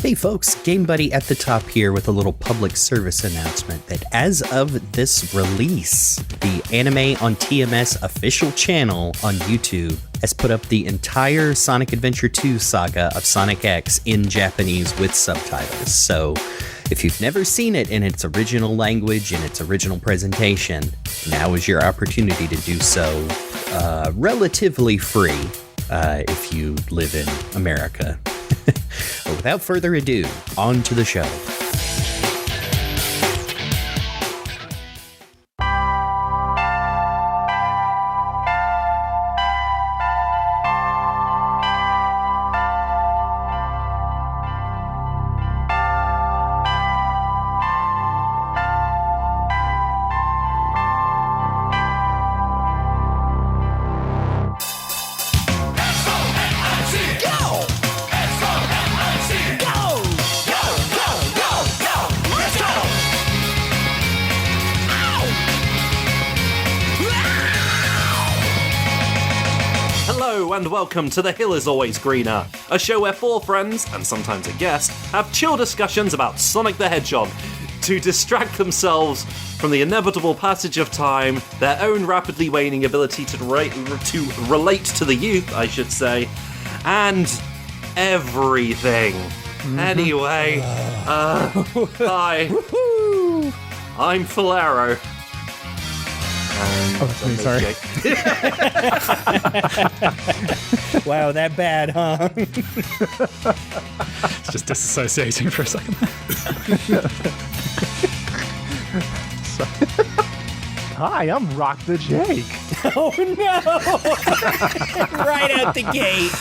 Hey folks, GameBuddy at the top here with a little public service announcement that as of this release, the Anime on TMS official channel on YouTube has put up the entire Sonic Adventure 2 saga of Sonic X in Japanese with subtitles. So if you've never seen it in its original language, in its original presentation, now is your opportunity to do so relatively free if you live in America. But without further ado, on to the show. And welcome to The Hill is Always Greener, a show where four friends, and sometimes a guest, have chill discussions about Sonic the Hedgehog to distract themselves from the inevitable passage of time, their own rapidly waning ability to relate to the youth, I should say, and everything. Anyway, hi, I'm Faulerro. Sorry. Wow, that bad, huh? It's just disassociating for a second. Hi, I'm RockTheJake. Oh no! Right out the gate.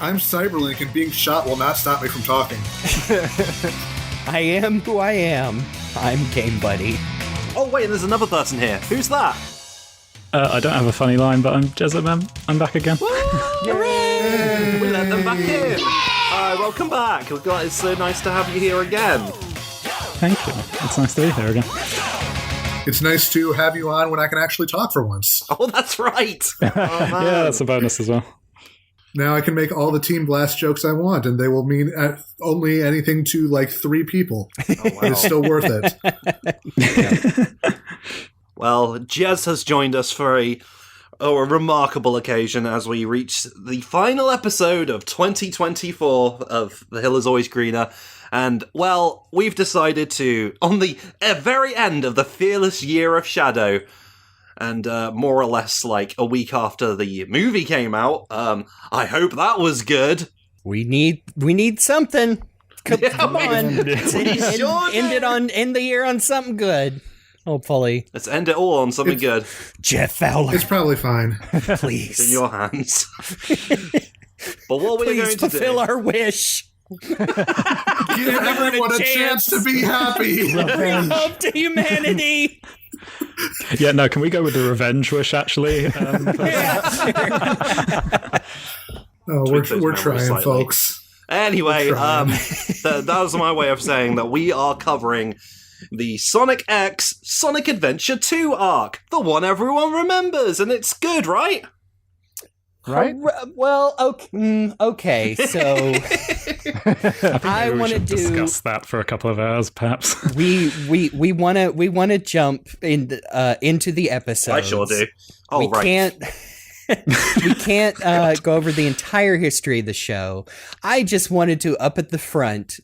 I'm CyberLink, and being shot will not stop me from talking. I am who I am. I'm GameBuddy. Oh wait, there's another person here. Who's that? I don't have a funny line, but I'm JezMM. I'm back again. Hooray! We let them back in. Hi, welcome back. It's so nice to have you here again. Thank you. It's nice to be here again. It's nice to have you on when I can actually talk for once. Oh, that's right. Oh, man. Yeah, that's a bonus as well. Now I can make all the Team Blast jokes I want, and they will mean only anything to like 3 people. Oh, wow. But it's still worth it. Well, Jez has joined us for a remarkable occasion as we reach the final episode of 2024 of The Hill is Always Greener. And, well, we've decided to, on the very end of the fearless year of Shadow, and more or less like a week after the movie came out, I hope that was good. We need something. Come on. End the year on something good. Hopefully. Let's end it all on something good. Jeff Fowler. It's probably fine. Please. It's in your hands. But what we're going to fulfill our wish. Give everyone a chance to be happy. Bring hope to humanity. Yeah, no, can we go with the revenge wish, actually? We're trying, slightly. Folks. Anyway, that was my way of saying that we are covering the Sonic X Sonic Adventure 2 arc, the one everyone remembers, and it's good, right? Right? Well, okay, so I want to discuss that for a couple of hours, perhaps. we want to jump into the episode. I sure do. Oh, we can't go over the entire history of the show. I just wanted to, up at the front,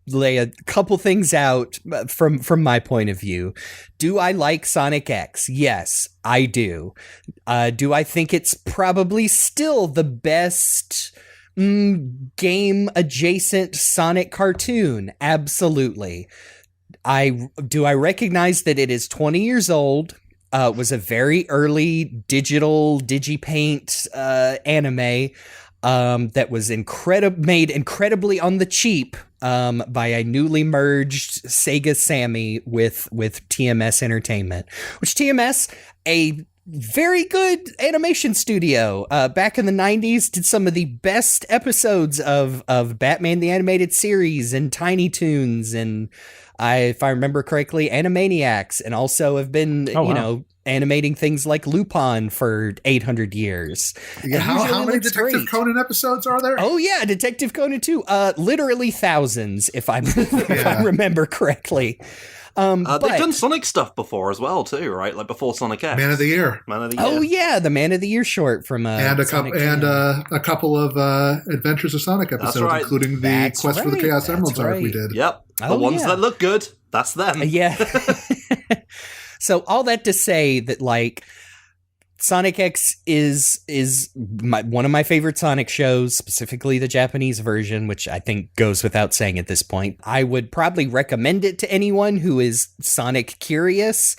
lay a couple things out from my point of view. Do I like Sonic X? Yes, I do. Do I think it's probably still the best game adjacent Sonic cartoon? Absolutely. I recognize that it is 20 years old. Was a very early digital digipaint anime that was made incredibly on the cheap by a newly merged Sega Sammy with TMS Entertainment, which TMS, a very good animation studio, back in the 90s, did some of the best episodes of Batman the Animated Series and Tiny Toons and if I remember correctly, Animaniacs, and also have been, animating things like Lupin for 800 years. Yeah, how many Detective Conan episodes are there? Oh yeah, Detective Conan too. Literally thousands, if I remember correctly. They've done Sonic stuff before as well too, right? Like before Sonic X. Man of the Year. Oh yeah, the Man of the Year short from and a couple of Adventures of Sonic episodes, right. Including the Quest for the Chaos Emeralds arc we did. Yep, the ones that look good. That's them. Yeah. So all that to say that like Sonic X is one of my favorite Sonic shows, specifically the Japanese version, which I think goes without saying at this point. I would probably recommend it to anyone who is Sonic curious,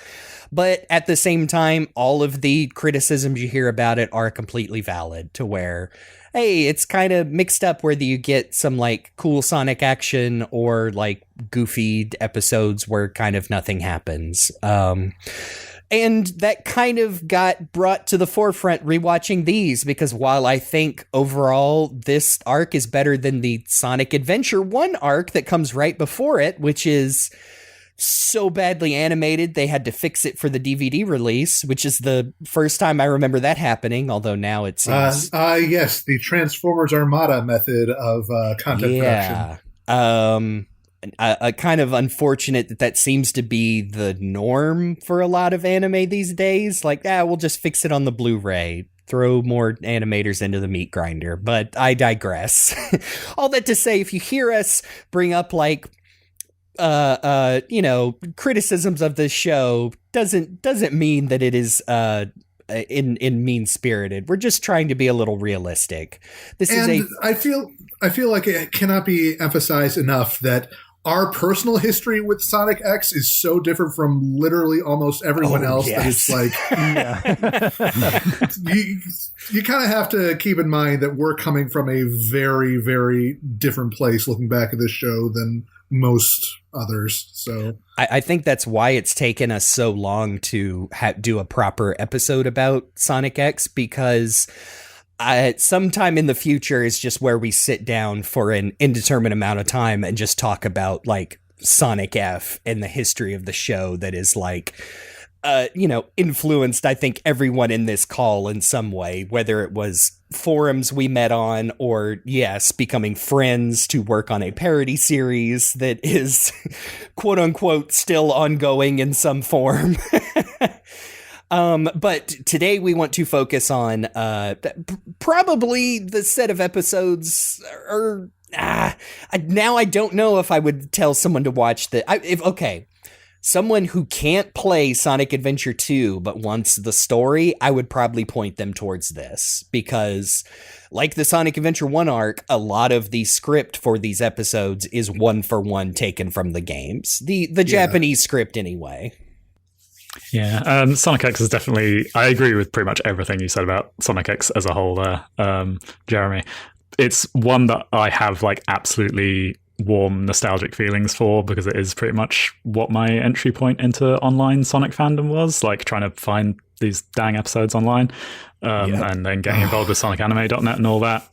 but at the same time, all of the criticisms you hear about it are completely valid to where, hey, it's kind of mixed up whether you get some like cool Sonic action or like goofy episodes where kind of nothing happens. And that kind of got brought to the forefront rewatching these, because while I think overall this arc is better than the Sonic Adventure 1 arc that comes right before it, which is so badly animated they had to fix it for the DVD release, which is the first time I remember that happening, although now it seems... yes, the Transformers Armada method of content production. Kind of unfortunate that seems to be the norm for a lot of anime these days. Like, we'll just fix it on the Blu-ray, throw more animators into the meat grinder. But I digress. All that to say, if you hear us bring up like, criticisms of this show, doesn't mean that it is in mean-spirited. We're just trying to be a little realistic. I feel like it cannot be emphasized enough that our personal history with Sonic X is so different from literally almost everyone else that it's like, you kind of have to keep in mind that we're coming from a very, very different place looking back at this show than most others. So I think that's why it's taken us so long to do a proper episode about Sonic X, because sometime in the future is just where we sit down for an indeterminate amount of time and just talk about like Sonic F and the history of the show that is like, influenced, I think, everyone in this call in some way, whether it was forums we met on or, yes, becoming friends to work on a parody series that is quote unquote still ongoing in some form. But today we want to focus on probably the set of episodes, or now I don't know if I would tell someone to watch someone who can't play Sonic Adventure 2 but wants the story, I would probably point them towards this, because like the Sonic Adventure 1 arc, a lot of the script for these episodes is one for one taken from the games, the Japanese script anyway. Yeah, Sonic X is definitely... I agree with pretty much everything you said about Sonic X as a whole there, Jeremy. It's one that I have like absolutely warm nostalgic feelings for, because it is pretty much what my entry point into online Sonic fandom was, like trying to find these dang episodes online, and then getting involved with SonicAnime.net and all that,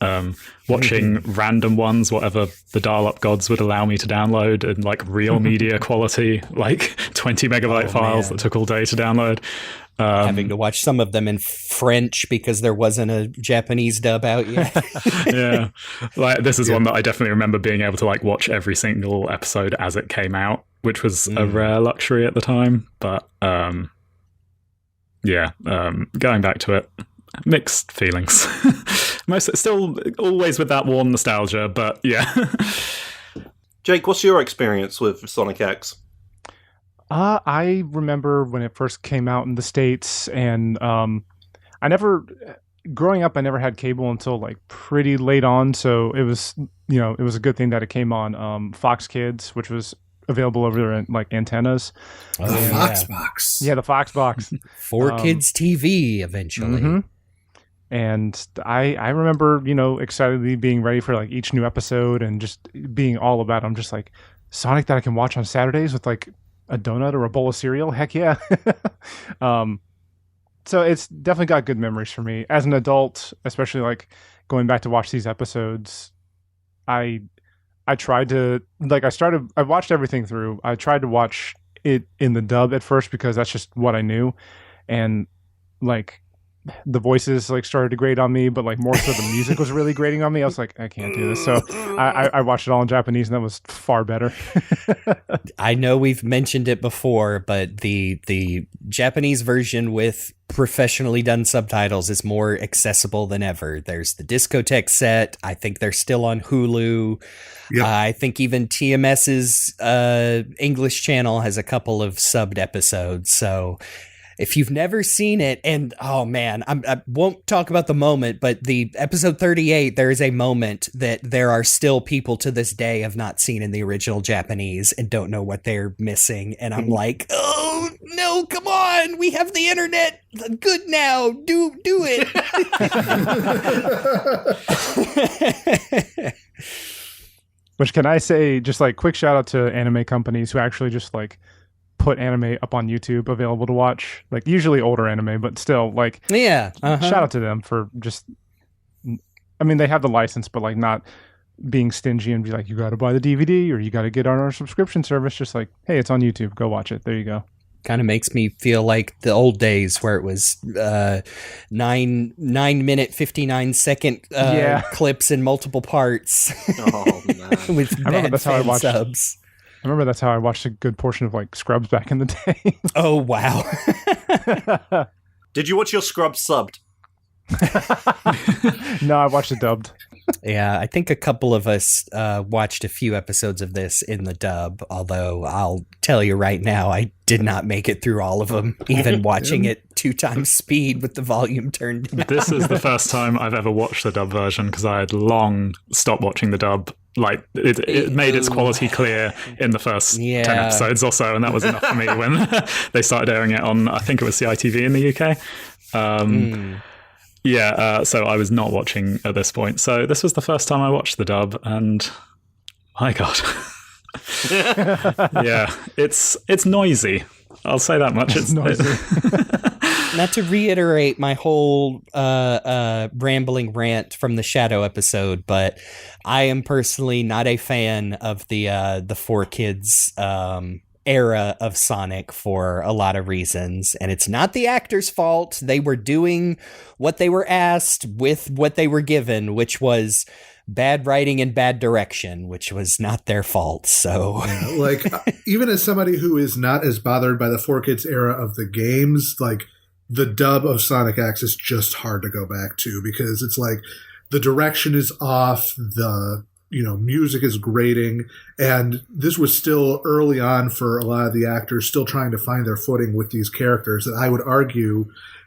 watching random ones, whatever the dial-up gods would allow me to download in like real media quality, like 20 megabyte files that took all day to download. Having to watch some of them in French because there wasn't a Japanese dub out yet. Yeah, like this is one that I definitely remember being able to like watch every single episode as it came out, which was a rare luxury at the time. But going back to it, mixed feelings. Still always with that warm nostalgia, but yeah. Jake, what's your experience with Sonic X? I remember when it first came out in the States, and growing up, I never had cable until like pretty late on. So it was, it was a good thing that it came on Fox Kids, which was available over there in like antennas. The Fox Box. Yeah, the Fox Box. For Kids TV eventually. Mm-hmm. And I remember, excitedly being ready for like each new episode and just being all about it. I'm just like, Sonic that I can watch on Saturdays with like a donut or a bowl of cereal? Heck yeah. So it's definitely got good memories for me. As an adult, especially like going back to watch these episodes, I tried to, like I watched everything through. I tried to watch it in the dub at first because that's just what I knew. and like the voices like started to grate on me, but like more so the music was really grating on me. I was like, I can't do this. So I watched it all in Japanese, and that was far better. I know we've mentioned it before, but the Japanese version with professionally done subtitles is more accessible than ever. There's the discotheque set. I think they're still on Hulu. Yep. I think even TMS's English channel has a couple of subbed episodes. So if you've never seen it, and oh man, I won't talk about the moment, but the episode 38, there is a moment that there are still people to this day have not seen in the original Japanese and don't know what they're missing. And I'm like, oh no, come on, we have the internet. Good now, do it. Which, can I say, just like quick shout out to anime companies who actually just like put anime up on YouTube available to watch, like usually older anime, but still like, yeah, shout out to them for just, I mean, they have the license, but like not being stingy and be like, you got to buy the DVD or you got to get on our subscription service. Just like, hey, it's on YouTube, go watch it. There you go. Kind of makes me feel like the old days where it was 9 minute 59 second clips in multiple parts. Oh man, with bad fan subs. I remember that's how I watched a good portion of like Scrubs back in the day. Oh wow. Did you watch your Scrubs subbed? No, I watched it dubbed. Yeah, I think a couple of us watched a few episodes of this in the dub, although I'll tell you right now, I did not make it through all of them, even watching it 2 times speed with the volume turned down. This is the first time I've ever watched the dub version, because I had long stopped watching the dub. Like, it made its quality clear in the first 10 episodes or so, and that was enough for me when they started airing it on, I think it was CITV in the UK. So I was not watching at this point. So this was the first time I watched the dub, and my God. Yeah, it's noisy. I'll say that much. It's noisy. Not to reiterate my whole rambling rant from the Shadow episode, but I am personally not a fan of the 4Kids era of Sonic for a lot of reasons, and it's not the actors' fault. They were doing what they were asked with what they were given, which was bad writing and bad direction, which was not their fault. So like, even as somebody who is not as bothered by the 4Kids era of the games, like, the dub of Sonic X is just hard to go back to, because it's like the direction is off, the music is grating, and this was still early on for a lot of the actors still trying to find their footing with these characters that I would argue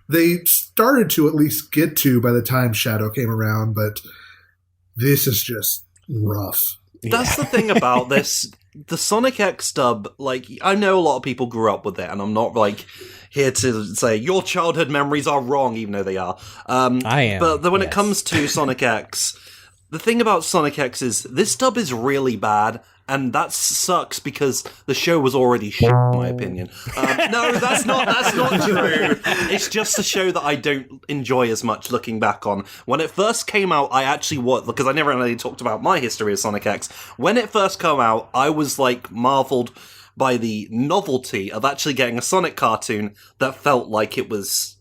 they started to at least get to by the time Shadow came around, but this is just rough. That's the thing about this. The Sonic X dub, like, I know a lot of people grew up with it, and I'm not, like, here to say your childhood memories are wrong, even though they are. I am. But when it comes to Sonic X, the thing about Sonic X is this dub is really bad, and that sucks because the show was already shit, in my opinion. No, that's not true. It's just a show that I don't enjoy as much looking back on. When it first came out, I actually because I never really talked about my history of Sonic X. When it first came out, I was like marveled by the novelty of actually getting a Sonic cartoon that felt like it was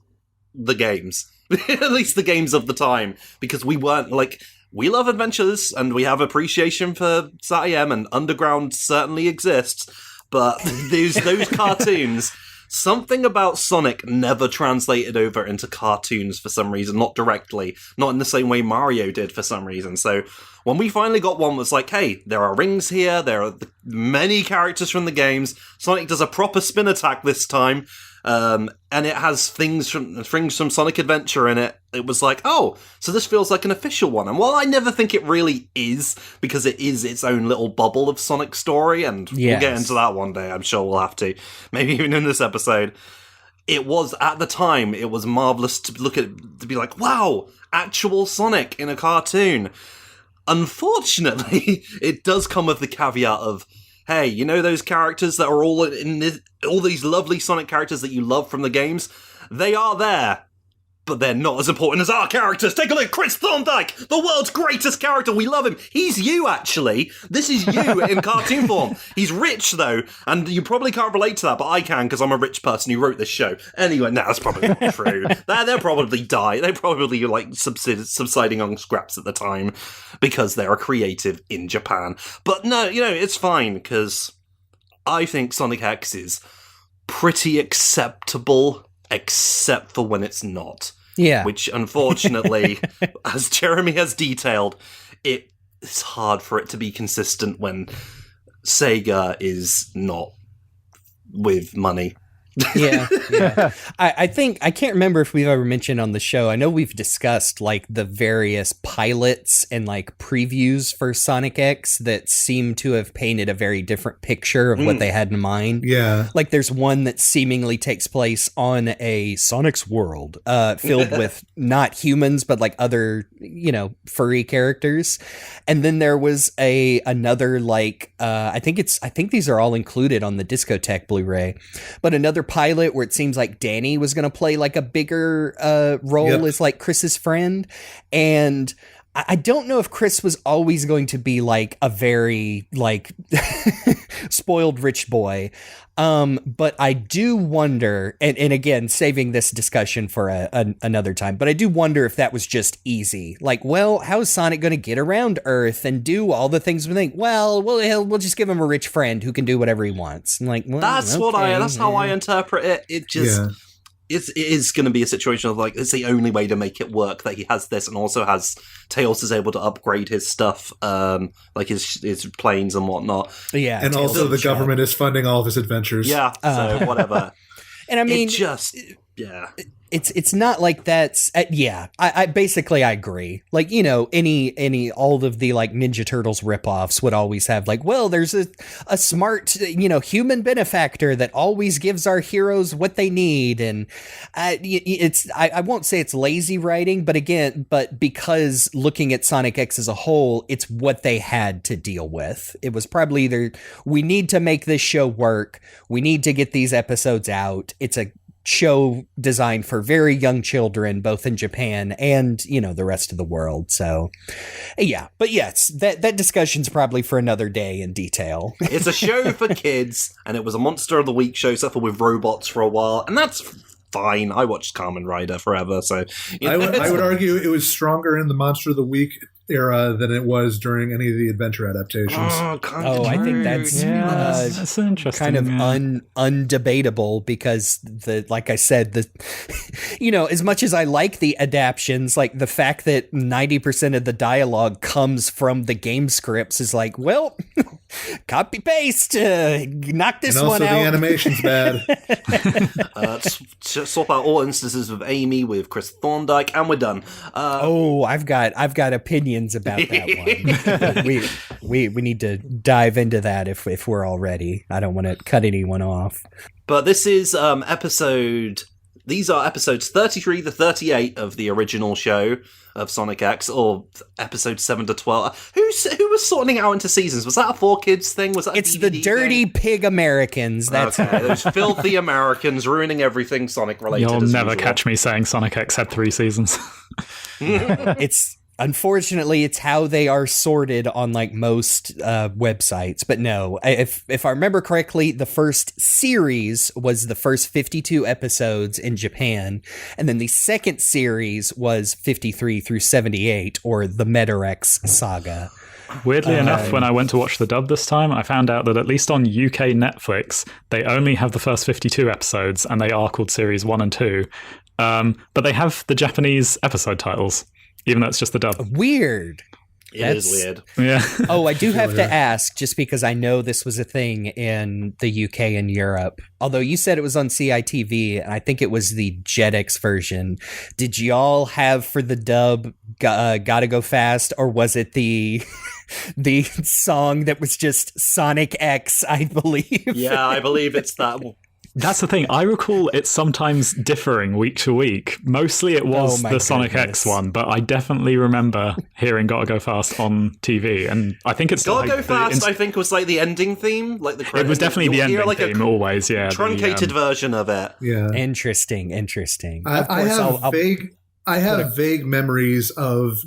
the games. At least the games of the time. Because we weren't like... We love adventures, and we have appreciation for SatM, and Underground certainly exists, but those cartoons, something about Sonic never translated over into cartoons for some reason, not directly, not in the same way Mario did for some reason. So when we finally got one that's like, hey, there are rings here, there are many characters from the games, Sonic does a proper spin attack this time, and it has things from Sonic Adventure in it. It was like, oh, so this feels like an official one. And while I never think it really is, because it is its own little bubble of Sonic story, and we'll get into that one day, I'm sure we'll have to, maybe even in this episode. It was, at the time, it was marvelous to look at, to be like, wow, actual Sonic in a cartoon. Unfortunately, it does come with the caveat of, hey, you know those characters that are all in all these lovely Sonic characters that you love from the games? They are there. but they're not as important as our characters. Take a look, Chris Thorndyke, the world's greatest character. We love him. He's you, actually. This is you in cartoon form. He's rich, though, and you probably can't relate to that, but I can because I'm a rich person who wrote this show. Anyway, no, that's probably not true. They'll probably die. They're probably like subsiding on scraps at the time because they're a creative in Japan. But no, it's fine because I think Sonic X is pretty acceptable, except for when it's not. Yeah. Which, unfortunately, as Jeremy has detailed, it's hard for it to be consistent when Sega is not with money. Yeah. I think, I can't remember if we've ever mentioned on the show, I know we've discussed like the various pilots and like previews for Sonic X that seem to have painted a very different picture of what they had in mind. Yeah. Like there's one that seemingly takes place on a Sonic's world filled with not humans, but like other, furry characters. And then there was another like, I think these are all included on the Discotheque Blu-ray, but another pilot where it seems like Danny was going to play like a bigger role as like Chris's friend. And I don't know if Chris was always going to be like a very like spoiled rich boy. But I do wonder, and again, saving this discussion for another time, but I do wonder if that was just easy. Like, well, how is Sonic going to get around Earth and do all the things we think? Well, we'll just give him a rich friend who can do whatever he wants. And like, well, that's how I interpret it. It just, it is going to be a situation of like, it's the only way to make it work that he has this and also has Tails is able to upgrade his stuff, like his planes and whatnot. Yeah. And Tails also the government is funding all of his adventures. Yeah. So whatever. And I mean, it's not like that's I basically I agree. Like, all of the like Ninja Turtles ripoffs would always have like, well, there's a smart human benefactor that always gives our heroes what they need, and I won't say it's lazy writing, but because looking at Sonic X as a whole, it's what they had to deal with. It was probably either we need to make this show work, we need to get these episodes out. It's a show designed for very young children, both in Japan and, the rest of the world. So, yeah. But yes, that discussion's probably for another day in detail. It's a show for kids, and it was a Monster of the Week show, except for with robots for a while, and that's fine. I watched Kamen Rider forever, so... I would argue it was stronger in the Monster of the Week era than it was during any of the adventure adaptations. I think that's that's interesting. Kind of undebatable because like I said, as much as I like the adaptions, like the fact that 90% of the dialogue comes from the game scripts is like, well, copy paste, knock this one out. And also the animation's bad. Swap out all instances with Amy, with Chris Thorndyke, and we're done. I've got opinions about that one. we need to dive into that if we're all ready. I don't want to cut anyone off. But this is these are episodes 33 to 38 of the original show of Sonic X, or episodes 7 to 12. Who was sorting out into seasons? Was that a 4Kids thing? Was that it's the dirty pig Americans? That's okay. Those filthy Americans ruining everything Sonic related. You'll never catch me saying Sonic X had 3 seasons. Unfortunately, it's how they are sorted on like most websites. But no, if I remember correctly, the first series was the first 52 episodes in Japan. And then the second series was 53 through 78, or the Metarex Saga. Weirdly enough, when I went to watch the dub this time, I found out that at least on UK Netflix, they only have the first 52 episodes, and they are called Series 1 and 2. But they have the Japanese episode titles, even though it's just the dub. Weird. It is weird. Yeah. Oh, I do have to ask, just because I know this was a thing in the UK and Europe. Although you said it was on CITV, and I think it was the Jetix version. Did y'all have for the dub Gotta Go Fast, or was it the song that was just Sonic X, I believe? Yeah, I believe it's that one. That's the thing. I recall it sometimes differing week to week. Mostly it was the Sonic X one, but I definitely remember hearing Gotta Go Fast on TV, and I think it's Gotta Go Fast. I think was like the ending theme, like the credit. It was definitely the ending like theme, always. Yeah, truncated version of it. Yeah, interesting. I have I have vague memories of,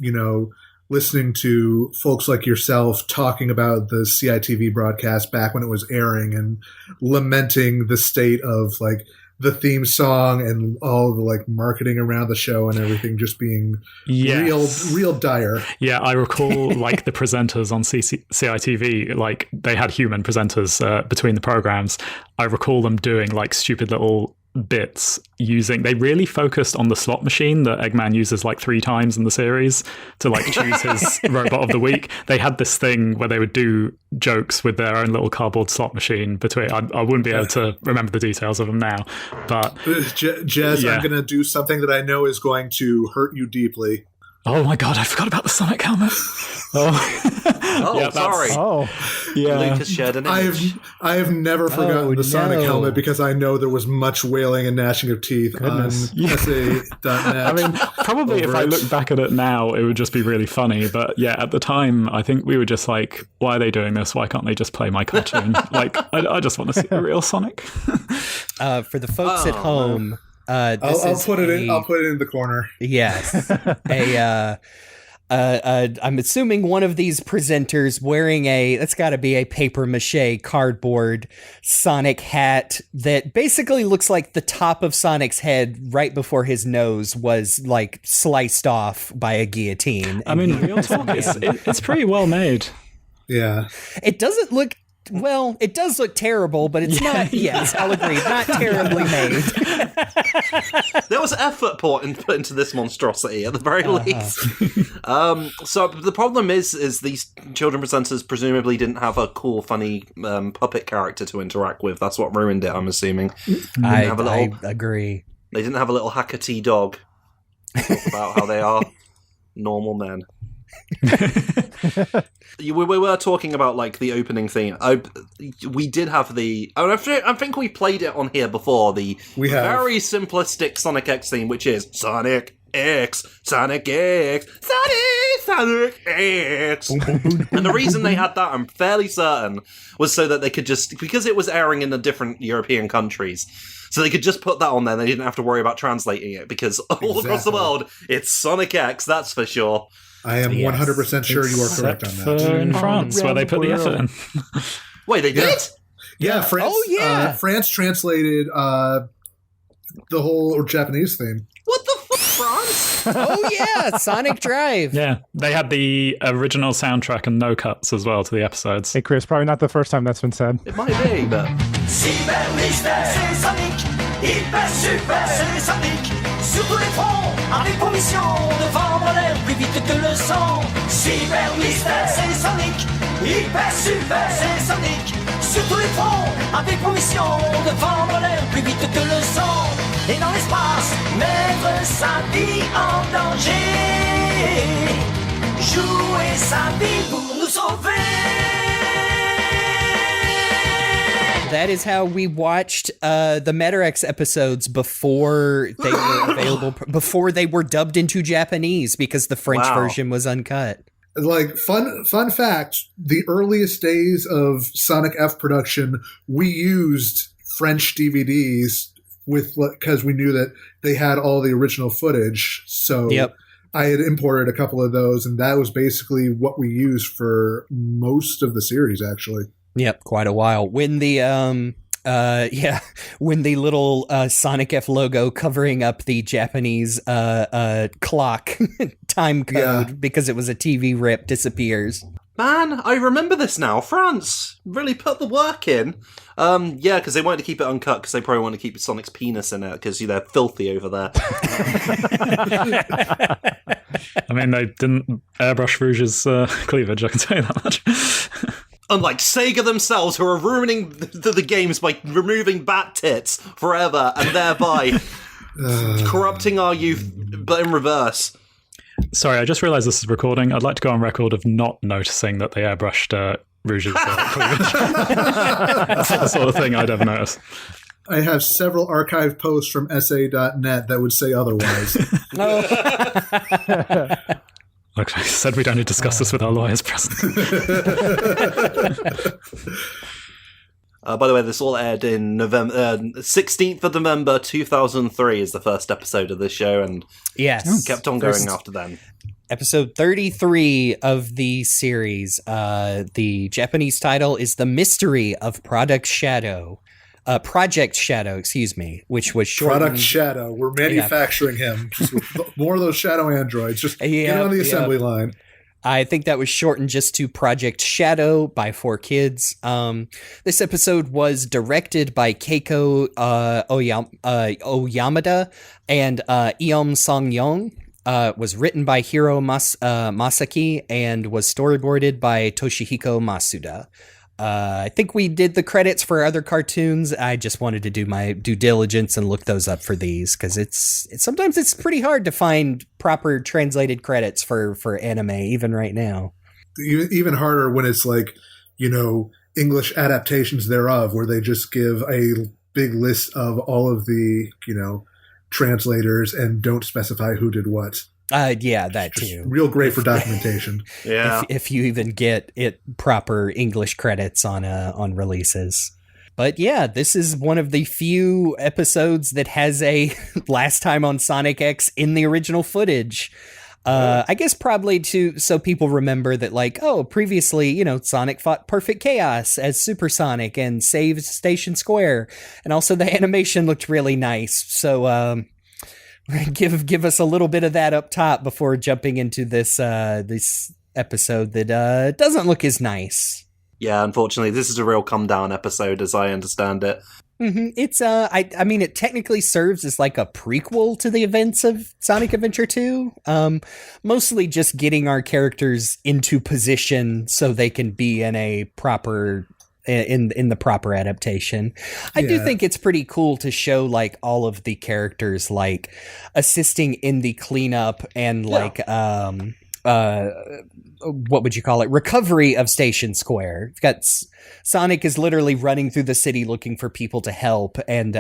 listening to folks like yourself talking about the CITV broadcast back when it was airing and lamenting the state of like the theme song and all the like marketing around the show and everything just being real dire. Yeah, I recall like the presenters on CITV, like they had human presenters between the programs. I recall them doing like stupid little bits they really focused on the slot machine that Eggman uses like 3 times in the series to like choose his robot of the week. They had this thing where they would do jokes with their own little cardboard slot machine between. I wouldn't be able to remember the details of them now, but Jez, I'm going to do something that I know is going to hurt you deeply. Oh my god, I forgot about the Sonic helmet. Sorry. Oh, yeah. Lucas shared an image. I have never forgotten the Sonic helmet because I know there was much wailing and gnashing of teeth on SA.net. I mean, probably if I look back at it now, it would just be really funny. But yeah, at the time, I think we were just like, why are they doing this? Why can't they just play my cartoon? Like, I just want to see a real Sonic. For the folks at home... I'll put it in the corner. Yes. I'm assuming one of these presenters wearing that's got to be a paper mache cardboard Sonic hat that basically looks like the top of Sonic's head right before his nose was like sliced off by a guillotine. I mean, real talk, it's pretty well made. Yeah. It doesn't look... Well, it does look terrible, but it's not. Yes, I'll agree. Not terribly made. There was effort put into this monstrosity, at the very least. So the problem is these children presenters presumably didn't have a cool, funny puppet character to interact with. That's what ruined it, I'm assuming. I agree. They didn't have a little Hackatee dog to talk about how they are normal men. We were talking about like the opening theme. We did have I think we played it on here before. Very simplistic Sonic X theme, which is Sonic X, Sonic X, Sonic X. And the reason they had that, I'm fairly certain, was so that they could just, because it was airing in the different European countries, so they could just put that on there. They didn't have to worry about translating it because all across the world, it's Sonic X. That's for sure. I am 100% sure you are correct on that. In France, where they put the effort in. Wait, they did? Yeah, France. France translated the whole Japanese theme. What the fuck, France? Oh yeah, Sonic Drive. Yeah, they had the original soundtrack and no cuts as well to the episodes. Hey Chris, probably not the first time that's been said. It might be, but... CyberLink, c'est Sonic, hyper super, c'est Sonic. Sur tous les fronts, avec pour mission de vendre l'air plus vite que le son. CyberLink, c'est Sonic, hyper super, c'est Sonic. Sur tous les fronts, avec pour mission de vendre l'air plus vite que le son. Et dans l'espace, mettre sa vie en danger. Jouer sa vie pour nous sauver. That is how we watched the Metarex episodes before they were available, before they were dubbed into Japanese because the French version was uncut. Like, fun fact, the earliest days of Sonic F production, we used French DVDs because we knew that they had all the original footage. So I had imported a couple of those, and that was basically what we used for most of the series, actually. Yep, quite a while. When the when the little Sonic F logo covering up the Japanese clock time code because it was a TV rip disappears. Man, I remember this now. France really put the work in. Yeah, because they wanted to keep it uncut because they probably want to keep Sonic's penis in it because they're filthy over there. I mean, they didn't airbrush Rouge's cleavage, I can tell you that much. Unlike Sega themselves, who are ruining the games by removing bat tits forever and thereby corrupting our youth, but in reverse. Sorry, I just realised this is recording. I'd like to go on record of not noticing that they airbrushed Rouge's cleavage. That's not the sort of thing I'd ever notice. I have several archive posts from SA.net that would say otherwise. Look, I said we don't need to discuss this with our lawyers present. By the way, this all aired in November 16th of November 2003 is the first episode of this show, and kept on going after then. Episode 33 of the series. The Japanese title is The Mystery of Project Shadow, excuse me, which was shortened. Product Shadow. We're manufacturing him. Just with more of those shadow androids. Just get on the assembly line. I think that was shortened just to Project Shadow by 4Kids. This episode was directed by Keiko Oyamada and Eom Song-young. Was written by Hiro Masaki and was storyboarded by Toshihiko Masuda. I think we did the credits for other cartoons. I just wanted to do my due diligence and look those up for these because sometimes it's pretty hard to find proper translated credits for anime even right now. Even harder when it's like, English adaptations thereof, where they just give a big list of all of the, translators and don't specify who did what. Yeah, that just too. Real great for documentation. Yeah, if you even get it proper English credits on releases. But yeah, this is one of the few episodes that has a last time on Sonic X in the original footage. I guess probably so people remember that previously, Sonic fought Perfect Chaos as Super Sonic and saved Station Square. And also the animation looked really nice. So, give us a little bit of that up top before jumping into this episode that doesn't look as nice. Yeah, unfortunately, this is a real come down episode, as I understand it. Mm-hmm. It's I mean, it technically serves as like a prequel to the events of Sonic Adventure 2. Mostly just getting our characters into position so they can be in a proper. In the proper adaptation. I do think it's pretty cool to show like all of the characters like assisting in the cleanup and like what would you call it? Recovery of Station Square. You've got Sonic is literally running through the city looking for people to help, and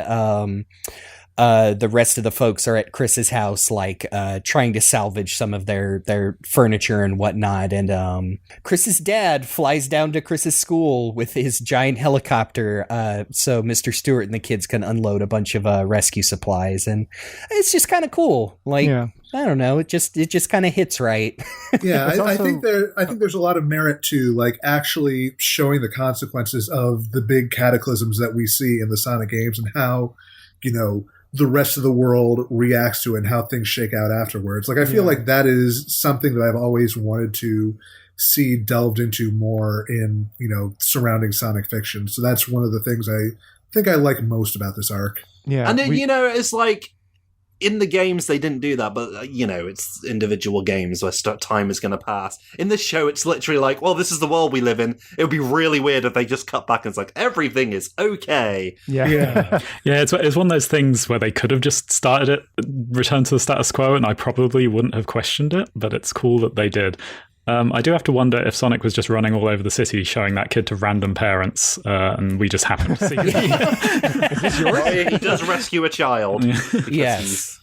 the rest of the folks are at Chris's house, like trying to salvage some of their furniture and whatnot. And Chris's dad flies down to Chris's school with his giant helicopter, so Mr. Stewart and the kids can unload a bunch of rescue supplies, and it's just kind of cool. Like, I don't know, it just kind of hits right. Yeah, I think there's a lot of merit to like actually showing the consequences of the big cataclysms that we see in the Sonic games and how the rest of the world reacts to it and how things shake out afterwards. Like, I feel like that is something that I've always wanted to see delved into more in, surrounding Sonic fiction. So that's one of the things I think I like most about this arc. Yeah. And then, it's like, in the games, they didn't do that, but, it's individual games where time is going to pass. In this show, it's literally like, well, this is the world we live in. It would be really weird if they just cut back and it's like, everything is okay. Yeah, it's one of those things where they could have just started it, returned to the status quo, and I probably wouldn't have questioned it, but it's cool that they did. I do have to wonder if Sonic was just running all over the city showing that kid to random parents, and we just happened to see it. Is this yours? He does rescue a child. Yes.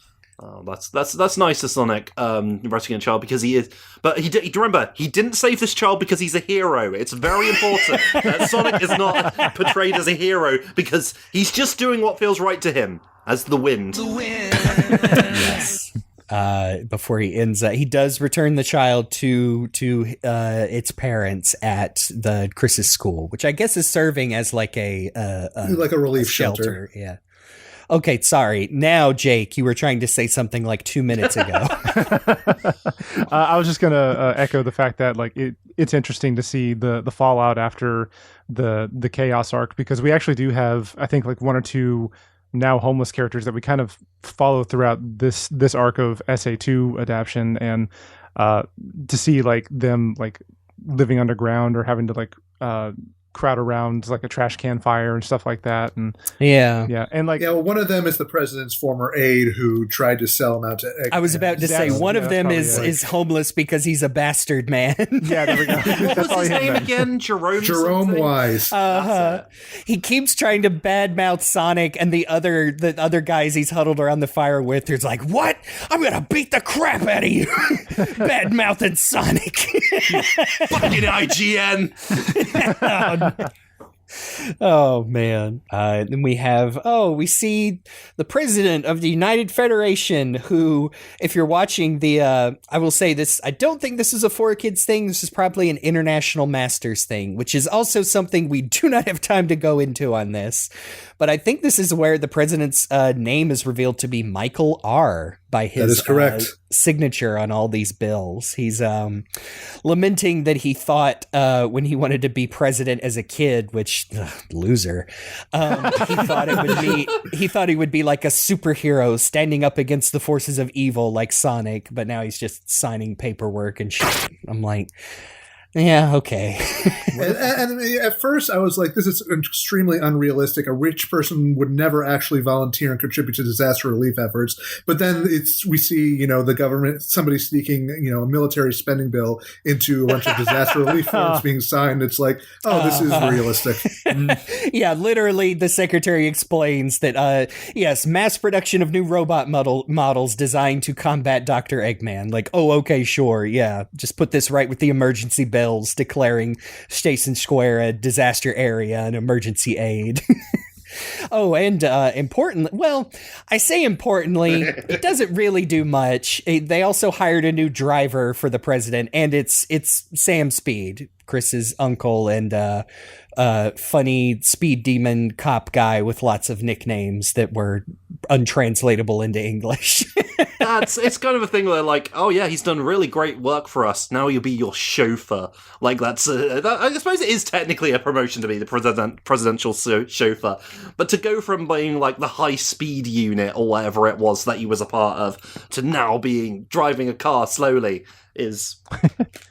That's nice of Sonic rescuing a child because he is. But remember, he didn't save this child because he's a hero. It's very important that Sonic is not portrayed as a hero because he's just doing what feels right to him, as the wind. Yes. Before he ends, he does return the child to its parents at the Chris's school, which I guess is serving as like a relief shelter. Yeah. Okay, sorry. Now, Jake, you were trying to say something like 2 minutes ago. I was just going to echo the fact that like it's interesting to see the fallout after the Chaos arc, because we actually do have, I think, like one or two now homeless characters that we kind of follow throughout this arc of SA2 adaptation, and to see like them like living underground or having to like crowd around like a trash can fire and stuff like that. And and like one of them is the president's former aide who tried to sell him out to I was about to say one of them is homeless because he's a bastard man. Yeah, there we go. What was his name again? Jerome Wise. He keeps trying to badmouth Sonic, and the other guys he's huddled around the fire with, there's like, what? I'm gonna beat the crap out of you. Bad-mouthing Sonic. Fucking IGN. Oh man. Then we see the president of the United Federation, who, if you're watching I will say this, I don't think this is a 4Kids thing. This is probably an International Masters thing, which is also something we do not have time to go into on this. But I think this is where the president's name is revealed to be Michael R. by his That is correct. Signature on all these bills. He's lamenting that he thought when he wanted to be president as a kid, which loser, he thought he would be like a superhero standing up against the forces of evil like Sonic, but now he's just signing paperwork and shit. I'm like, yeah, okay. and at first I was like, this is extremely unrealistic. A rich person would never actually volunteer and contribute to disaster relief efforts. But then we see, the government, somebody sneaking, a military spending bill into a bunch of disaster relief forms being signed. It's like, oh, this is realistic. Yeah, literally the secretary explains that, yes, mass production of new robot models designed to combat Dr. Eggman. Like, oh, okay, sure. Yeah, just put this right with the emergency bill. Declaring Station Square a disaster area and emergency aid. Oh, and importantly, well, I say importantly, it doesn't really do much. They also hired a new driver for the president, and it's Sam Speed, Chris's uncle, and funny speed demon cop guy with lots of nicknames that were untranslatable into English. It's kind of a thing where, like, oh yeah, he's done really great work for us. Now you'll be your chauffeur. Like I suppose it is technically a promotion to be the presidential chauffeur, but to go from being like the high speed unit or whatever it was that he was a part of to now driving a car slowly is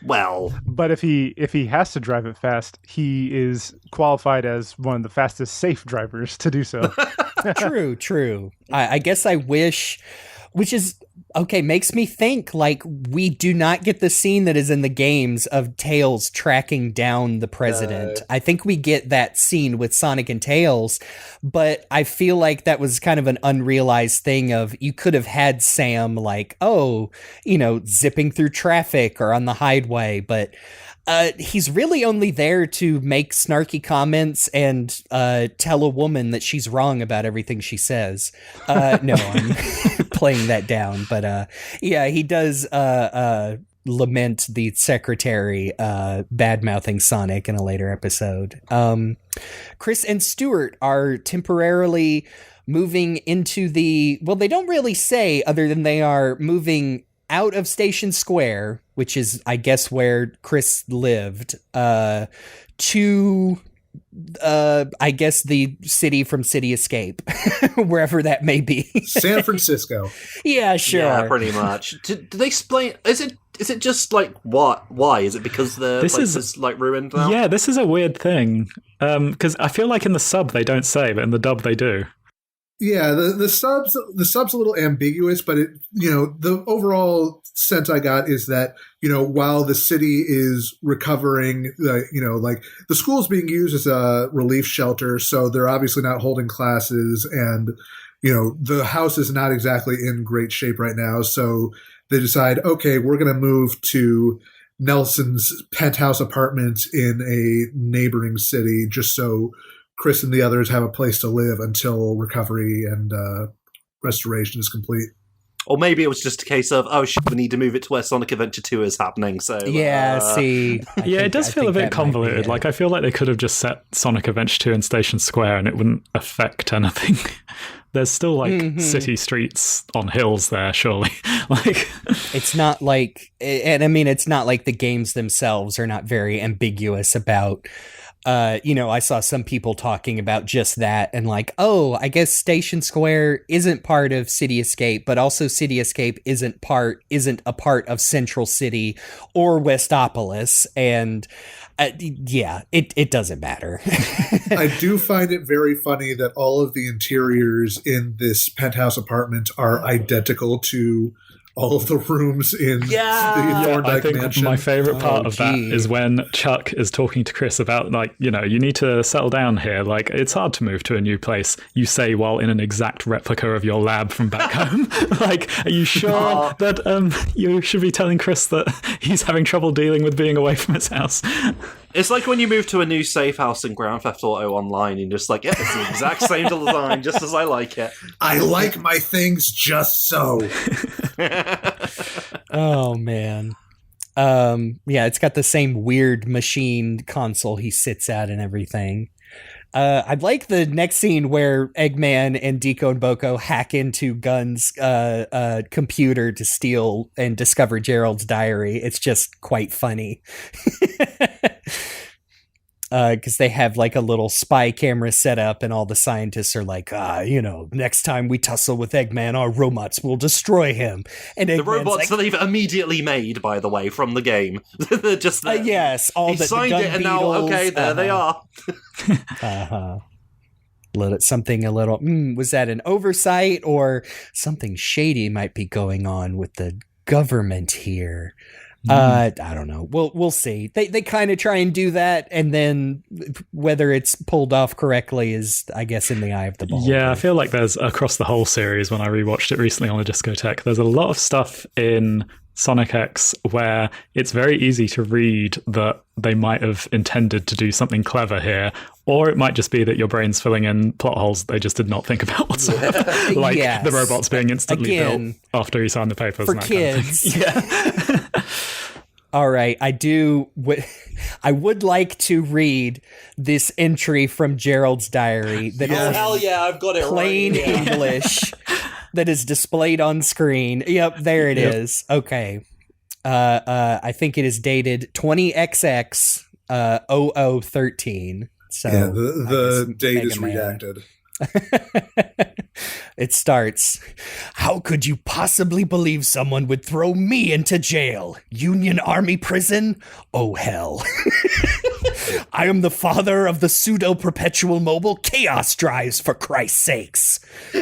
well. But if he has to drive it fast, he is qualified as one of the fastest safe drivers to do so. True. I guess I wish. Which is, okay, makes me think, like, we do not get the scene that is in the games of Tails tracking down the president. I think we get that scene with Sonic and Tails, but I feel like that was kind of an unrealized thing of, you could have had Sam, like, zipping through traffic or on the highway, but he's really only there to make snarky comments and tell a woman that she's wrong about everything she says. No, I'm playing that down. But yeah, he does lament the secretary bad-mouthing Sonic in a later episode. Chris and Stuart are temporarily moving into they don't really say, other than they are moving out of Station Square, which is, I guess, where Chris lived, to, I guess, the city from City Escape, wherever that may be. San Francisco. Yeah, sure. Yeah, pretty much. Did they explain? Is it just like what? Why is it because the place is like ruined now? Yeah, this is a weird thing. Because I feel like in the sub they don't say, but in the dub they do. Yeah, the sub's a little ambiguous, but the overall sense I got is that, while the city is recovering, like the school's being used as a relief shelter, so they're obviously not holding classes, and the house is not exactly in great shape right now, so they decide, okay, we're going to move to Nelson's penthouse apartment in a neighboring city, just so Chris and the others have a place to live until recovery and restoration is complete. Or maybe it was just a case of, oh shit, we need to move it to where Sonic Adventure 2 is happening. So yeah, it does feel a bit convoluted. Like, I feel like they could have just set Sonic Adventure 2 in Station Square and it wouldn't affect anything. There's still like city streets on hills there, surely. Like, it's not like, and I mean, it's not like the games themselves are not very ambiguous about. I saw some people talking about just that and like, oh, I guess Station Square isn't part of City Escape, but also City Escape isn't a part of Central City or Westopolis. And it doesn't matter. I do find it very funny that all of the interiors in this penthouse apartment are identical to all of the rooms in the Thorndyke I think mansion. my favorite part of that is when Chuck is talking to Chris about, like, you know, you need to settle down here. Like, it's hard to move to a new place, you say, while in an exact replica of your lab from back home. Like, are you sure that you should be telling Chris that he's having trouble dealing with being away from his house? It's like when you move to a new safe house in Grand Theft Auto Online and just like, yeah, it's the exact same design, just as I like it. I like my things just so. Oh, man. Yeah, it's got the same weird machine console he sits at and everything. I'd like the next scene where Eggman and Deco and Boko hack into Gun's computer to steal and discover Gerald's diary. It's just quite funny. Because they have like a little spy camera set up and all the scientists are like, next time we tussle with Eggman, our robots will destroy him. And the Eggman's robots that they've immediately made, by the way, from the game. They're just there. Yes, all he the signed gun it and now, beetles, okay, there they are. Something a little, was that an oversight or something shady might be going on with the government here? I don't know. We'll see. They kind of try and do that, and then whether it's pulled off correctly is, I guess, in the eye of the beholder. Yeah, I feel like there's, across the whole series, when I rewatched it recently on a discotheque, there's a lot of stuff in Sonic X where it's very easy to read that they might have intended to do something clever here, or it might just be that your brain's filling in plot holes they just did not think about whatsoever. Like Yes. the robots being instantly built after you sign the papers. For and that kids. kind of thing. Yeah. All right, I would like to read this entry from Gerald's diary that Oh, is hell yeah, I've got it plain right here. English that is displayed on screen. Yep, there it is. Okay. I think it is dated 20XX 0013. So Yeah, the date Mega is Man. redacted. It starts, "How could you possibly believe someone would throw me into jail? Union Army prison? Oh, hell. I am the father of the pseudo-perpetual mobile chaos drives, for Christ's sakes.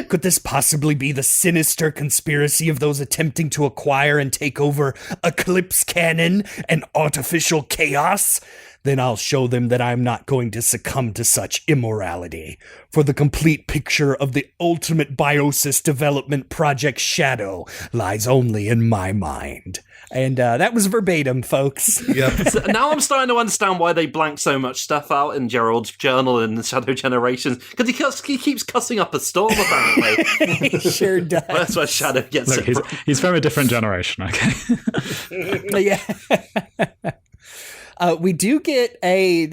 Could this possibly be the sinister conspiracy of those attempting to acquire and take over Eclipse Cannon and artificial chaos? Then I'll show them that I'm not going to succumb to such immorality. For the complete picture of the ultimate biosis development project Shadow lies only in my mind." And that was verbatim, folks. Yep. So now I'm starting to understand why they blanked so much stuff out in Gerald's journal in Shadow Generations, because he keeps cussing up a storm, apparently. He sure does. That's where Shadow gets Look, it from. he's from a different generation, okay? Yeah. We do get hey,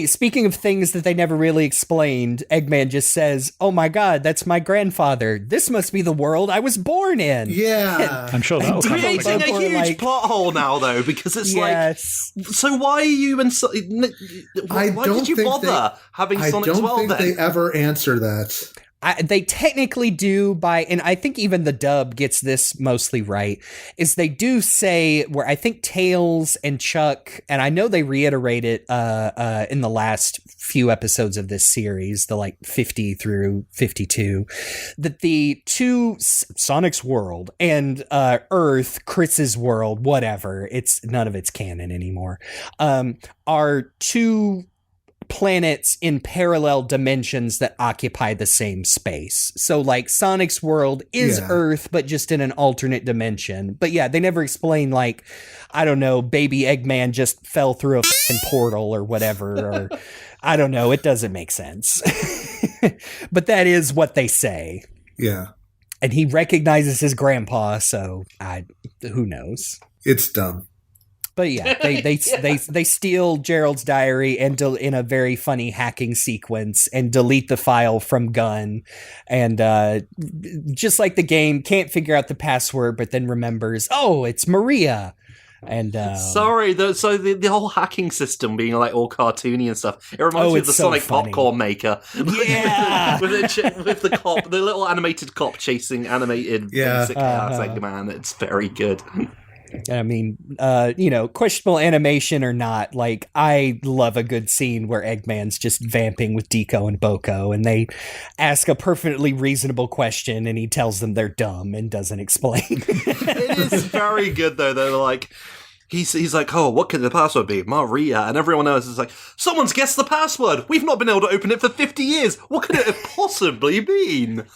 speaking of things that they never really explained, Eggman just says, "Oh my God, that's my grandfather. This must be the world I was born in." Yeah. I'm sure that'll come up Creating again. a Boko, huge like- plot hole now, though, because it's Yes. like, so why are you why did you bother having I Sonic's don't world think then? they ever answer that. They technically do and I think even the dub gets this mostly right, is they do say where I think Tails and Chuck, and I know they reiterate it in the last few episodes of this series, the like 50 through 52, that the two Sonic's world and Earth, Chris's world, whatever, it's none of it's canon anymore, are two planets in parallel dimensions that occupy the same space. So like Sonic's world is Earth, but just in an alternate dimension. But yeah, they never explain like, I don't know, baby Eggman just fell through a f***ing portal or whatever, or I don't know. It doesn't make sense. But that is what they say. Yeah. And he recognizes his grandpa, so who knows? It's dumb. But yeah, they steal Gerald's diary and in a very funny hacking sequence and delete the file from Gun, and just like the game, can't figure out the password, but then remembers, oh, it's Maria. And sorry, the whole hacking system being like all cartoony and stuff. It reminds me of the so Sonic funny. popcorn maker. Yeah, with the cop, the little animated cop chasing animated basic chaos Eggman. It's very good. I mean, questionable animation or not, like, I love a good scene where Eggman's just vamping with Deco and Boko, and they ask a perfectly reasonable question, and he tells them they're dumb and doesn't explain. It is very good, though. They're like, he's like, oh, what could the password be? Maria. And everyone else is like, someone's guessed the password. We've not been able to open it for 50 years. What could it have possibly been?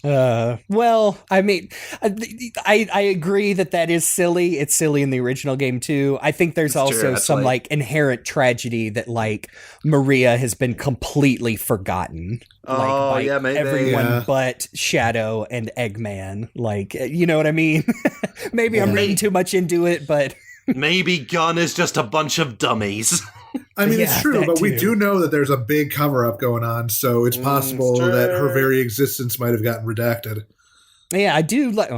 Well, I mean, I agree that is silly. It's silly in the original game too. I think there's also some like inherent tragedy that like Maria has been completely forgotten. By maybe. Everyone but Shadow and Eggman. Like, you know what I mean? Maybe I'm reading too much into it, but maybe Gun is just a bunch of dummies. I mean, it's true, but we do know that there's a big cover-up going on, so it's possible that her very existence might have gotten redacted. Yeah, I do like,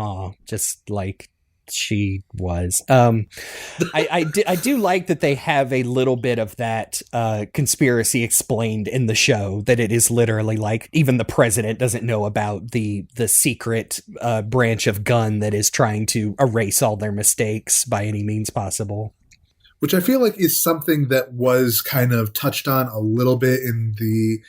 just like she was. I do like that they have a little bit of that conspiracy explained in the show, that it is literally like even the president doesn't know about the secret branch of Gun that is trying to erase all their mistakes by any means possible. Which I feel like is something that was kind of touched on a little bit in the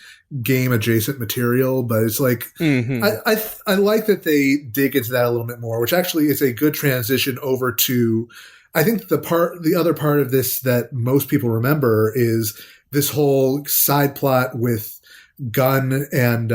game adjacent material, but it's like, I like that they dig into that a little bit more, which actually is a good transition over to, I think the other part of this that most people remember is this whole side plot with Gun and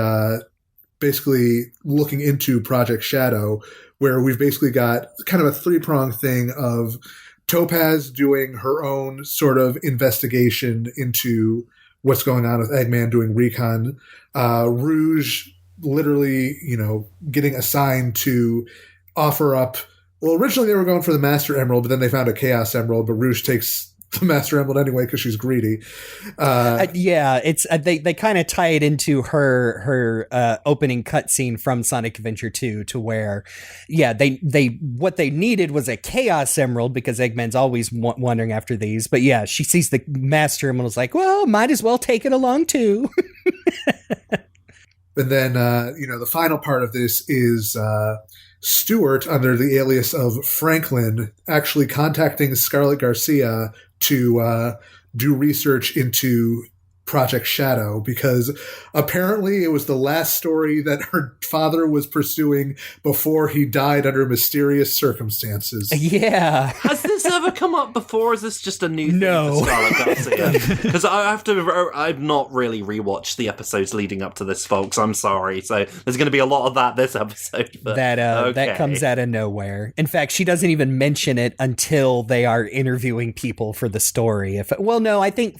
basically looking into Project Shadow, where we've basically got kind of a three-pronged thing of Topaz doing her own sort of investigation into what's going on with Eggman doing recon. Rouge literally, getting assigned to offer up. Well, originally they were going for the Master Emerald, but then they found a Chaos Emerald, but Rouge takes the Master Emerald anyway because she's greedy. It's they kind of tie it into her opening cutscene from Sonic Adventure 2 to where, they what they needed was a Chaos Emerald because Eggman's always wandering after these. But yeah, she sees the Master Emerald, is like, well, might as well take it along too. And then the final part of this is Stewart, under the alias of Franklin, actually contacting Scarlett Garcia to do research into Project Shadow, because apparently it was the last story that her father was pursuing before he died under mysterious circumstances. Yeah. Has this ever come up before? Or is this just a new thing No. for Scarlett Garcia? Because I've not really rewatched the episodes leading up to this, folks. I'm sorry. So there's going to be a lot of that this episode. But, that comes out of nowhere. In fact, she doesn't even mention it until they are interviewing people for the story. I think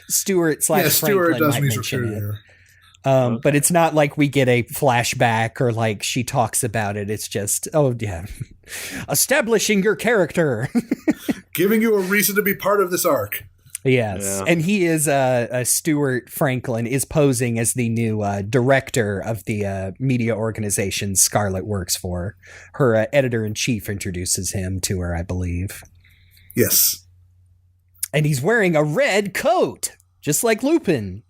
Stewart / Stewart does might mention it. Here. But it's not like we get a flashback or like she talks about it. It's just, establishing your character. Giving you a reason to be part of this arc. Yes. Yeah. And he is, Stuart Franklin is posing as the new director of the media organization Scarlett works for. Her editor-in-chief introduces him to her, I believe. Yes. And he's wearing a red coat. Just like Lupin.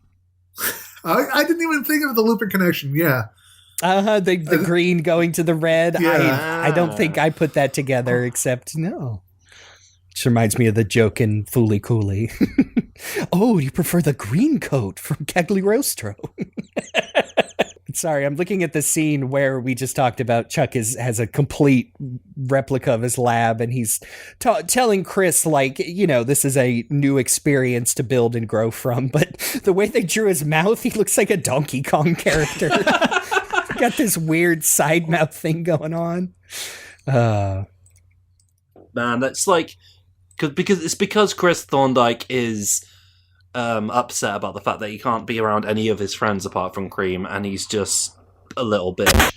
I didn't even think of the Lupin connection. Yeah. The green going to the red. Yeah. I don't think I put that together, except no. Which reminds me of the joke in Fooly Cooley. Oh, you prefer the green coat from Cagliostro. Sorry, I'm looking at the scene where we just talked about Chuck has a complete replica of his lab, and he's telling Chris, like, this is a new experience to build and grow from. But the way they drew his mouth, he looks like a Donkey Kong character. Got this weird side mouth thing going on. Man, that's like... Because Chris Thorndyke is... upset about the fact that he can't be around any of his friends apart from Cream, and he's just a little bitch,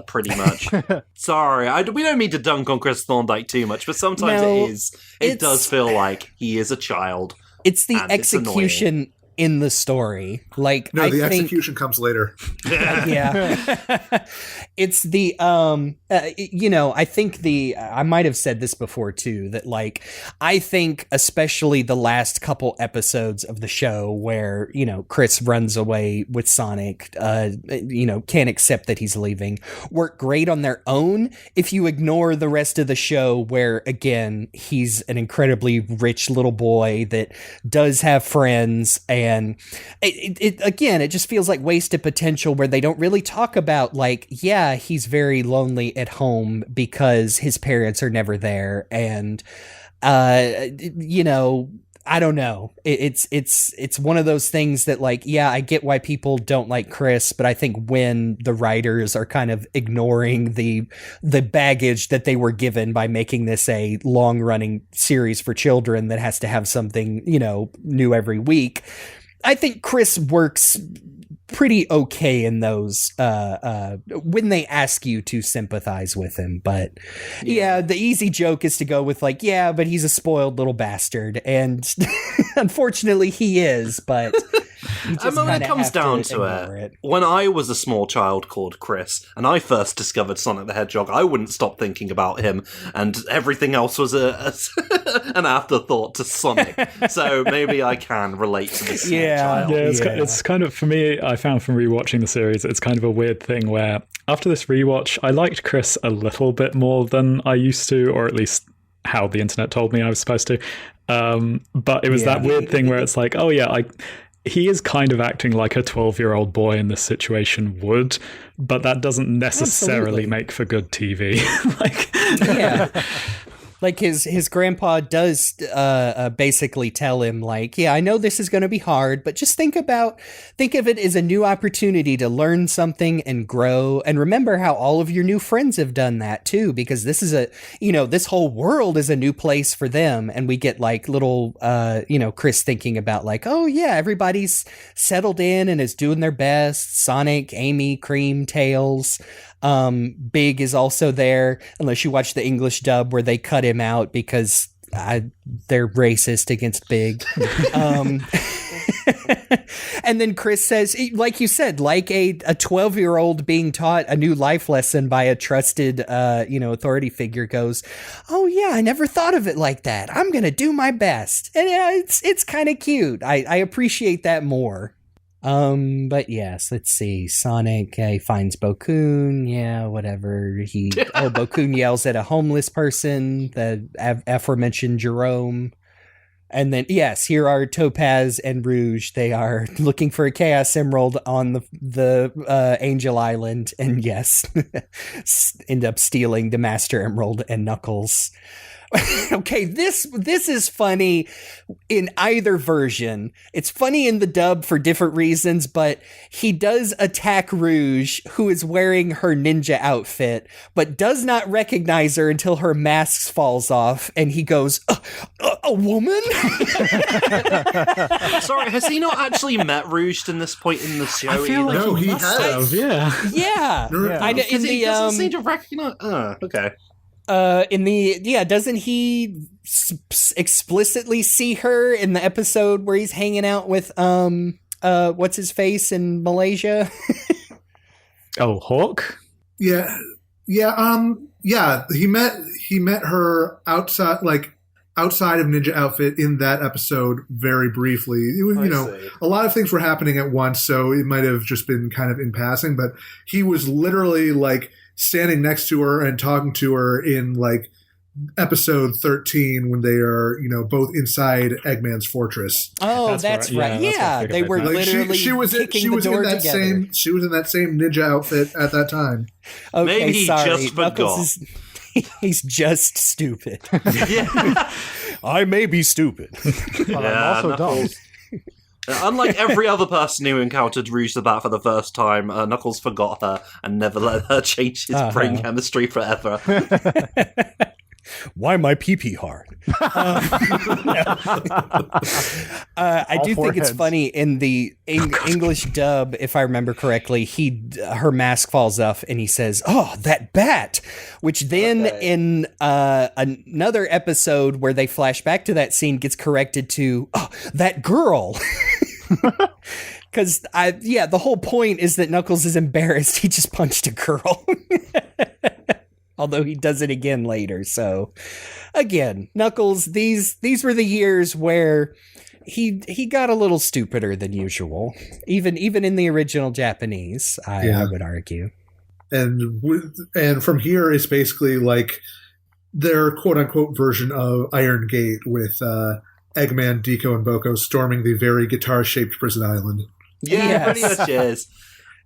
pretty much. Sorry, we don't mean to dunk on Chris Thorndyke too much, but sometimes it does feel like he is a child. It's the execution. in the story. Like, No, I the think, execution comes later. yeah. It's the I think I might have said this before too, that like I think especially the last couple episodes of the show where Chris runs away with Sonic, can't accept that he's leaving, work great on their own if you ignore the rest of the show, where again he's an incredibly rich little boy that does have friends, and it just feels like wasted potential where they don't really talk about like, yeah, he's very lonely at home because his parents are never there, and I don't know. It's one of those things that like, yeah, I get why people don't like Chris, but I think when the writers are kind of ignoring the baggage that they were given by making this a long running series for children that has to have something, new every week, I think Chris works pretty okay in those when they ask you to sympathize with him. But yeah, the easy joke is to go with like, yeah, but he's a spoiled little bastard, and unfortunately he is, but when it comes down to it, when I was a small child called Chris and I first discovered Sonic the Hedgehog, I wouldn't stop thinking about him, and everything else was an afterthought to Sonic. So maybe I can relate to this small child. Yeah, it's kind of, for me, I found from rewatching the series, it's kind of a weird thing where after this rewatch, I liked Chris a little bit more than I used to, or at least how the internet told me I was supposed to. But it was that weird thing where it's like, oh yeah, he is kind of acting like a 12-year-old boy in this situation would, but that doesn't necessarily make for good TV. Like his grandpa does basically tell him like, yeah, I know this is going to be hard, but just think of it as a new opportunity to learn something and grow. And remember how all of your new friends have done that too, because this is this whole world is a new place for them. And we get like little, Chris thinking about like, oh yeah, everybody's settled in and is doing their best. Sonic, Amy, Cream, Tails. Big is also there, unless you watch the English dub where they cut him out because they're racist against Big. And then Chris says, like you said, like a 12-year-old being taught a new life lesson by a trusted, authority figure, goes, oh yeah, I never thought of it like that. I'm going to do my best. And it's kind of cute. I appreciate that more. But yes, let's see. Sonic, he finds Bokoon. Yeah, whatever. Bokoon yells at a homeless person, the aforementioned Jerome. And then, yes, here are Topaz and Rouge. They are looking for a Chaos Emerald on the Angel Island. And yes, end up stealing the Master Emerald and Knuckles. Okay, this is funny in either version. It's funny in the dub for different reasons, but he does attack Rouge, who is wearing her ninja outfit, but does not recognize her until her mask falls off, and he goes, a woman? Sorry, has he not actually met Rouge in this point in the show? I feel like he must have, yeah. Yeah. He doesn't seem to recognize... okay. Doesn't he explicitly see her in the episode where he's hanging out with what's his face in Malaysia? Oh, Hawk? Yeah. He met her outside of Ninja Outfit in that episode very briefly. It was, a lot of things were happening at once, so it might have just been kind of in passing, but he was literally like standing next to her and talking to her in like episode 13 when they are, both inside Eggman's fortress. Oh, that's right. Yeah, they were literally she was in that same ninja outfit at that time. Okay, maybe he sorry. just forgot. He's just stupid. Yeah. I may be stupid. But I'm also dumb. Unlike every other person who encountered Rouge the Bat for the first time, Knuckles forgot her and never let her change his brain chemistry forever. Why my pee-pee hard? I do think it's funny in the English dub, if I remember correctly, her mask falls off and he says, "Oh, that bat," which then in another episode where they flash back to that scene gets corrected to, "Oh, that girl." Because the whole point is that Knuckles is embarrassed. He just punched a girl. Although he does it again later. So again, Knuckles, these were the years where he got a little stupider than usual. Even in the original Japanese, I would argue. And from here is basically like their quote unquote version of Iron Gate with Eggman, Deco, and Boko storming the very guitar-shaped prison island. Yeah, pretty much is.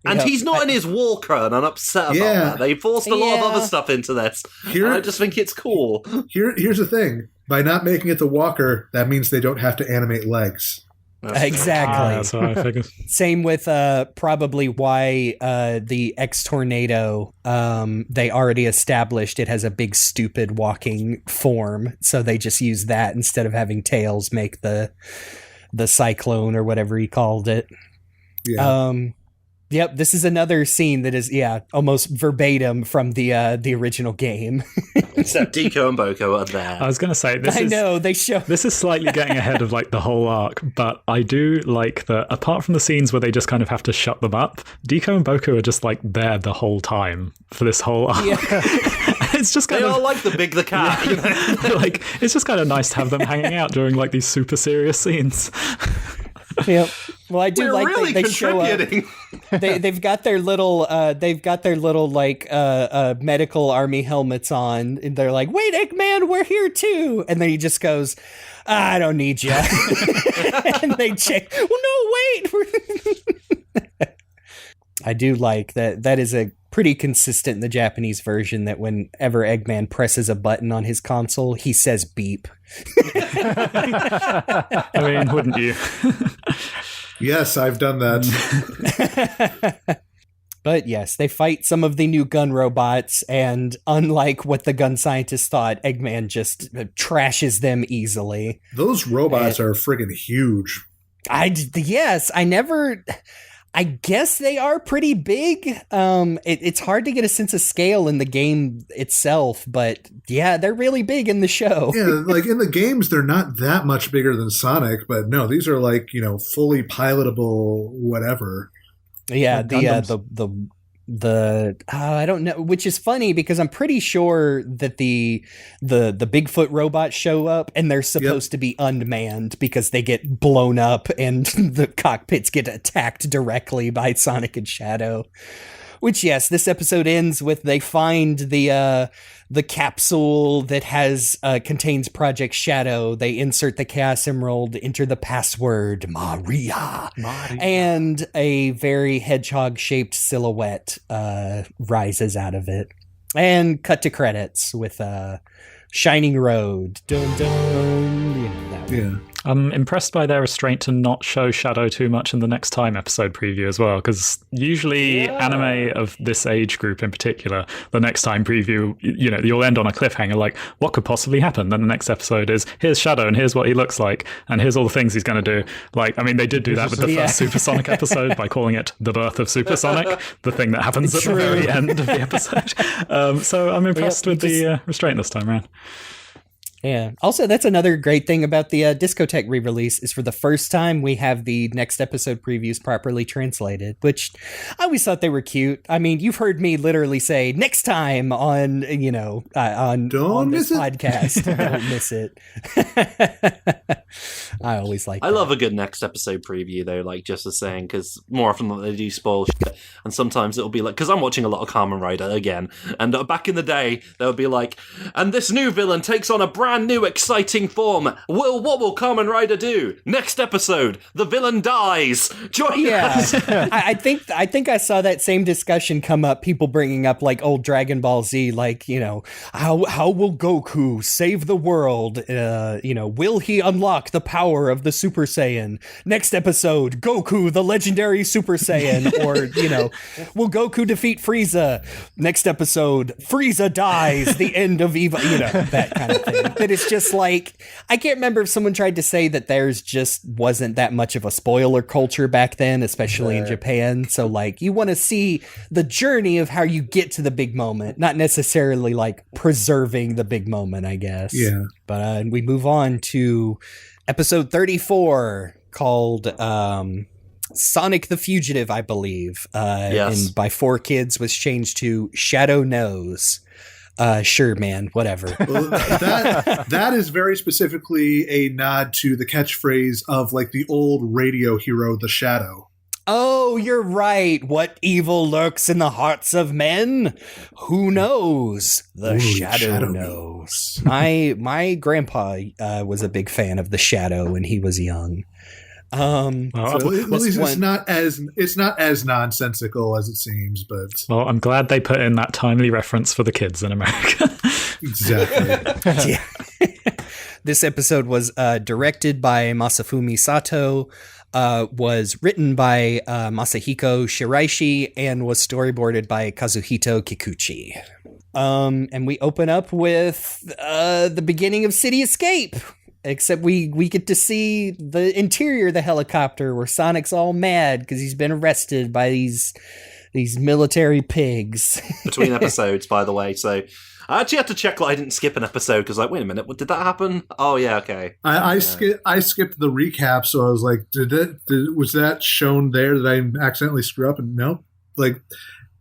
And he's not in his walker, and I'm upset about that. They forced a lot of other stuff into this. And I just think it's cool. Here's the thing. By not making it the walker, that means they don't have to animate legs. Exactly. That's what I figured. Same with probably why the X-Tornado, they already established it has a big stupid walking form, so they just use that instead of having Tails make the cyclone or whatever he called it. Yeah. Yep, this is another scene that is, almost verbatim from the original game. Except Deco and Boko are there. I was going to say, this is slightly getting ahead of like the whole arc, but I do like that apart from the scenes where they just kind of have to shut them up, Deco and Boko are just like there the whole time for this whole arc. Yeah. It's just kind they are like the Big the Cat. Yeah. You know? Like, it's just kind of nice to have them hanging out during like these super serious scenes. Yep. Well, I do We're like really they show up. They've got their little like medical army helmets on, and they're like, "Wait, Eggman, we're here too!" And then he just goes, "I don't need you." And they check. Well, no, wait. I do like that. That is a pretty consistent in the Japanese version that whenever Eggman presses a button on his console, he says beep. I mean, wouldn't you? Yes, I've done that. But yes, they fight some of the new gun robots, and unlike what the gun scientists thought, Eggman just trashes them easily. Those robots are friggin' huge. I guess they are pretty big. It's hard to get a sense of scale in the game itself, but yeah, they're really big in the show. Yeah, like in the games, they're not that much bigger than Sonic, but no, these are like, fully pilotable whatever. Yeah, I don't know, which is funny because I'm pretty sure that the Bigfoot robots show up and they're supposed to be unmanned because they get blown up and the cockpits get attacked directly by Sonic and Shadow. Which, yes, this episode ends with they find the capsule that contains Project Shadow. They insert the Chaos Emerald, enter the password Maria. And a very hedgehog-shaped silhouette rises out of it. And cut to credits with Shining Road. Dun dun. That one. Yeah. I'm impressed by their restraint to not show Shadow too much in the Next Time episode preview as well, because usually anime of this age group in particular, the Next Time preview, you'll end on a cliffhanger like, what could possibly happen? Then the next episode is, here's Shadow and here's what he looks like and here's all the things he's going to do. Like, I mean, they did do that with the first Supersonic episode by calling it The Birth of Supersonic, the thing that happens at the very end of the episode. So I'm impressed with the restraint this time around. Yeah. Also, that's another great thing about the Discotheque re-release is for the first time we have the next episode previews properly translated, which I always thought they were cute. I mean, you've heard me literally say next time on this podcast. Don't miss it. I always like I love a good next episode preview though, like just as saying, because more often than not they do spoil shit, and sometimes it'll be like, because I'm watching a lot of Kamen Rider again, and back in the day they'll be like, and this new villain takes on a brand new exciting form. What will Kamen Rider do? Next episode, the villain dies. Join us. I think I saw that same discussion come up. People bringing up like old Dragon Ball Z, like how will Goku save the world? Will he unlock the power of the Super Saiyan? Next episode, Goku, the legendary Super Saiyan, or will Goku defeat Frieza? Next episode, Frieza dies. The end of Eva. That kind of thing. That it's just like, I can't remember if someone tried to say that theirs just wasn't that much of a spoiler culture back then, especially in Japan. So like, you want to see the journey of how you get to the big moment, not necessarily like preserving the big moment, I guess. Yeah. But we move on to episode 34, called Sonic the Fugitive, I believe. Yes. And by 4Kids was changed to Shadow Knows. Sure, man, whatever. Well, that is very specifically a nod to the catchphrase of like the old radio hero, The Shadow. Oh, you're right. What evil lurks in the hearts of men? Who knows? The Shadow knows. My grandpa was a big fan of The Shadow when he was young. So at least it's not as nonsensical as it seems, but well, I'm glad they put in that timely reference for the kids in America. Exactly. Yeah. This episode was directed by Masafumi Sato, was written by Masahiko Shiraishi, and was storyboarded by Kazuhito Kikuchi. And we open up with the beginning of City Escape. Except we get to see the interior of the helicopter where Sonic's all mad because he's been arrested by these military pigs. Between episodes, by the way. So I actually had to check that I didn't skip an episode because, like, wait a minute, did that happen? Oh yeah, okay. I skipped the recap, so I was like, was that shown there? Did I accidentally screw up? And no, like,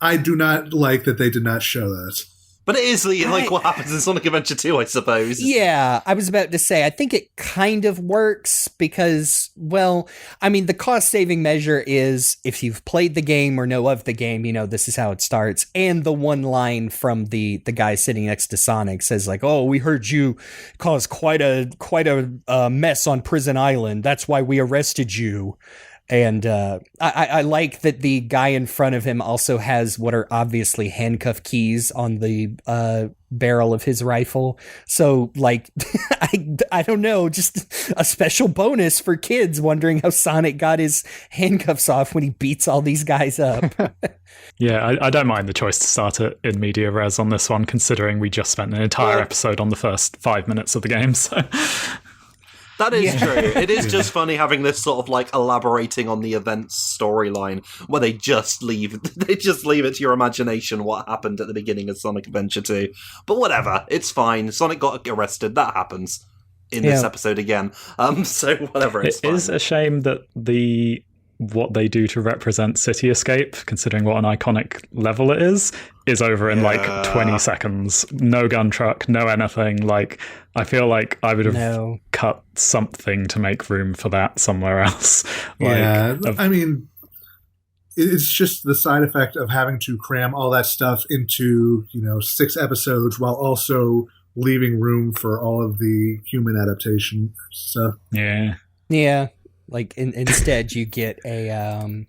I do not like that they did not show that. But it is like what happens in Sonic Adventure 2, I suppose. Yeah, I was about to say, I think it kind of works because, well, I mean, the cost-saving measure is if you've played the game or know of the game, you know, this is how it starts. And the one line from the guy sitting next to Sonic says, like, oh, we heard you cause quite a mess on Prison Island. That's why we arrested you. And I like that the guy in front of him also has what are obviously handcuff keys on the barrel of his rifle. So, like, I don't know, just a special bonus for kids wondering how Sonic got his handcuffs off when he beats all these guys up. Yeah, I don't mind the choice to start it in media res on this one, considering we just spent an entire episode on the first 5 minutes of the game. So. That is true. It is just funny having this sort of like elaborating on the events storyline where they just leave it to your imagination what happened at the beginning of Sonic Adventure 2. But whatever, it's fine. Sonic got arrested. That happens in this episode again. So whatever, it's fine. It is a shame that what they do to represent City Escape, considering what an iconic level it is over in like 20 seconds. No gun truck, no anything. Like, I feel like I would have cut something to make room for that somewhere else. I mean, it's just the side effect of having to cram all that stuff into, 6 episodes while also leaving room for all of the human adaptation stuff. Yeah. Yeah. Like instead, you get a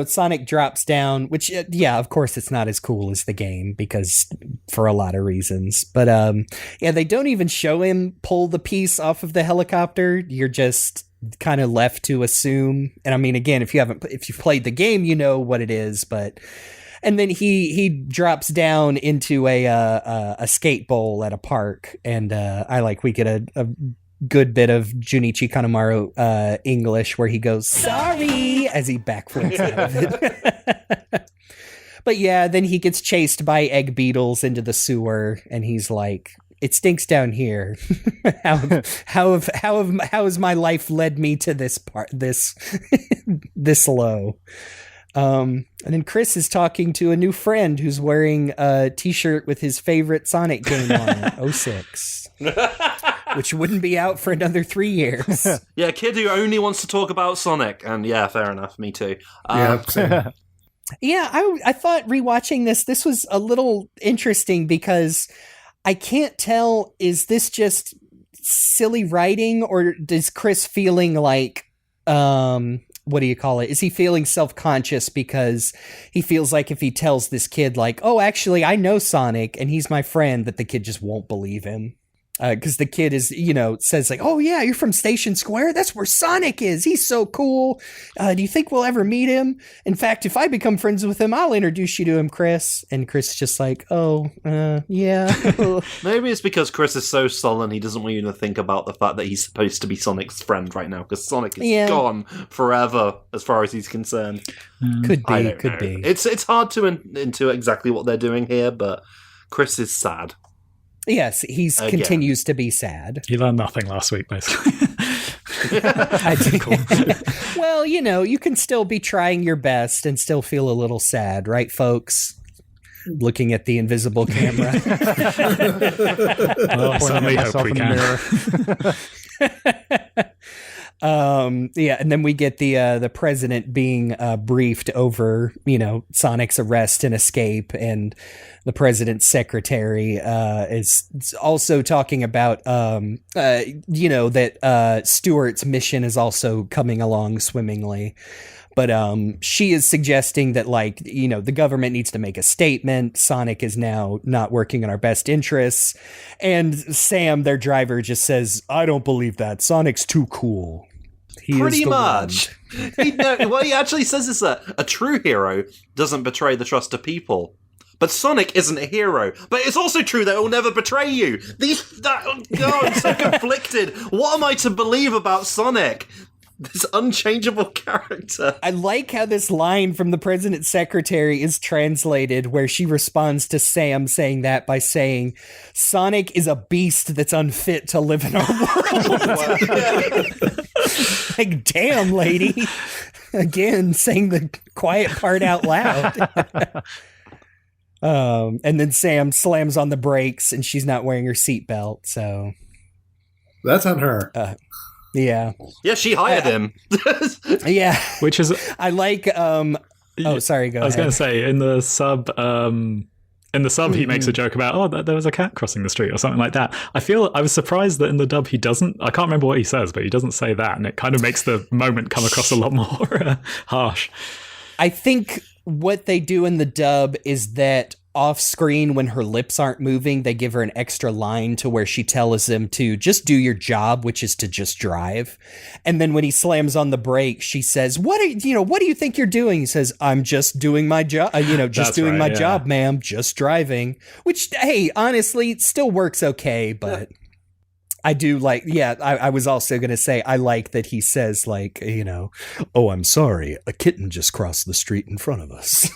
Sonic drops down, which of course it's not as cool as the game because for a lot of reasons. But they don't even show him pull the piece off of the helicopter. You're just kind of left to assume. And I mean, again, if you've played the game, you know what it is, but. And then he drops down into a skate bowl at a park, and we get a good bit of Junichi Kanemaru English where he goes sorry as he backflips out of it. But yeah, then he gets chased by egg beetles into the sewer, and he's like, "It stinks down here. How has my life led me to this this low?" And then Chris is talking to a new friend who's wearing a t-shirt with his favorite Sonic game on it, 06, which wouldn't be out for another 3 years. Yeah, a kid who only wants to talk about Sonic, and yeah, fair enough, me too. Same. Yeah, I thought rewatching this was a little interesting because I can't tell, is this just silly writing or does Chris feeling like, what do you call it? Is he feeling self-conscious because he feels like if he tells this kid like, oh, actually, I know Sonic and he's my friend, that the kid just won't believe him? Because the kid is, says like, oh, yeah, you're from Station Square? That's where Sonic is. He's so cool. Do you think we'll ever meet him? In fact, if I become friends with him, I'll introduce you to him, Chris. And Chris is just like, yeah. Maybe it's because Chris is so sullen he doesn't want you to think about the fact that he's supposed to be Sonic's friend right now, because Sonic is gone forever as far as he's concerned. Could be. It's hard to intuit exactly what they're doing here, but Chris is sad. Yes, he continues to be sad. You learned nothing last week, basically. Well, you can still be trying your best and still feel a little sad, right, folks? Looking at the invisible camera. Well, I certainly hope we can. And then we get the president being briefed over, Sonic's arrest and escape, and the president's secretary is also talking about, that Stuart's mission is also coming along swimmingly. But she is suggesting that, the government needs to make a statement. Sonic is now not working in our best interests. And Sam, their driver, just says, I don't believe that. Sonic's too cool. Pretty much. What he actually says is that a true hero doesn't betray the trust of people. But Sonic isn't a hero. But it's also true that it will never betray you. I'm so conflicted. What am I to believe about Sonic? This unchangeable character. I like how this line from the president's secretary is translated, where she responds to Sam saying that by saying, Sonic is a beast that's unfit to live in our world. Like, damn, lady. Again, saying the quiet part out loud. And then Sam slams on the brakes and she's not wearing her seatbelt, so... That's on her. Yeah. Yeah, she hired him. Yeah. Which is... I like... sorry, go ahead. I was going to say, in the sub... he makes a joke about, there was a cat crossing the street or something like that. I was surprised that in the dub he doesn't... I can't remember what he says, but he doesn't say that, and it kind of makes the moment come across a lot more harsh. I think what they do in the dub is that off screen, when her lips aren't moving, they give her an extra line to where she tells him to just do your job, which is to just drive. And then when he slams on the brake, she says, what do you think you're doing? He says, I'm just doing my job, my job, ma'am, just driving. Which, hey, honestly, it still works okay, but I do like, I was also going to say, I like that he says, oh, I'm sorry, a kitten just crossed the street in front of us.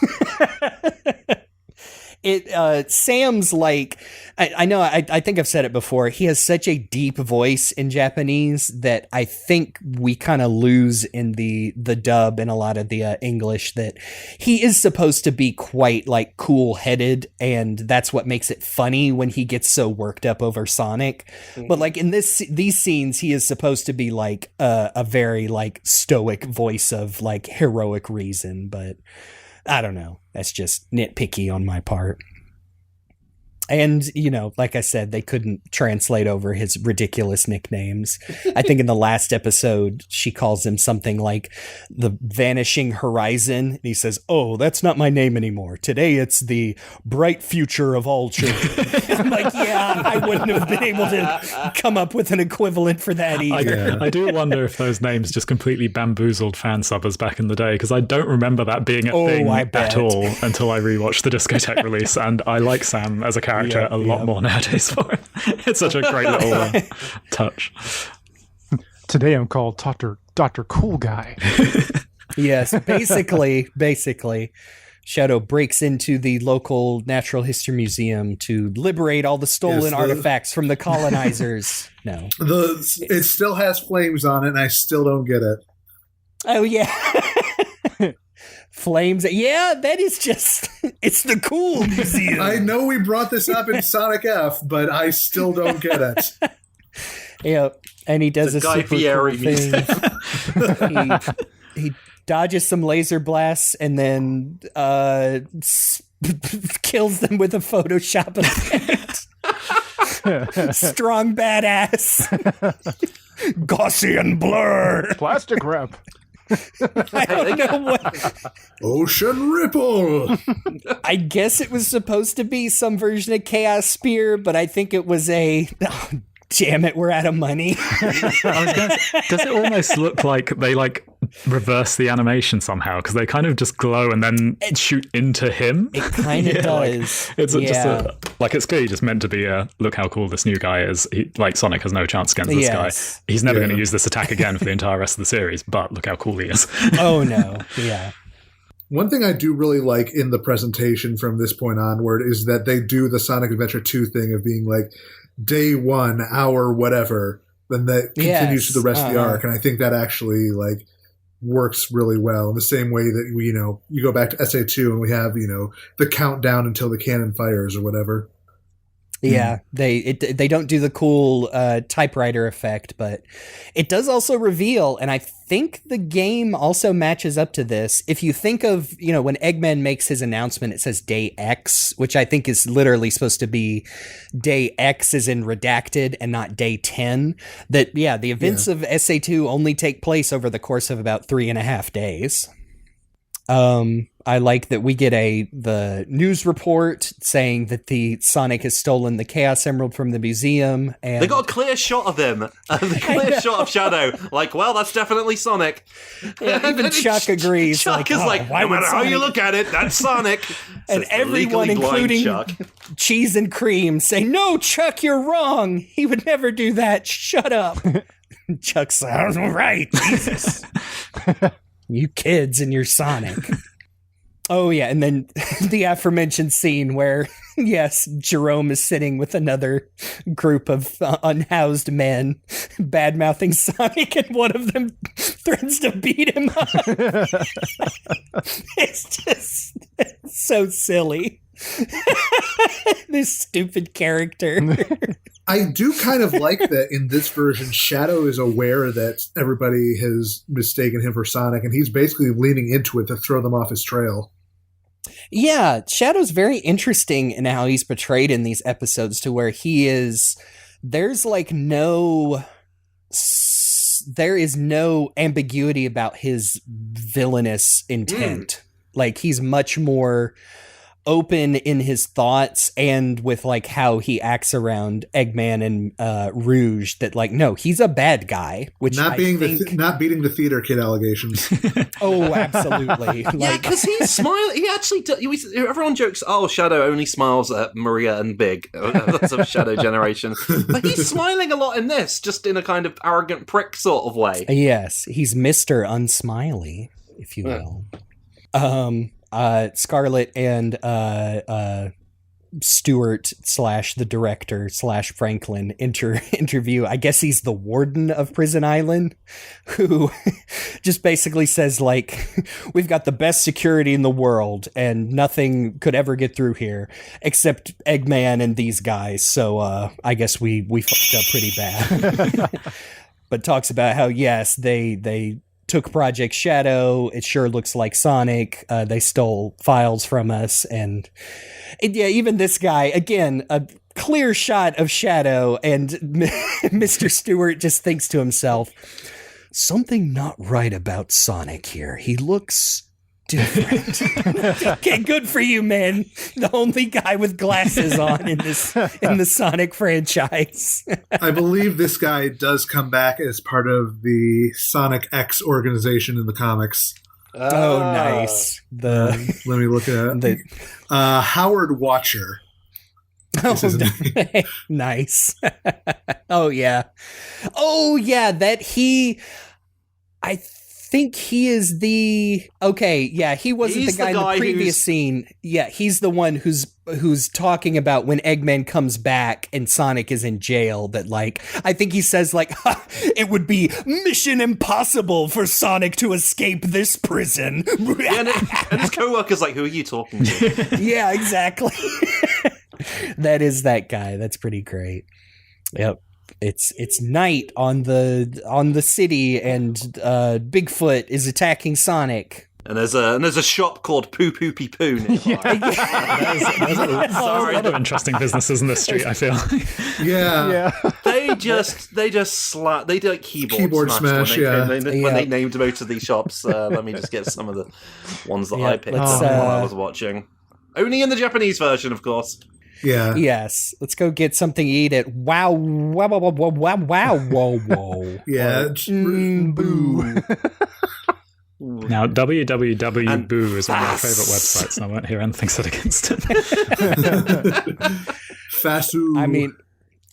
Sam's like, I know, I think I've said it before, he has such a deep voice in Japanese that I think we kind of lose in the dub and a lot of the English, that he is supposed to be quite cool-headed, and that's what makes it funny when he gets so worked up over Sonic. Mm-hmm. But in these scenes, he is supposed to be a very stoic voice of heroic reason, but I don't know. That's just nitpicky on my part. And, like I said, they couldn't translate over his ridiculous nicknames. I think in the last episode, she calls him something like the Vanishing Horizon. And he says, oh, that's not my name anymore. Today, it's the Bright Future of All Children. I'm like, yeah, I wouldn't have been able to come up with an equivalent for that either. I do wonder if those names just completely bamboozled fan subbers back in the day, because I don't remember that being a thing at all until I rewatched the Discotheque release, and I like Sam as a character a lot more nowadays for it. It's such a great little touch. Today I'm called Dr. Cool Guy. Yes, basically, Shadow breaks into the local Natural History Museum to liberate all the stolen artifacts from the colonizers. No. It still has flames on it, and I still don't get it. Oh, yeah. Flames. Yeah, that is just... It's the cool museum. I know we brought this up in Sonic F, but I still don't get it. Yeah, and he does a Guy super Fieri cool thing. He dodges some laser blasts and then kills them with a Photoshop effect. Strong badass. Gaussian blur. Plastic wrap. I don't know what. Ocean Ripple. I guess it was supposed to be some version of Chaos Spear, but I think it was a... Oh, damn it, we're out of money. Does it almost look like they reverse the animation somehow? Because they kind of just glow and then shoot into him. It kind of does. It's it's clearly just meant to be look how cool this new guy is. Sonic has no chance against this guy. He's never going to use this attack again for the entire rest of the series, but look how cool he is. Oh no, yeah. One thing I do really like in the presentation from this point onward is that they do the Sonic Adventure 2 thing of being like day 1, hour, whatever, then that continues to the rest of the arc. And I think that actually like works really well in the same way that we, you go back to SA2 and we have, the countdown until the cannon fires or whatever. Yeah, they don't do the cool typewriter effect, but it does also reveal, and I think the game also matches up to this. If you think of, when Eggman makes his announcement, it says Day X, which I think is literally supposed to be Day X as in redacted and not Day 10. That, the events of SA2 only take place over the course of about 3.5 days. I like that we get the news report saying that the Sonic has stolen the Chaos Emerald from the museum, and they got a clear shot of him, a clear shot of Shadow. Like, well, that's definitely Sonic. Yeah, even Chuck agrees. Chuck is like, no matter how you look at it, that's Sonic. And everyone, including Chuck. Cheese and Cream, say, "No, Chuck, you're wrong. He would never do that. Shut up." Chuck sounds right. Jesus. You kids and your Sonic. Oh, yeah, and then the aforementioned scene where, yes, Jerome is sitting with another group of unhoused men, bad-mouthing Sonic, and one of them threatens to beat him up. It's just so silly. This stupid character. I do kind of like that in this version, Shadow is aware that everybody has mistaken him for Sonic, and he's basically leaning into it to throw them off his trail. Yeah, Shadow's very interesting in how he's portrayed in these episodes, to where there is no ambiguity about his villainous intent. Like, he's much more open in his thoughts and with like how he acts around Eggman and Rouge, that like, no, he's a bad guy, which not beating the theater kid allegations. Oh, absolutely. Yeah, because he's smiling. He actually everyone jokes, oh, Shadow only smiles at Maria and Big. That's a Shadow generation. But he's smiling a lot in this, just in a kind of arrogant prick sort of way. Yes, he's Mr. Unsmiley, if you will. Scarlett and Stewart / the director / Franklin interview. I guess he's the warden of Prison Island, who just basically says like, we've got the best security in the world and nothing could ever get through here except Eggman and these guys. So I guess we fucked up pretty bad. But talks about how, yes, they took Project Shadow. It sure looks like Sonic. They stole files from us. And even this guy, again, a clear shot of Shadow, and Mr. Stewart just thinks to himself, something not right about Sonic here. He looks different. Okay, good for you, man. The only guy with glasses on in the Sonic franchise. I believe this guy does come back as part of the Sonic X organization in the comics. Oh, nice. Let me look at it. Howard Watcher. Oh, nice. Oh, yeah. I think he is he wasn't the guy in the previous scene. Yeah, he's the one who's talking about when Eggman comes back and Sonic is in jail, that like, I think he says like, it would be mission impossible for Sonic to escape this prison. Yeah, and his co-worker's like, who are you talking to? Yeah, exactly. That is that guy. That's pretty great. Yep. It's night on the city, and Bigfoot is attacking Sonic. And there's a shop called Poo Poopy Poo nearby. There's a lot of interesting businesses in this street, I feel. Yeah. They do like keyboard smash when they named most of these shops. Let me just get some of the ones that I picked up while I was watching. Only in the Japanese version, of course. Yeah. Yes. Let's go get something to eat at wow. Yeah. Boo. Now, www.boo is one of my favorite websites, and I won't hear anything said against it. Fasu. I mean,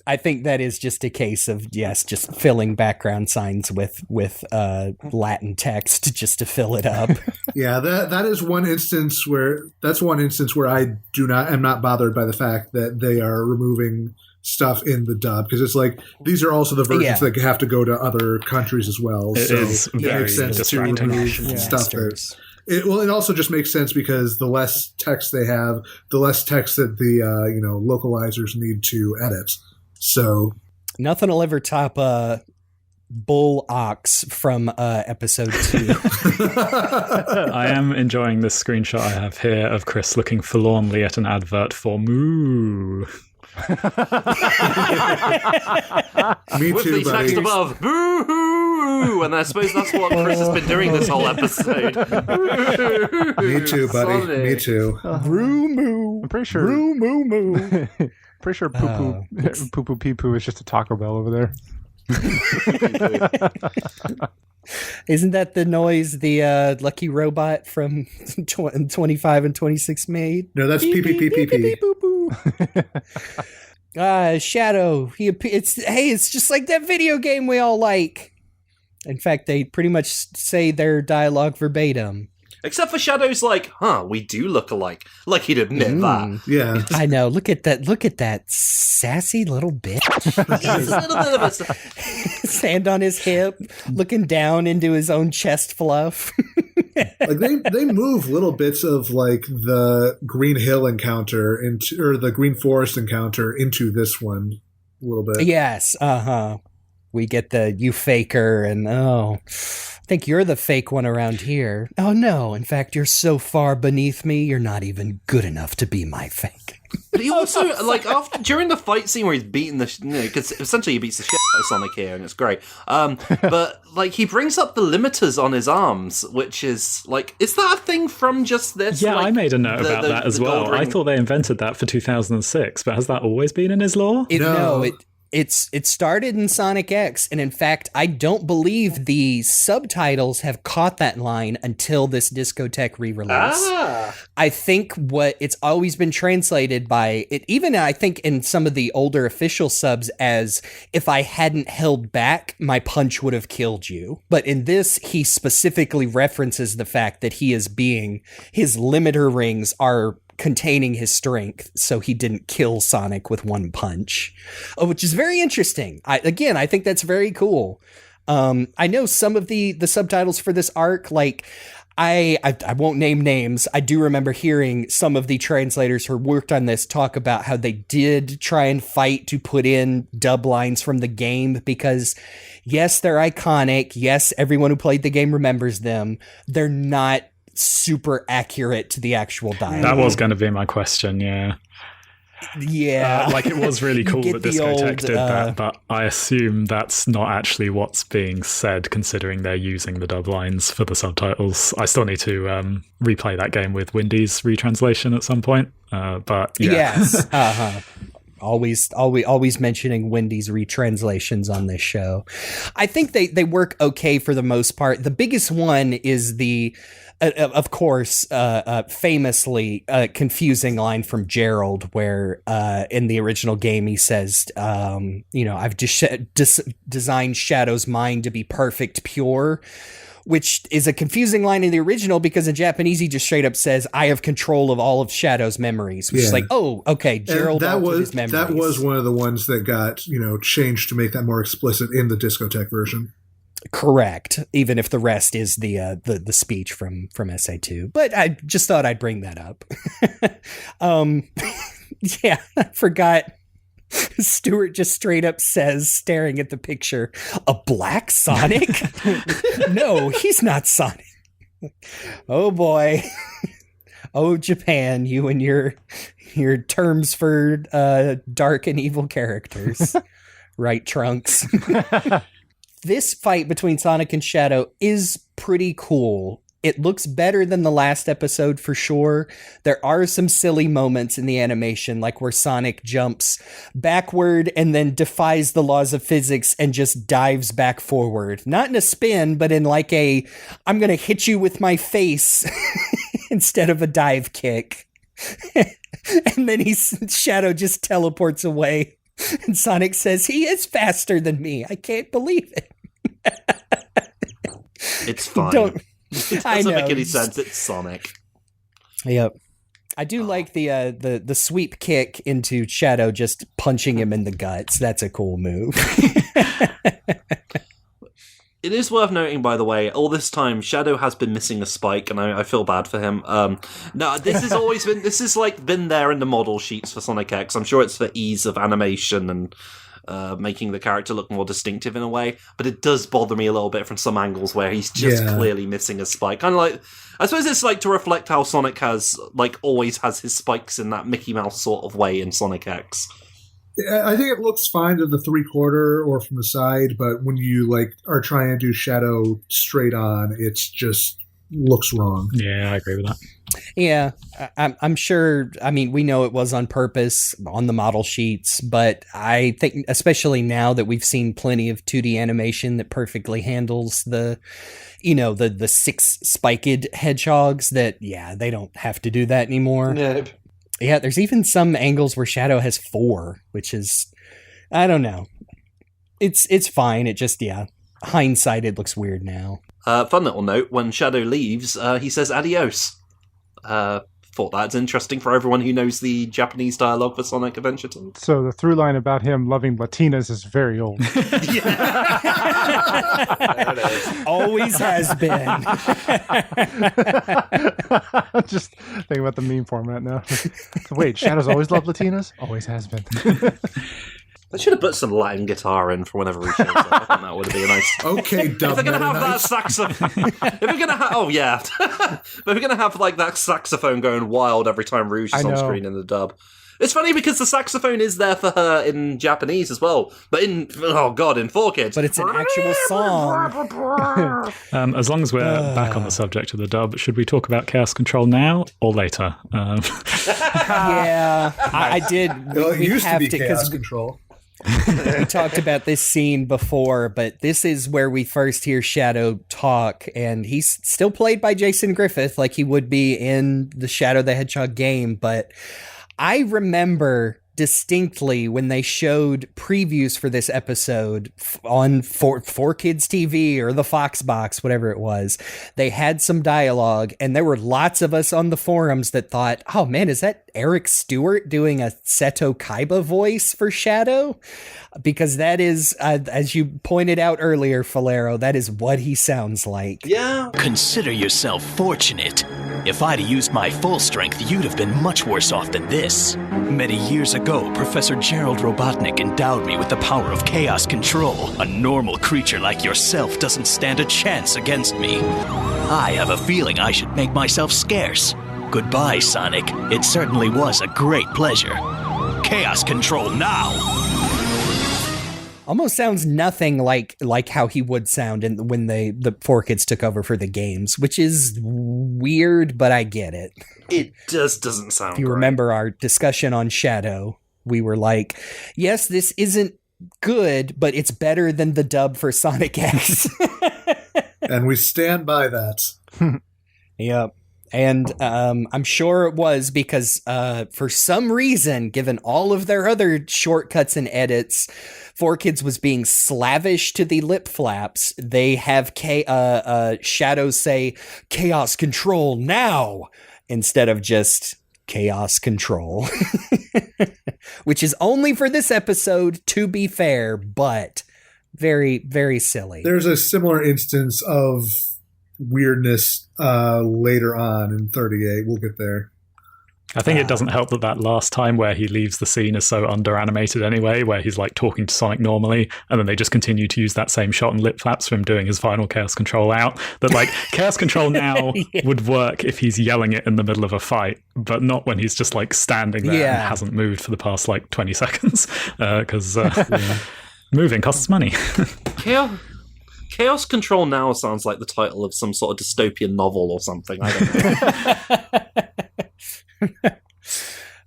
I think that is just a case of, yes, just filling background signs with Latin text just to fill it up. Yeah, that is one instance where I am not bothered by the fact that they are removing stuff in the dub, because it's like these are also the versions that have to go to other countries as well. It is it very makes sense to remove stuff there. It also just makes sense because the less text they have, the less text that the localizers need to edit. So nothing will ever top Bull Ox from episode 2. I am enjoying this screenshot I have here of Chris looking forlornly at an advert for Moo. Me With too, the text buddy. above, boo-hoo! And I suppose that's what Chris has been doing this whole episode. Me too, buddy. Sonic. Me too. Roo moo. I'm pretty sure. Roo moo moo. Pretty sure poo poo pee poo is just a Taco Bell over there. Isn't that the noise the Lucky Robot from 25 and 26 made? No, that's pee pee pee pee pee. Shadow. It's just like that video game we all like. In fact, they pretty much say their dialogue verbatim. Except for Shadow's like, we do look alike. Like he'd admit that. Yeah. I know. Look at that sassy little bitch. He's a little bit of a... His hand on his hip, looking down into his own chest fluff. Like they move little bits of like the Green Hill encounter or the Green Forest encounter into this one a little bit. Yes. We get the you faker and I think you're the fake one around here. Oh no, in fact you're so far beneath me you're not even good enough to be my fake. But he also, like, during the fight scene where he's beating because essentially he beats the shit out of Sonic here, and it's great. But, like, he brings up the limiters on his arms, which is, like, is that a thing from just this? Yeah, like, I made a note about that as well. I thought they invented that for 2006, but has that always been in his lore? It started in Sonic X, and in fact, I don't believe the subtitles have caught that line until this Discotheque re-release. I think what it's always been translated by, even I think in some of the older official subs, as if I hadn't held back, my punch would have killed you. But in this, he specifically references the fact that his limiter rings are containing his strength, so he didn't kill Sonic with one punch, which is very interesting. I think that's very cool. I know some of the subtitles for this arc, like I won't name names. I do remember hearing some of the translators who worked on this talk about how they did try and fight to put in dub lines from the game because, yes, they're iconic. Yes, everyone who played the game remembers them. They're not super accurate to the actual dialogue. That was going to be my question, yeah. Yeah. Like, it was really cool that Discotheque did that, but I assume that's not actually what's being said, considering they're using the dub lines for the subtitles. I still need to replay that game with Wendy's retranslation at some point, but yeah. Yes. Always mentioning Wendy's retranslations on this show. I think they work okay for the most part. The biggest one is the of course, famously confusing line from Gerald, where in the original game he says, I've designed Shadow's mind to be perfect, pure, which is a confusing line in the original because in Japanese he just straight up says, I have control of all of Shadow's memories, which is like, oh, okay, Gerald altered his memories. That was one of the ones that got, changed to make that more explicit in the Discotheque version. Correct, even if the rest is the speech from SA2. But I just thought I'd bring that up. Yeah, I forgot. Stuart just straight up says, staring at the picture, a black Sonic? No, he's not Sonic. Oh boy. Oh, Japan, you and your terms for dark and evil characters. Right, Trunks? This fight between Sonic and Shadow is pretty cool. It looks better than the last episode for sure. There are some silly moments in the animation, like where Sonic jumps backward and then defies the laws of physics and just dives back forward. Not in a spin, but in like I'm going to hit you with my face instead of a dive kick. And then Shadow just teleports away. And Sonic says, he is faster than me. I can't believe it. It's fine. It doesn't make any sense. It's Sonic. Yep. I do like the sweep kick into Shadow, just punching him in the guts. That's a cool move. It is worth noting, by the way, all this time Shadow has been missing a spike, and I feel bad for him. No, this has always been there in the model sheets for Sonic X. I'm sure it's for ease of animation and making the character look more distinctive in a way, but it does bother me a little bit from some angles where he's just clearly missing a spike. Kind of like, I suppose it's like to reflect how Sonic has always has his spikes in that Mickey Mouse sort of way in Sonic X. I think it looks fine to the 3/4 or from the side, but when you are trying to do Shadow straight on, it's just looks wrong. Yeah, I agree with that. Yeah, I'm sure. I mean, we know it was on purpose on the model sheets, but I think, especially now that we've seen plenty of 2D animation that perfectly handles the 6 spiked hedgehogs, that they don't have to do that anymore. Nope. Yeah, there's even some angles where Shadow has 4, which is, I don't know. It's fine. It just, hindsight, it looks weird now. Fun little note, when Shadow leaves, he says adios. Thought that's interesting for everyone who knows the Japanese dialogue for Sonic Adventure 2. So the through line about him loving Latinas is very old. Always has been. Just thinking about the meme format now. Wait, Shadow's always loved Latinas? Always has been. They should have put some Latin guitar in for whenever he shows up. I think that would be a nice... Okay, If they're going to have that saxophone... if we're going to have... Oh, yeah. If we're going to have, that saxophone going wild every time Rouge is on screen in the dub. It's funny because the saxophone is there for her in Japanese as well. But in 4Kids. But it's an actual song. As long as we're back on the subject of the dub, should we talk about Chaos Control now or later? Yeah, I did. Well, it we used to have be to, Chaos Control. We talked about this scene before, but this is where we first hear Shadow talk, and he's still played by Jason Griffith like he would be in the Shadow the Hedgehog game, but I remember distinctly when they showed previews for this episode on 4Kids TV or the Fox box, whatever it was, they had some dialogue, and there were lots of us on the forums that thought, oh man, is that Eric Stewart doing a Seto Kaiba voice for Shadow? Because that is, as you pointed out earlier, Faulerro, that is what he sounds like. Yeah. Consider yourself fortunate. If I'd used my full strength, you'd have been much worse off than this. Many years ago, Professor Gerald Robotnik endowed me with the power of chaos control. A normal creature like yourself doesn't stand a chance against me. I have a feeling I should make myself scarce. Goodbye, Sonic. It certainly was a great pleasure. Chaos control now! Almost sounds nothing like how he would sound when the 4Kids took over for the games, which is weird, but I get it. It just doesn't sound If you great. remember our discussion on Shadow, we were like, yes, this isn't good, but it's better than the dub for Sonic X. And we stand by that. Yep. And I'm sure it was because for some reason, given all of their other shortcuts and edits, 4Kids was being slavish to the lip flaps. They have Shadow say chaos control now instead of just chaos control, which is only for this episode, to be fair, but very, very silly. There's a similar instance of weirdness later on in 38. We'll get there. I think it doesn't help that last time where he leaves the scene is so under-animated anyway, where he's talking to Sonic normally, and then they just continue to use that same shot and lip flaps for him doing his final Chaos Control out. That Chaos Control now would work if he's yelling it in the middle of a fight, but not when he's just standing there and hasn't moved for the past 20 seconds, because moving costs money. Chaos Control now sounds like the title of some sort of dystopian novel or something. I don't know.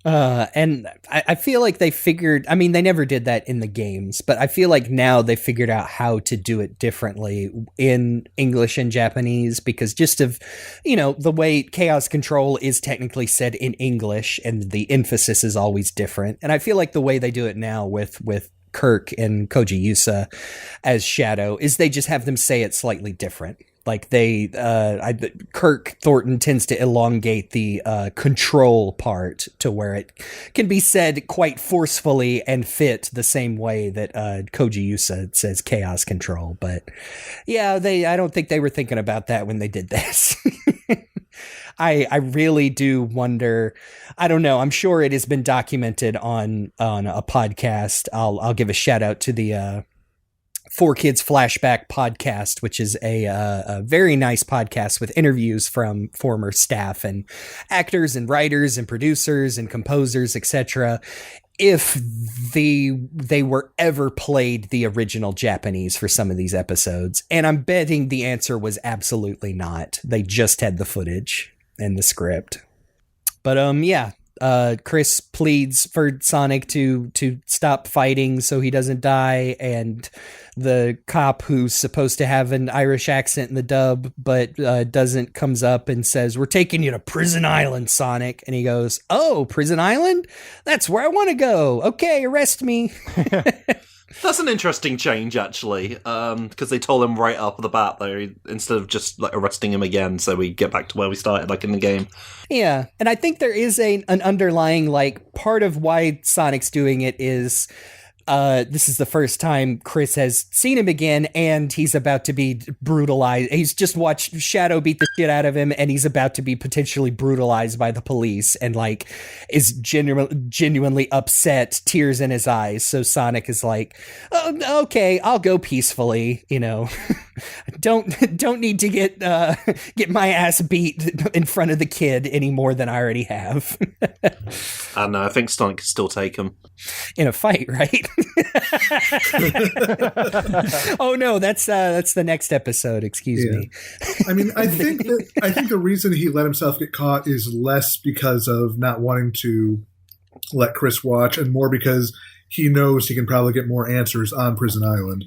And I feel like they figured, I mean, they never did that in the games, but I feel like now they figured out how to do it differently in English and Japanese, because just of, the way chaos control is technically said in English and the emphasis is always different. And I feel like the way they do it now with Kirk and Koji Yusa as Shadow is they just have them say it slightly different. Like Kirk Thornton tends to elongate the control part to where it can be said quite forcefully and fit the same way that Koji Yusa says chaos control. But yeah, I don't think they were thinking about that when they did this. I really do wonder. I don't know. I'm sure it has been documented on a podcast. I'll give a shout out to the 4Kids Flashback podcast, which is a very nice podcast with interviews from former staff and actors and writers and producers and composers, etc. If they were ever played the original Japanese for some of these episodes. And I'm betting the answer was absolutely not. They just had the footage and the script. But Chris pleads for Sonic to stop fighting so he doesn't die, and the cop who's supposed to have an Irish accent in the dub but doesn't comes up and says, "We're taking you to Prison Island, Sonic." And he goes, "Oh, Prison Island? That's where I want to go. Okay, arrest me." That's an interesting change, actually, because they told him right off the bat, though, instead of just arresting him again, so we get back to where we started, in the game. Yeah, and I think there is an underlying, part of why Sonic's doing it is this is the first time Chris has seen him again, and he's about to be brutalized. He's just watched Shadow beat the shit out of him, and he's about to be potentially brutalized by the police, and is genuinely upset, tears in his eyes. So Sonic is like, "Oh, okay, I'll go peacefully. Don't need to get my ass beat in front of the kid any more than I already have." And I think Sonic can still take him in a fight, right? Oh no, that's the next episode. Excuse me. I mean, I think the reason he let himself get caught is less because of not wanting to let Chris watch, and more because he knows he can probably get more answers on Prison Island.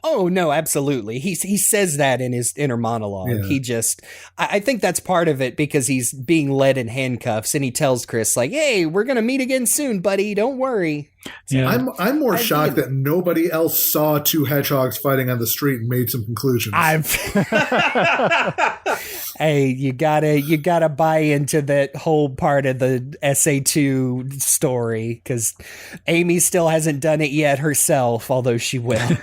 Oh no, absolutely. He says that in his inner monologue. Yeah. He just, I think that's part of it, because he's being led in handcuffs, and he tells Chris "Hey, we're gonna meet again soon, buddy. Don't worry." Yeah. I'm more shocked that nobody else saw two hedgehogs fighting on the street and made some conclusions. Hey, you gotta buy into that whole part of the SA2 story, because Amy still hasn't done it yet herself, although she will.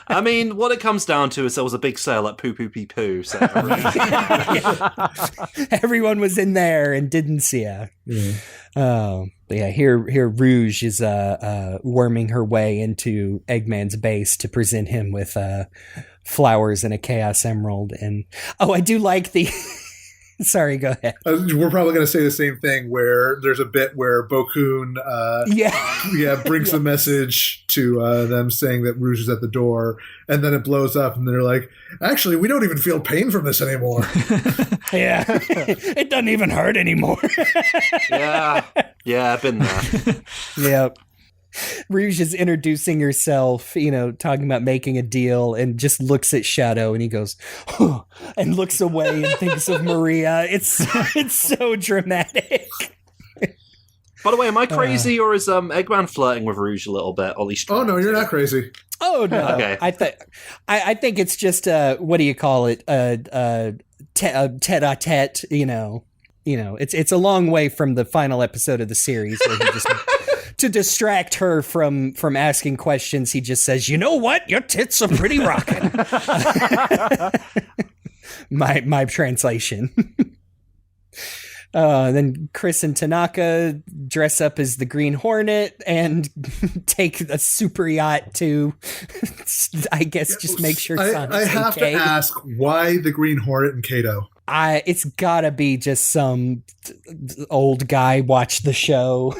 I mean, what it comes down to is there was a big sale at Poo Poo Pee Poo. So everyone was in there and didn't see her. Yeah. Oh, yeah. Here Rouge is worming her way into Eggman's base to present him with flowers and a Chaos Emerald. And I do like the. Sorry, go ahead. We're probably going to say the same thing, where there's a bit where Bokun brings the message to them saying that Rouge is at the door, and then it blows up, and they're like, "Actually, we don't even feel pain from this anymore." Yeah, it doesn't even hurt anymore. Yeah, I've been there. Yep. Rouge is introducing herself, talking about making a deal, and just looks at Shadow, and he goes, "Huh," and looks away and thinks of Maria. It's so dramatic. By the way, am I crazy, or is Eggman flirting with Rouge a little bit? Or at least oh no, you're not crazy. Oh no, okay. I think it's just what do you call it? Tete-a-tete. It's a long way from the final episode of the series where he just. To distract her from asking questions, he just says, "You know what? Your tits are pretty rockin'." my translation. Then Chris and Tanaka dress up as the Green Hornet and take a super yacht to, I guess, just make sure Sonic's I have okay. to ask, why the Green Hornet and Kato? It's gotta be just some old guy watched the show.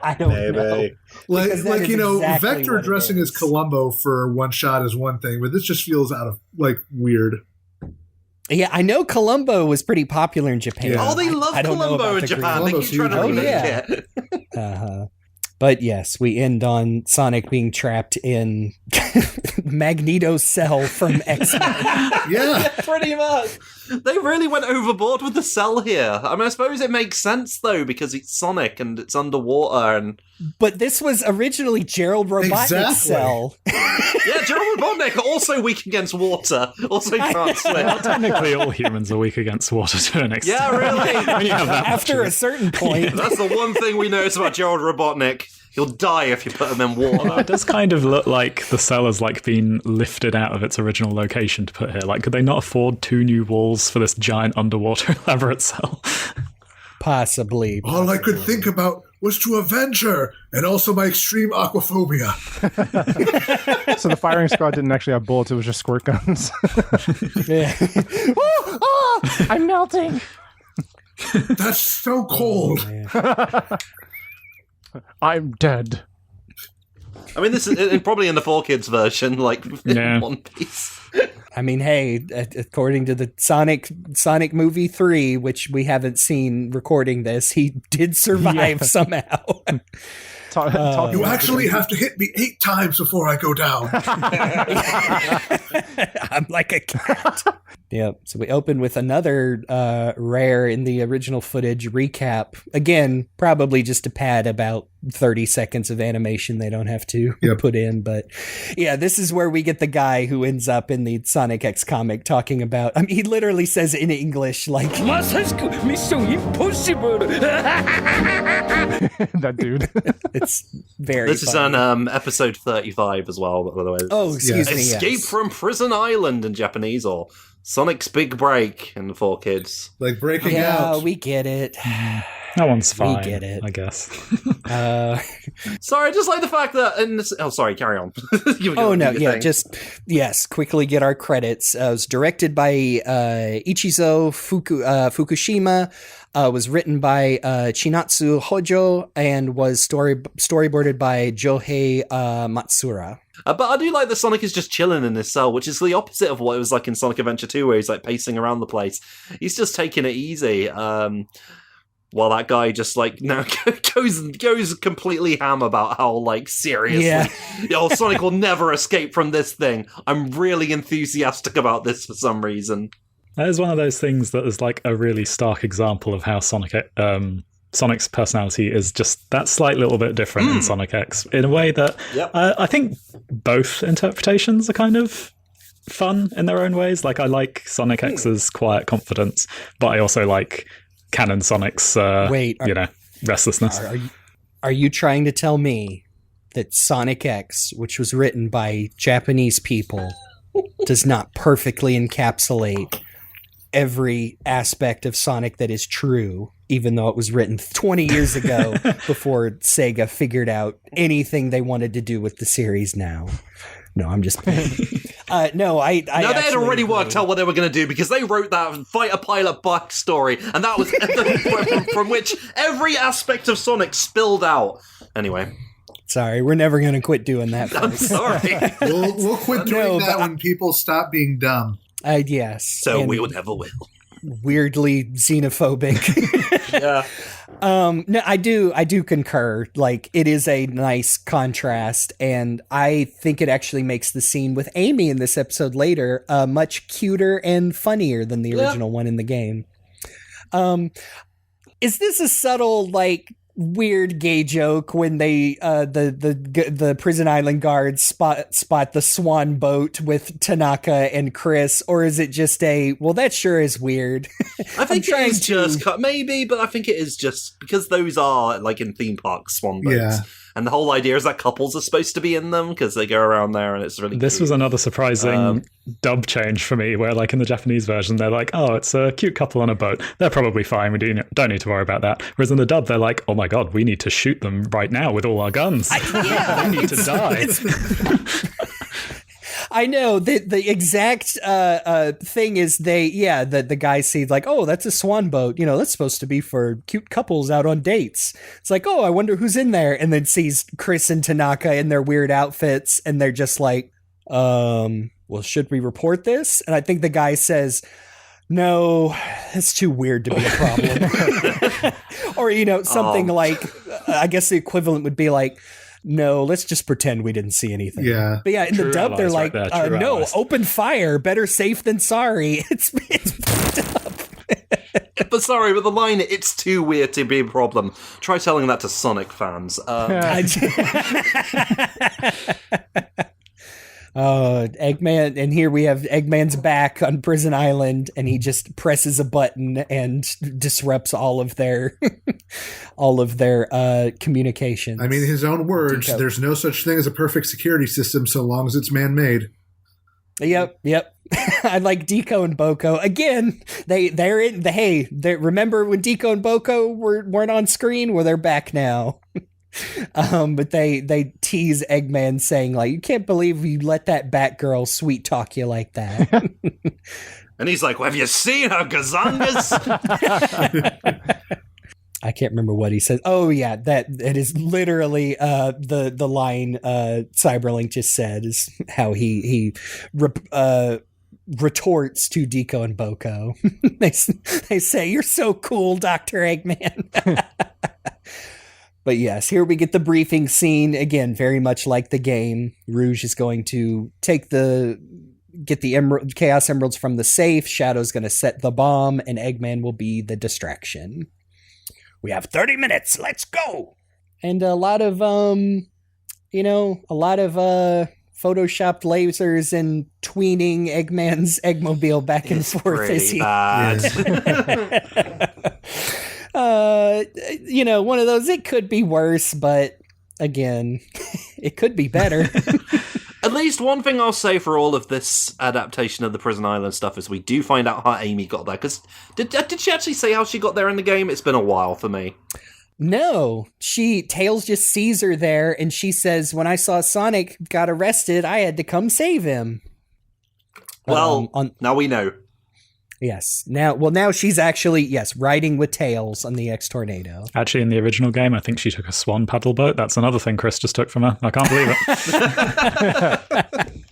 I don't know. Like exactly Vector dressing as Columbo for one shot is one thing, but this just feels out of weird. Yeah, I know Columbo was pretty popular in Japan. Yeah. Oh, they love I don't know Columbo about in the Japan. They Columbo's keep trying to huge. remake Oh, it. Uh-huh. But yes, we end on Sonic being trapped in Magneto's cell from X-Men. Yeah. Pretty much. They really went overboard with the cell here. I mean, I suppose it makes sense, though, because it's Sonic and it's underwater and... But this was originally Gerald Robotnik's Exactly. cell. Yeah, Gerald Robotnik, also weak against water. Also can't swim. Technically, all humans are weak against water to an extent. Yeah, really. When you have that much After of a it. certain point. That's the one thing we notice about Gerald Robotnik. He'll die if you put him in water. It does kind of look like the cell has like been lifted out of its original location to put here. Like, could they not afford 2 new walls for this giant underwater elaborate cell? Possibly. All I could think about was to avenge her, and also my extreme aquaphobia. So the firing squad didn't actually have bullets; it was just squirt guns. Yeah. I'm melting. That's so cold. I'm dead. I mean, this is probably in the 4Kids version, like, in Yeah. One Piece. I mean, hey, according to the Sonic movie 3, which we haven't seen recording this, he did survive somehow. You actually have to hit me 8 times before I go down. I'm like a cat. Yep. So we open with another rare in the original footage recap. Again, probably just to pad about 30 seconds of animation they don't have to put in. But yeah, this is where we get the guy who ends up in the Sonic X comic talking about, I mean, he literally says in English, like, Mission Impossible. That dude. it's very This is funny. on episode 35 as well, by the way. Oh, excuse me. Escape yes. from Prison Island in Japanese, or Sonic's Big Break in the 4Kids. Like breaking Yeah, out. we get it. That one's fine. get it. I guess. Sorry, I just like the fact that in this... Oh, sorry, carry on. You were Oh, gonna no, do your yeah, thing. quickly get our credits. It was directed by Ichizo Fukushima, was written by Chinatsu Hojo, and was storyboarded by Johei Matsura. But I do like that Sonic is just chilling in this cell, which is the opposite of what it was like in Sonic Adventure 2, where he's like pacing around the place. He's just taking it easy. While that guy just like now goes completely ham about how like seriously, Sonic will never escape from this thing. I'm really enthusiastic about this for some reason. That is one of those things that is like a really stark example of how Sonic's personality is just that slight little bit different in Sonic X in a way that I think both interpretations are kind of fun in their own ways. Like, I like Sonic X's quiet confidence, but I also like Canon Sonic's restlessness. Are you trying to tell me that Sonic X, which was written by Japanese people, does not perfectly encapsulate every aspect of Sonic that is true, even though it was written 20 years ago before Sega figured out anything they wanted to do with the series now? No, I'm just playing. I No, they had actually already agree. worked out what they were going to do, because they wrote that fighter pilot backstory, and that was from which every aspect of Sonic spilled out. Anyway, Sorry, we're never going to quit doing that. I'm folks. sorry. We'll quit doing No, that but when people stop being dumb. Yes. So and we will never will. weirdly xenophobic. Yeah. No, I do concur. Like, it is a nice contrast, and I think it actually makes the scene with Amy in this episode later much cuter and funnier than the original one in the game. Is this a subtle, like, weird gay joke when they the Prison Island guards spot the swan boat with Tanaka and Chris, or is it just well, that sure is weird? I think it is just maybe, but I think it is just because those are like in theme parks swan boats. Yeah. And the whole idea is that couples are supposed to be in them because they go around there, and it's really This cute. was another surprising dub change for me, where like in the Japanese version, they're like, oh, it's a cute couple on a boat. They're probably fine. We don't need to worry about that. Whereas in the dub, they're like, oh my God, we need to shoot them right now with all our guns. They need to die. I know the exact thing is the guy sees like, oh, that's a swan boat. That's supposed to be for cute couples out on dates. It's like, oh, I wonder who's in there, and then sees Chris and Tanaka in their weird outfits, and they're just like, well, should we report this? And I think the guy says, No, that's too weird to be a problem. Or, something like, I guess the equivalent would be like, no, let's just pretend we didn't see anything. Yeah. But yeah, in the dub, they're like, no, open fire, better safe than sorry. It's fucked up. But the line, it's too weird to be a problem. Try telling that to Sonic fans. Eggman, and here we have Eggman's back on Prison Island, and he just presses a button and disrupts all of their communications. I mean, his own words, there's no such thing as a perfect security system so long as it's man-made. Yep. I like Deco and Boko. Again, they're in the remember when Deco and Boko weren't on screen? Well, they're back now. But they tease Eggman saying, like, you can't believe you let that Batgirl sweet talk you like that. And he's like, well, have you seen her gazongas? I can't remember what he says. Oh yeah, it is literally the line CyberLink just said is how he retorts to Deco and Boko. They say, "You're so cool, Dr. Eggman." But yes, here we get the briefing scene again, very much like the game. Rouge is going to get the Chaos Emeralds from the safe. Shadow's going to set the bomb, and Eggman will be the distraction. We have 30 minutes. Let's go. And a lot of photoshopped lasers and tweening Eggman's Eggmobile back and forth as he. Bad. One of those. It could be worse, but again, it could be better. At least one thing I'll say for all of this adaptation of the Prison Island stuff is we do find out how Amy got there. Because did she actually say how she got there in the game? It's been a while for me. No, Tails just sees her there, and she says, "When I saw Sonic got arrested, I had to come save him." Well, now we know. Yes. Now she's actually, riding with Tails on the X-Tornado. Actually, in the original game, I think she took a swan paddle boat. That's another thing Chris just took from her. I can't believe it.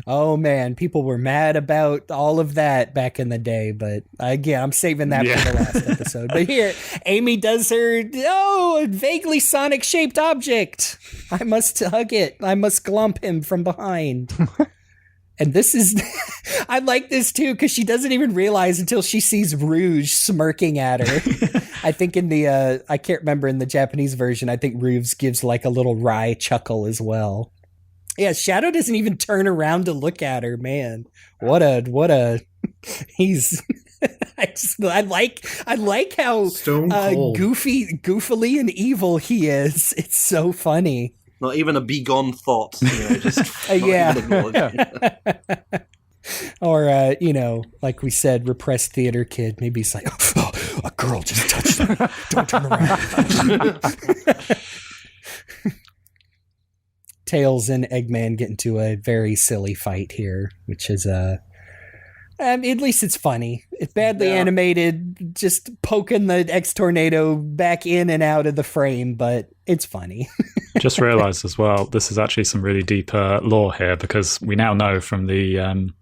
Oh, man. People were mad about all of that back in the day. But again, I'm saving that for the last episode. But here, Amy does her, a vaguely Sonic-shaped object. I must hug it. I must glump him from behind. And this is, I like this too, because she doesn't even realize until she sees Rouge smirking at her. I think in the, I can't remember in the Japanese version, I think Rouge gives like a little wry chuckle as well. Yeah, Shadow doesn't even turn around to look at her, man. What a, he's, I like how goofily and evil he is. It's so funny. Not even a begone thought, just Or, like we said, repressed theater kid. Maybe he's like, oh, a girl just touched me. Don't turn around. Tails and Eggman get into a very silly fight here, which is, at least it's funny. It's badly animated, just poking the X-Tornado back in and out of the frame, but it's funny. Just realized as well, this is actually some really deep lore here, because we now know from the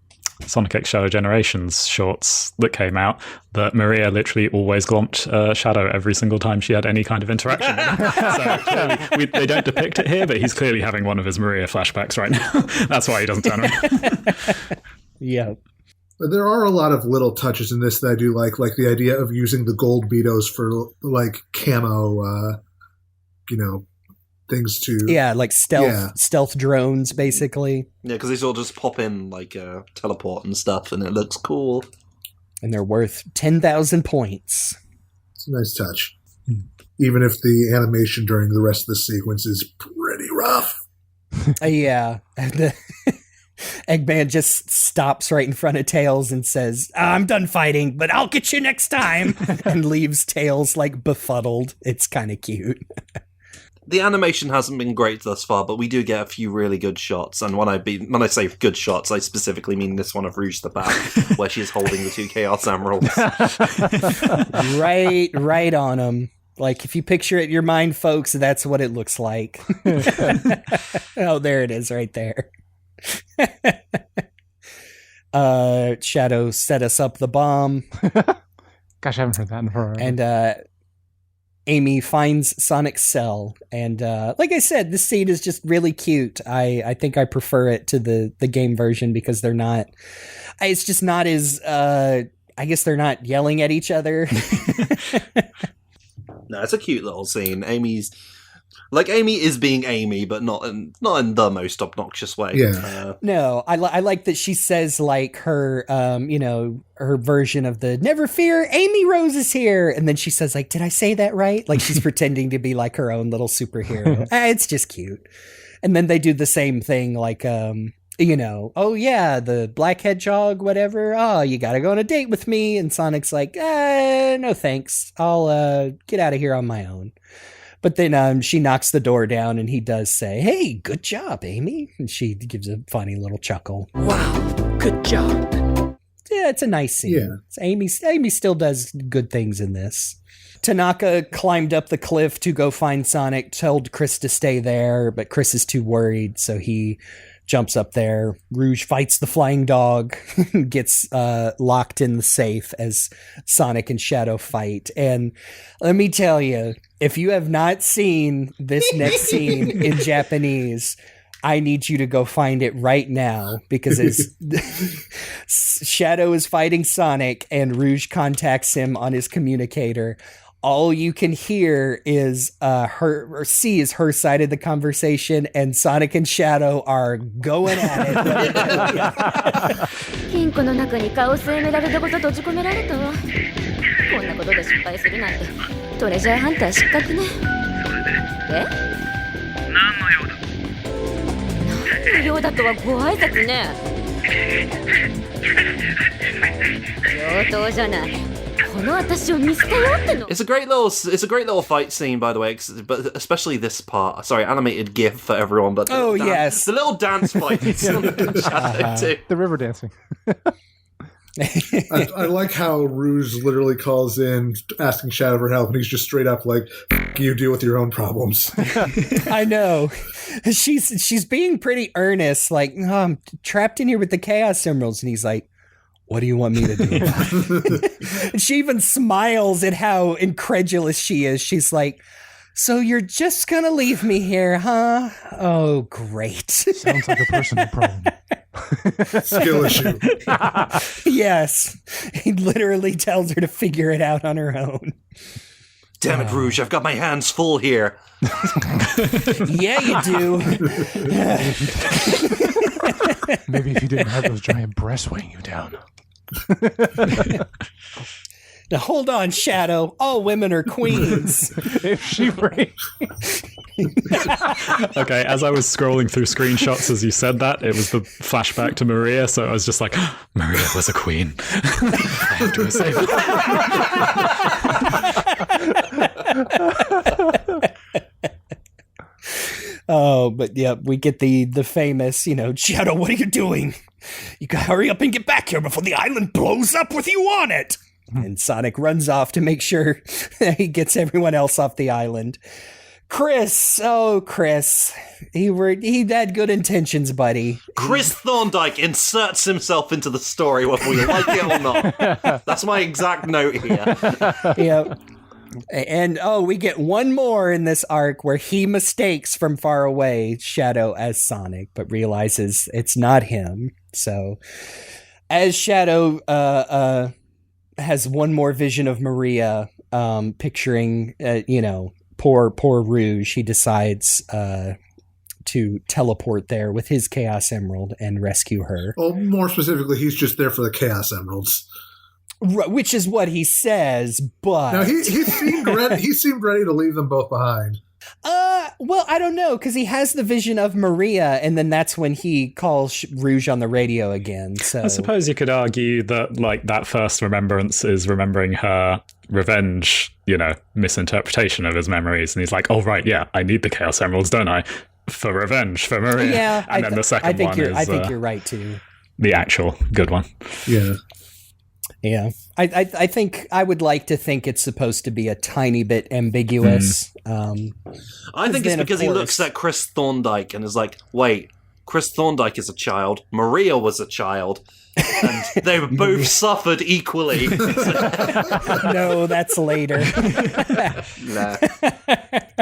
Sonic X Shadow Generations shorts that came out that Maria literally always glomped Shadow every single time she had any kind of interaction with him. So clearly, they don't depict it here, but he's clearly having one of his Maria flashbacks right now. That's why he doesn't turn around. Yeah. There are a lot of little touches in this that I do like the idea of using the gold beetos for like camo, things to like stealth drones, basically. Yeah, because these all just pop in like teleport and stuff, and it looks cool. And they're worth 10,000 points. It's a nice touch, even if the animation during the rest of the sequence is pretty rough. Yeah. Eggman just stops right in front of Tails and says, I'm done fighting, but I'll get you next time, and leaves Tails like befuddled. It's kind of cute. The animation hasn't been great thus far, but we do get a few really good shots. And when I say good shots, I specifically mean this one of Rouge the Bat, where she's holding the two Chaos Emeralds. right on them. Like, if you picture it in your mind, folks, that's what it looks like. Oh, there it is right there. Shadow set us up the bomb. Gosh, I haven't heard that in forever. And Amy finds Sonic's cell. And like I said, this scene is just really cute. I think I prefer it to the game version because they're not... It's just not as... I guess they're not yelling at each other. No, it's a cute little scene. Amy is being Amy, but not in the most obnoxious way. Yeah. No, I like that she says like her, her version of the "Never fear, Amy Rose is here," and then she says like, "Did I say that right?" Like she's pretending to be like her own little superhero. It's just cute. And then they do the same thing, like, oh yeah, the black hedgehog, whatever. Oh, you got to go on a date with me, and Sonic's like, no thanks. I'll get out of here on my own. But then she knocks the door down, and he does say, "Hey, good job, Amy." And she gives a funny little chuckle. Wow, good job. Yeah, it's a nice scene. Yeah. Amy still does good things in this. Tanaka climbed up the cliff to go find Sonic, told Chris to stay there, but Chris is too worried, so he jumps up there. Rouge fights the flying dog, gets locked in the safe as Sonic and Shadow fight. And let me tell you, if you have not seen this next scene in Japanese, I need you to go find it right now, because as Shadow is fighting Sonic and Rouge contacts him on his communicator, all you can hear is her side of the conversation, and Sonic and Shadow are going at it. 金庫の中にカオスエメラルドごと閉じ込められたわ。こんなことで失敗するなんてトレジャーハンター失格ね。え？何の用だ？何の用だとはご挨拶ね。上等じゃない。It's a great little fight scene, by the way, but especially this part. Sorry, animated GIF for everyone, but yes, the little dance fight too. The river dancing. I like how Rouge literally calls in asking Shadow for help, and he's just straight up like, "You deal with your own problems." I know. She's being pretty earnest, like, I'm trapped in here with the Chaos Emeralds, and he's like, "What do you want me to do?" And she even smiles at how incredulous she is. She's like, "So you're just gonna leave me here, huh? Oh, great." Sounds like a personal problem. Skill issue. Yes. He literally tells her to figure it out on her own. Damn it, Rouge, I've got my hands full here. Yeah, you do. Maybe if you didn't have those giant breasts weighing you down. Now hold on, Shadow. All women are queens. If she brings... Okay, as I was scrolling through screenshots as you said that, it was the flashback to Maria, so I was just like, Maria was a queen. I have to say that. Oh, but yeah, we get the famous, Shadow, what are you doing? You gotta hurry up and get back here before the island blows up with you on it. And Sonic runs off to make sure that he gets everyone else off the island. Chris, he had good intentions, buddy. Chris Thorndyke inserts himself into the story whether we like it or not. That's my exact note here. Yeah. And we get one more in this arc where he mistakes from far away Shadow as Sonic, but realizes it's not him. So as Shadow has one more vision of Maria, picturing poor Rouge, he decides to teleport there with his Chaos Emerald and rescue her. Well, more specifically, he's just there for the Chaos Emeralds. Which is what he says, but... Now, he seemed ready to leave them both behind. Well, I don't know, because he has the vision of Maria, and then that's when he calls Rouge on the radio again, so... I suppose you could argue that, that first remembrance is remembering her revenge, misinterpretation of his memories, and he's like, oh, right, yeah, I need the Chaos Emeralds, don't I? For revenge, for Maria. Yeah, and then the second one is... I think you're right, too. The actual good one. Yeah. Yeah, I think I would like to think it's supposed to be a tiny bit ambiguous. I think it's because he looks at Chris Thorndyke and is like, wait, Chris Thorndyke is a child, Maria was a child, and they were both suffered equally. No, that's later. Nah.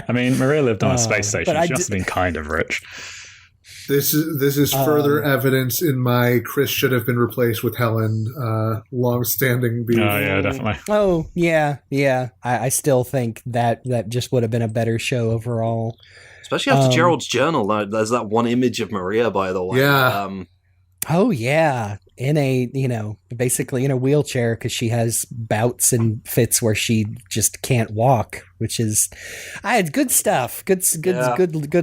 I mean, Maria lived on a space station. but She must have been kind of rich. This is further evidence in my Chris should have been replaced with Helen long-standing beef. Oh, yeah, definitely. Oh, yeah. I still think that just would have been a better show overall. Especially after Gerald's journal. There's that one image of Maria, by the way. Yeah. Oh, yeah. In basically in a wheelchair because she has bouts and fits where she just can't walk, which is, I had good stuff, good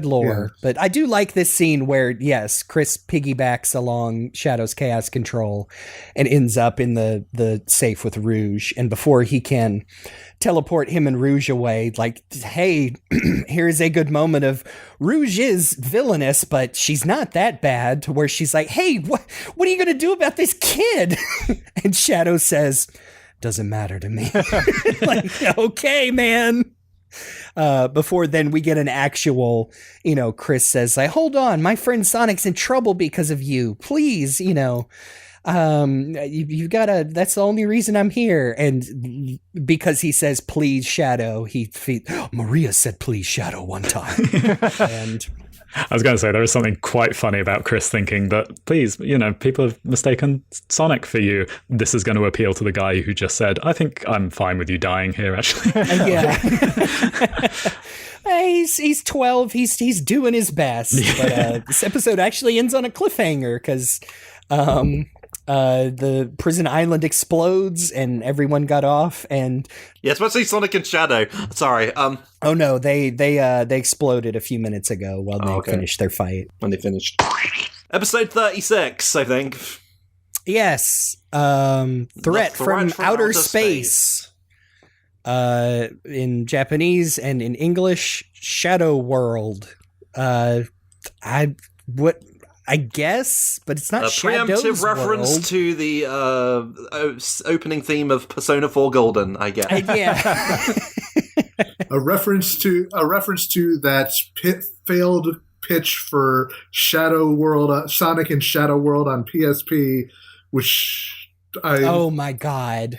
lore. Yeah. But I do like this scene where, yes, Chris piggybacks along Shadow's chaos control and ends up in the safe with Rouge. And before he can teleport him and Rouge away, like, hey, here's a good moment of Rouge is villainous, but she's not that bad, to where she's like, hey, what are you going to do about this kid? And Shadow says, doesn't matter to me. Like, okay, man. Before then we get an actual, Chris says, like, hold on, my friend Sonic's in trouble because of you. Please, you gotta, that's the only reason I'm here. And because he says, please, Shadow, Maria said, please, Shadow, one time. And I was going to say, there is something quite funny about Chris thinking that, please, people have mistaken Sonic for you. This is going to appeal to the guy who just said, I think I'm fine with you dying here, actually. Yeah. He's 12. He's doing his best. Yeah. But this episode actually ends on a cliffhanger because the prison island explodes and everyone got off, and especially Sonic and Shadow. Sorry. Oh no, they exploded a few minutes ago while they finished their fight. When they finished. Episode 36, I think. Yes. Threat from outer space. In Japanese and in English, Shadow World. I guess, but it's not Shadow's preemptive reference world. to the opening theme of Persona 4 Golden, I guess. Yeah. a reference to that failed pitch for Shadow World, Sonic and Shadow World on PSP, which oh my god,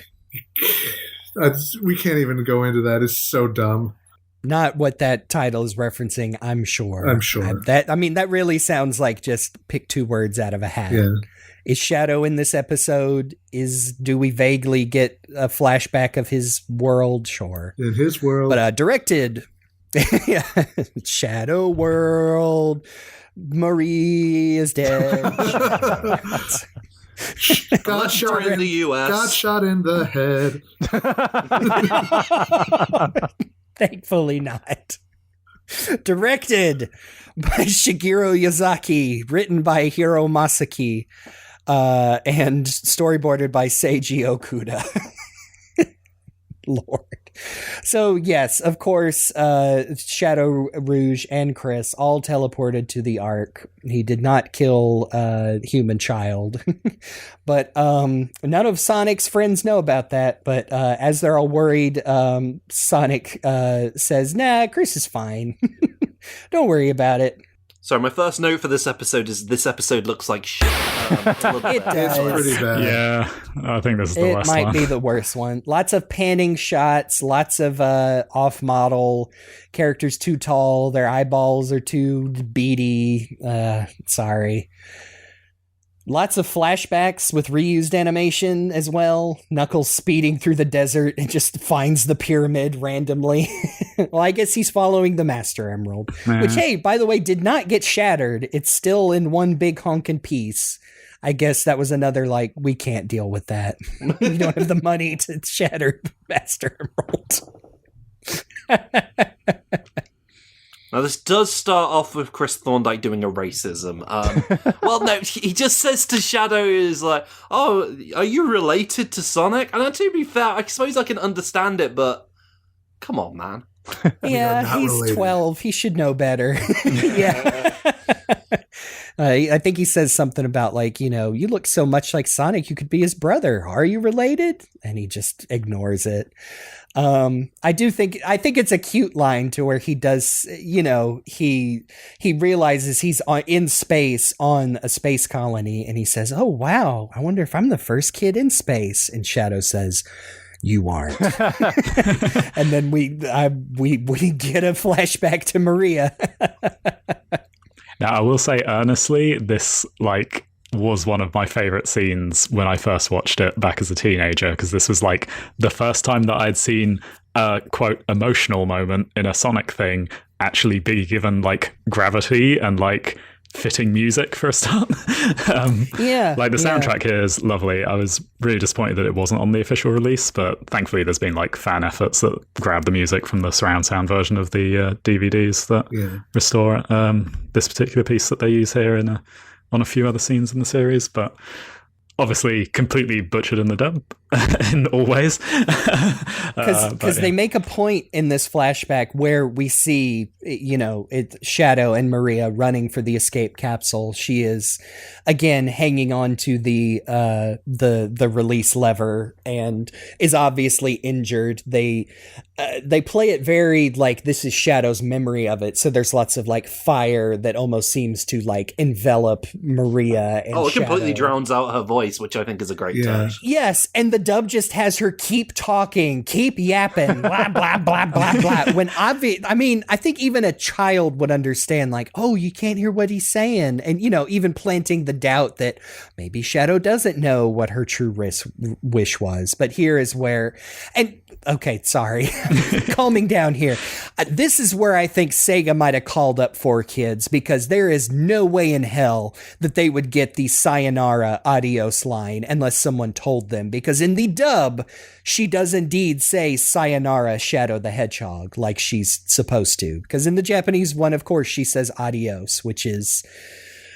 we can't even go into that. It's so dumb. Not what that title is referencing, I'm sure. That really sounds like just pick two words out of a hat. Yeah. Is Shadow in this episode? Do we vaguely get a flashback of his world? Sure. In his world. But directed. Shadow World. Marie is dead. Got shot in the US. Got shot in the head. Thankfully not. Directed by Shigeru Yazaki, written by Hiro Masaki, and storyboarded by Seiji Okuda. Lord. So yes, of course, Shadow, Rouge, and Chris all teleported to the Ark. He did not kill human child, but none of Sonic's friends know about that. But as they're all worried, Sonic says, "Nah, Chris is fine. Don't worry about it." So my first note for this episode is this episode looks like shit. It does. It's pretty bad. Yeah, I think this is the worst one. It might be the worst one. Lots of panning shots, lots of off-model characters too tall, their eyeballs are too beady. Sorry. Lots of flashbacks with reused animation as well. Knuckles speeding through the desert and just finds the pyramid randomly. Well, I guess he's following the Master Emerald. Which, hey, by the way, did not get shattered. It's still in one big honkin' piece. I guess that was another, we can't deal with that. We don't have the money to shatter Master Emerald. Now, this does start off with Chris Thorndyke doing a racism. Well, no, he just says to Shadow, is like, oh, are you related to Sonic? And to be fair, I suppose I can understand it, but come on, man. Yeah, he's related. 12. He should know better. Yeah. I think he says something about, you look so much like Sonic, you could be his brother. Are you related? And he just ignores it. I think it's a cute line to where he does, he realizes he's in space on a space colony, and he says, "Oh wow, I wonder if I'm the first kid in space." And Shadow says, "You aren't." And then we get a flashback to Maria. Now, I will say earnestly, this was one of my favorite scenes when I first watched it back as a teenager, because this was the first time that I'd seen a quote emotional moment in a Sonic thing actually be given gravity and fitting music for a start. The soundtrack here is lovely. I was really disappointed that it wasn't on the official release, but thankfully there's been fan efforts that grab the music from the surround sound version of the DVDs that restore this particular piece that they use here on a few other scenes in the series, but obviously completely butchered in the dub in all ways. Because they make a point in this flashback where we see, Shadow and Maria running for the escape capsule. She is, again, hanging on to the release lever and is obviously injured. They play it very this is Shadow's memory of it. So there's lots of fire that almost seems to envelop Maria. And it completely drowns out her voice, which I think is a great touch. Yes, and the dub just has her keep talking, keep yapping, blah blah blah blah blah. When I think even a child would understand, you can't hear what he's saying, and even planting the doubt that maybe Shadow doesn't know what her true wish was. But here is where, okay, sorry, calming down here. This is where I think Sega might have called up 4Kids, because there is no way in hell that they would get the sayonara adios line unless someone told them, because in the dub, she does indeed say sayonara Shadow the Hedgehog like she's supposed to, because in the Japanese one, of course, she says adios, which is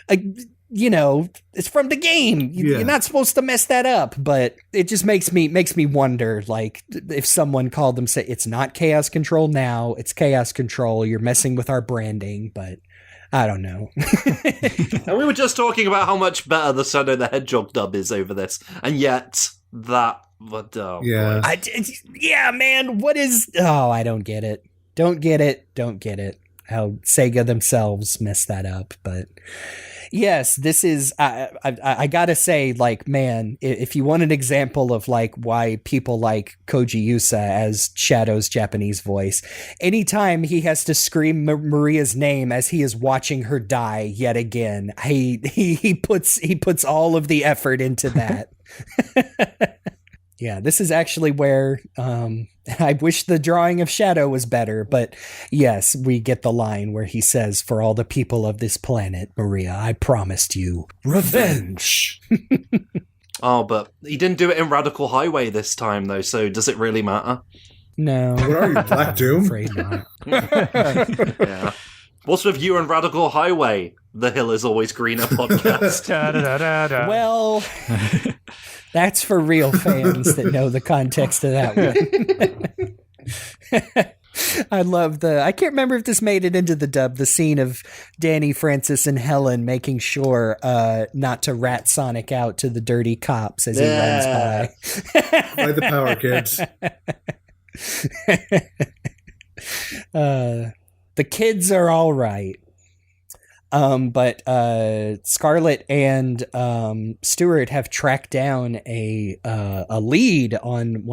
it's from the game. You're not supposed to mess that up, but it just makes me wonder, if someone called them, say, it's not Chaos Control now, it's Chaos Control, you're messing with our branding, but I don't know. And we were just talking about how much better the Shadow the Hedgehog dub is over this, and yet that... man, what is... Oh, I don't get it. Don't get it. How Sega themselves messed that up, but... Yes, this is, I gotta say, man, if you want an example of, why people like Koji Yusa as Shadow's Japanese voice, anytime he has to scream Maria's name as he is watching her die yet again, he puts all of the effort into that. Yeah, this is actually where I wish the drawing of Shadow was better, but yes, we get the line where he says, "For all the people of this planet, Maria, I promised you revenge." Oh, but he didn't do it in Radical Highway this time, though, so does it really matter? No. What are you, Black Doom? I'm afraid not. Yeah. What's with you and Radical Highway, the Hill is Always Greener podcast? Well... That's for real fans that know the context of that one. I love I can't remember if this made it into the dub, the scene of Danny, Francis, and Helen making sure not to rat Sonic out to the dirty cops as he runs by. By the Power Kids. The kids are all right. But Scarlett and Stuart have tracked down a lead on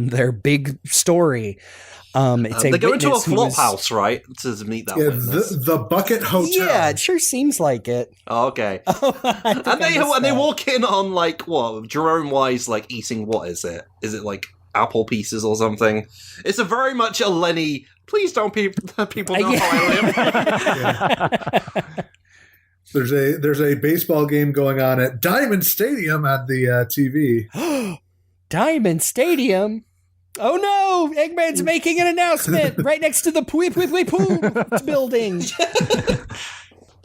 their big story. They go into a flop house, right, to meet that witness. The Bucket Hotel. Yeah, it sure seems like it. Oh, okay. And they walk in on what? Jerome Wise eating, what is it? Is it apple pieces or something? It's a very much a Lenny. Please don't people know how I live. There's a baseball game going on at Diamond Stadium at the TV. Diamond Stadium? Oh no! Eggman's making an announcement right next to the Poo building.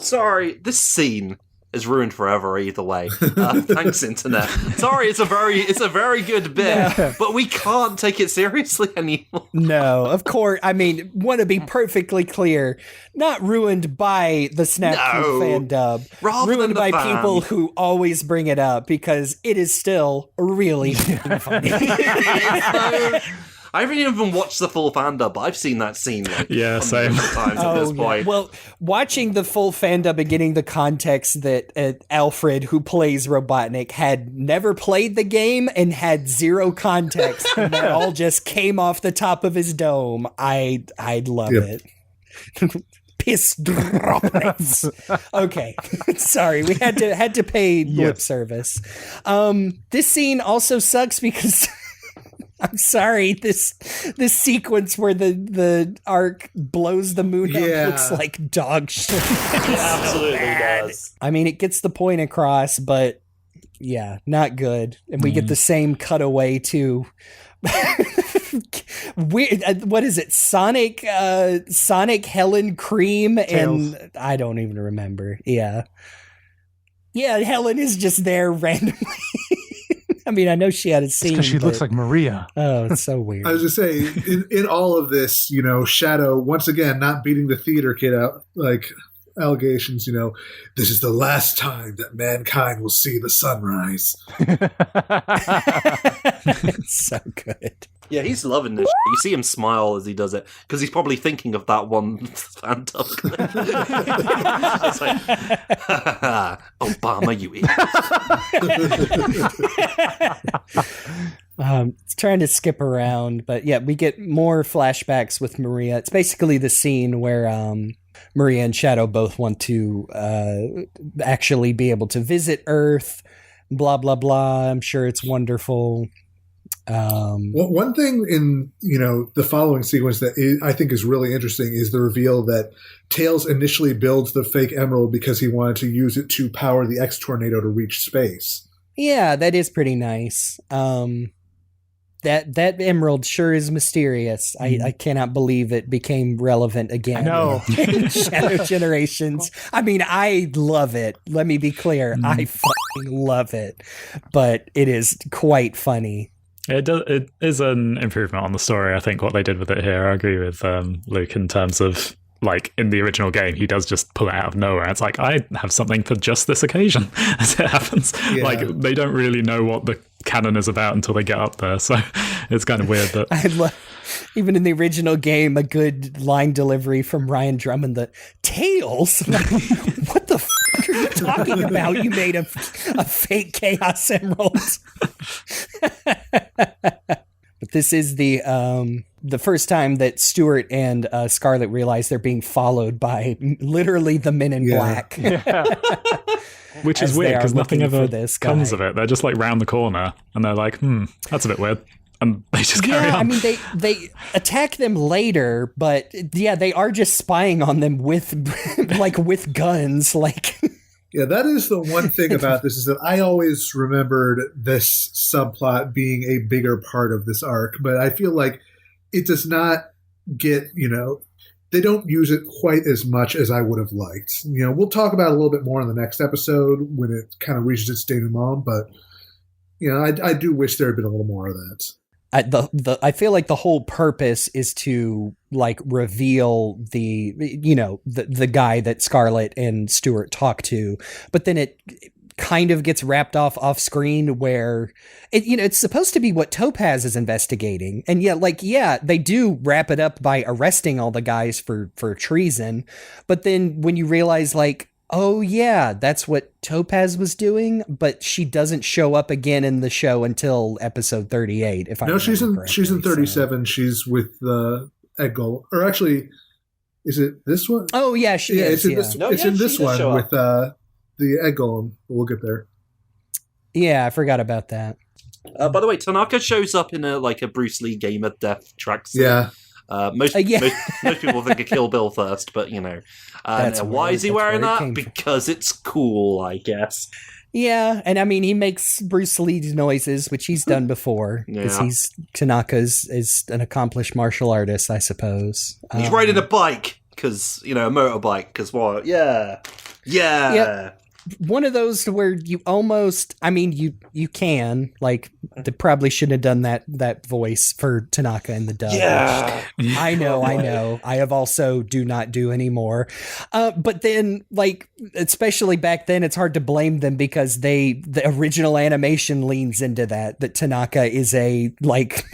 Sorry, this scene is ruined forever either way. Thanks, internet. Sorry, it's a very good bit, but we can't take it seriously anymore. No, of course. I mean, want to be perfectly clear, not ruined by the Snapcube fan dub, ruined by people who always bring it up because it is still really funny. I haven't even watched the full fan dub, but I've seen that scene like same times at this point. Well, watching the full fan dub and getting the context that Alfred, who plays Robotnik, had never played the game and had zero context, and that all just came off the top of his dome. I love it. Piss droplets. Okay, sorry, we had to pay lip service. This scene also sucks because. I'm sorry, this sequence where the arc blows the moon up looks like dog shit. It absolutely does. I mean, it gets the point across, but not good. And we get the same cutaway to what is it? Sonic Helen Cream Tails. and I don't even remember. Yeah, Helen is just there randomly. I mean, I know she had a scene. Because she looks like Maria. Oh, it's so weird. I was just saying, in all of this, Shadow, once again, not beating the theater kid out, like, allegations, this is the last time that mankind will see the sunrise. It's so good. Yeah, he's loving this. You see him smile as he does it, because he's probably thinking of that one fan dub clip. It's like, Obama, you idiot. It's trying to skip around, but we get more flashbacks with Maria. It's basically the scene where Maria and Shadow both want to actually be able to visit Earth, blah, blah, blah. I'm sure it's wonderful. Well, one thing in the following sequence that I think is really interesting is the reveal that Tails initially builds the fake emerald because he wanted to use it to power the X-Tornado to reach space. Yeah, that is pretty nice. That emerald sure is mysterious. I cannot believe it became relevant again. I know. In Shadow Generations. I mean, I love it. Let me be clear. I fucking love it. But it is quite funny. It is an improvement on the story, I think, what they did with it here. I agree with Luke in terms of, like, in the original game, he does just pull it out of nowhere. It's like, I have something for just this occasion, as it happens. Yeah. Like, they don't really know what the canon is about until they get up there, so it's kind of weird that... I love, even in the original game, a good line delivery from Ryan Drummond, the Tails? Like, what the fuck are you talking about? You made a fake Chaos Emerald. But this is the first time that Stuart and Scarlet realize they're being followed by literally the Men in Black. Which is weird, because nothing ever comes of it. They're just like round the corner, and they're like, that's a bit weird. And they just carry on. I mean, they attack them later, but they are just spying on them with guns, like... Yeah, that is the one thing about this is that I always remembered this subplot being a bigger part of this arc, but I feel like it does not get, they don't use it quite as much as I would have liked. We'll talk about it a little bit more in the next episode when it kind of reaches its denouement, but, I do wish there had been a little more of that. I feel like the whole purpose is to like reveal the guy that Scarlet and Stuart talk to, but then it kind of gets wrapped off screen where it's supposed to be what Topaz is investigating, and they do wrap it up by arresting all the guys for treason, but then when you realize oh yeah, that's what Topaz was doing, but she doesn't show up again in the show until episode 38. She's in 37. So. She's with Egg Goal, or actually, is it this one? Oh yeah, she is. It's in this one with the Egg Golem. We'll get there. Yeah, I forgot about that. By the way, Tanaka shows up in a Bruce Lee gamer death tracksuit. Yeah. Most people think of Kill Bill first, but why is he wearing that? Because it's cool, I guess. Yeah, and I mean he makes Bruce Lee's noises, which he's done before, because Tanaka's is an accomplished martial artist, I suppose. He's riding a bike because a motorbike. Because what? Yeah. Yep. one of those where you almost, I mean, you can, like, they probably shouldn't have done that voice for Tanaka in the dub. Yeah. I know. I have also do not do anymore. But then, like, especially back then, it's hard to blame them because the original animation leans into that Tanaka is a, like,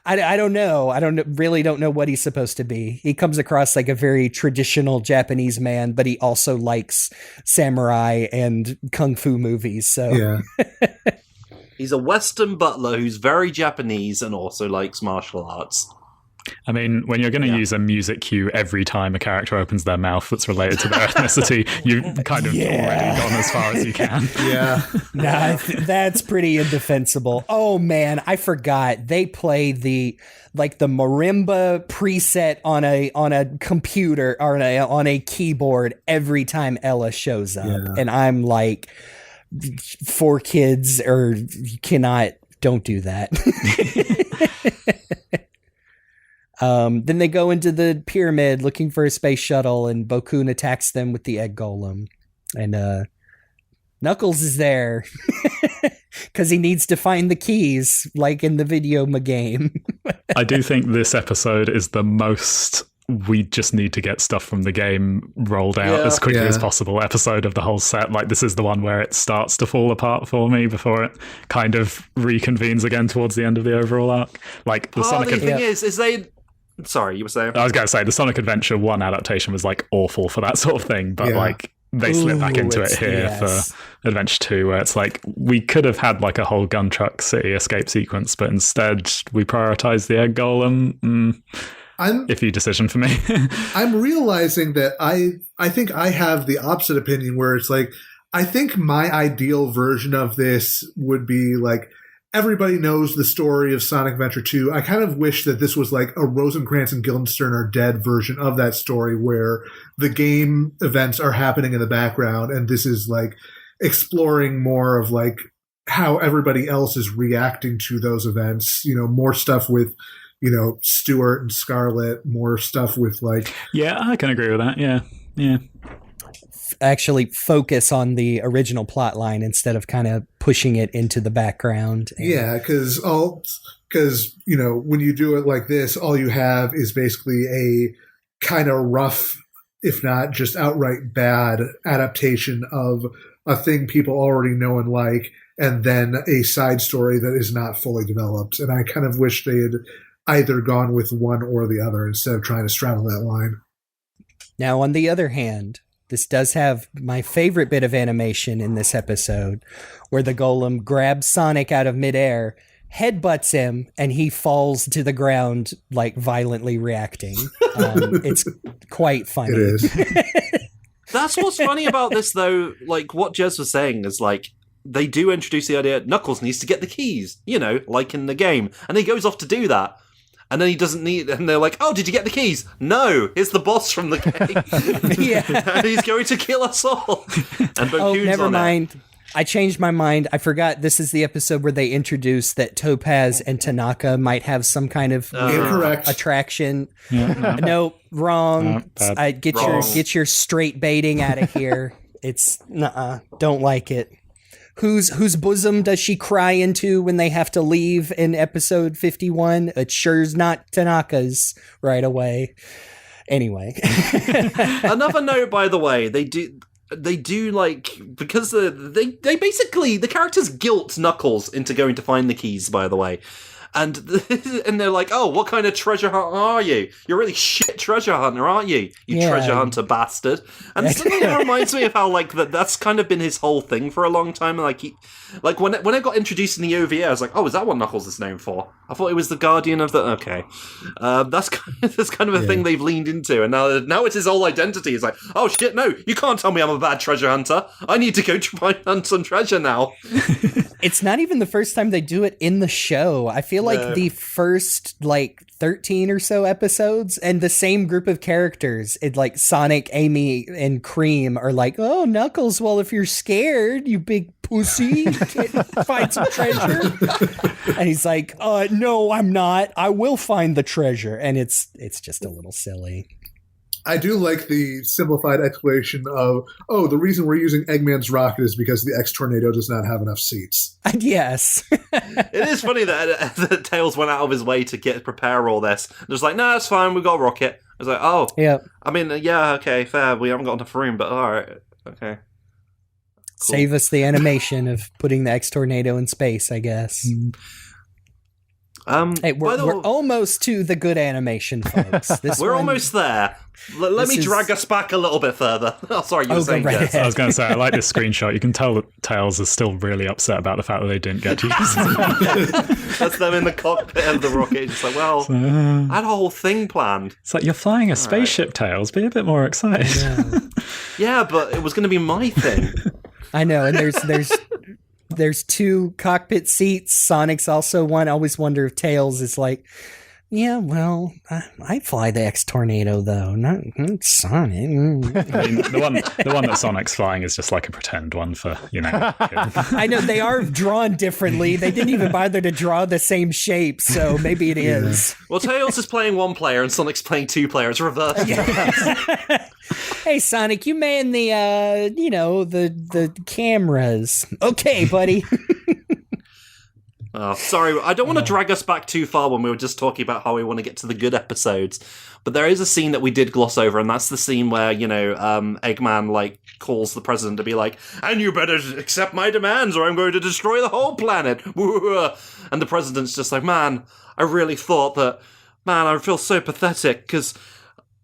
I don't know. Really don't know what he's supposed to be. He comes across like a very traditional Japanese man, but he also likes samurai and kung fu movies. So Yeah. He's a Western butler who's very Japanese and also likes martial arts. I mean, when you're going to use a music cue every time a character opens their mouth that's related to their ethnicity, you've kind of already gone as far as you can. Yeah. Nah, that's pretty indefensible. Oh man, I forgot. They play the marimba preset on a computer or on a keyboard every time Ella shows up. Yeah. And I'm like, 4 kids, or you cannot, don't do that. Then they go into the pyramid looking for a space shuttle, and Bokun attacks them with the egg golem. And Knuckles is there because he needs to find the keys, like in the video game. I do think this episode is the most we just need to get stuff from the game rolled out as quickly as possible episode of the whole set. Like, this is the one where it starts to fall apart for me before it kind of reconvenes again towards the end of the overall arc. Like, the Sonic The thing is they... Sorry, you were saying? I was going to say, the Sonic Adventure 1 adaptation was, like, awful for that sort of thing, but, like, they slip back into it here for Adventure 2, where it's like, we could have had, like, a whole gun truck city escape sequence, but instead we prioritized the egg golem. Iffy decision for me. I'm realizing that I think I have the opposite opinion, where it's like, I think my ideal version of this would be, like, everybody knows the story of Sonic Adventure 2. I kind of wish that this was like a Rosencrantz and Guildenstern are dead version of that story, where the game events are happening in the background, and this is like exploring more of like how everybody else is reacting to those events. You know, more stuff with, you know, Stuart and Scarlet, more stuff with like... Yeah, I can agree with that. Yeah. Actually focus on the original plot line instead of kind of pushing it into the background. Yeah, because you know, when you do it like this, all you have is basically a kind of rough, if not just outright bad adaptation of a thing people already know and like, and then a side story that is not fully developed. And I kind of wish they had either gone with one or the other instead of trying to straddle that line. Now, on the other hand, this does have my favorite bit of animation in this episode, where the golem grabs Sonic out of midair, headbutts him, and he falls to the ground, like violently reacting. It's quite funny. It is. That's what's funny about this, though. Like, what Jez was saying is, like, they do introduce the idea Knuckles needs to get the keys, you know, like in the game. And he goes off to do that. And then he doesn't need, and they're like, oh, did you get the keys? No, it's the boss from the game. Yeah. And he's going to kill us all. And Bokun's never on mind. it. I changed my mind. I forgot this is the episode where they introduced that Topaz and Tanaka might have some kind of Incorrect attraction. No, wrong. Get your straight baiting out of here. It's don't like it. Whose bosom does she cry into when they have to leave in episode 51? It sure's not Tanaka's right away. Anyway. Another note, by the way, they do like, because they basically, the characters guilt Knuckles into going to find the keys, by the way. And they're like, oh, what kind of treasure hunter are you? You're a really shit treasure hunter, aren't you? You treasure hunter bastard. And something that reminds me of how, like, that's kind of been his whole thing for a long time. Like, when it got introduced in the OVA, I was like, oh, is that what Knuckles is known for? I thought he was the guardian of the... Okay. That's kind of a thing they've leaned into. And now it's his whole identity. It's like, oh, shit, no, you can't tell me I'm a bad treasure hunter. I need to go try and hunt some treasure now. It's not even the first time they do it in the show. I feel like the first, like, 13 or so episodes, and the same group of characters, like Sonic, Amy, and Cream are like, oh, Knuckles, well, if you're scared, you big pussy, find some treasure. And he's like, no, I'm not. I will find the treasure. And it's just a little silly. I do like the simplified explanation of, the reason we're using Eggman's rocket is because the X-Tornado does not have enough seats. Yes. It is funny that Tails went out of his way to prepare all this. Just like, no, it's fine, we got a rocket. I was like, oh. Yeah. I mean, yeah, okay, fair. We haven't got enough room, but all right. Okay. Cool. Save us the animation of putting the X-Tornado in space, I guess. Hey, we're almost to the good animation, folks. We're almost there. Let me drag us back a little bit further. Oh, sorry, you were saying yes. I was going to say, I like this screenshot. You can tell that Tails is still really upset about the fact that they didn't get to use it. That's them in the cockpit of the rocket. Just like, well, I had a whole thing planned. It's like, you're flying a spaceship, Tails. Be a bit more excited. Yeah, but it was going to be my thing. I know, and there's 2 cockpit seats. Sonic's also one. I always wonder if Tails is like, yeah, well, I fly the X-Tornado, though, not Sonic. I mean, the one that Sonic's flying is just like a pretend one for, I know, they are drawn differently. They didn't even bother to draw the same shape, so maybe it is. Well, Tails is playing 1 player and Sonic's playing 2 players. Reverse. Hey, Sonic, you man the cameras. Okay, buddy. Oh, sorry, I don't want to drag us back too far when we were just talking about how we want to get to the good episodes, but there is a scene that we did gloss over, and that's the scene where, Eggman, calls the president to be like, and you better accept my demands or I'm going to destroy the whole planet. And the president's just like, man, I really thought that, I feel so pathetic, because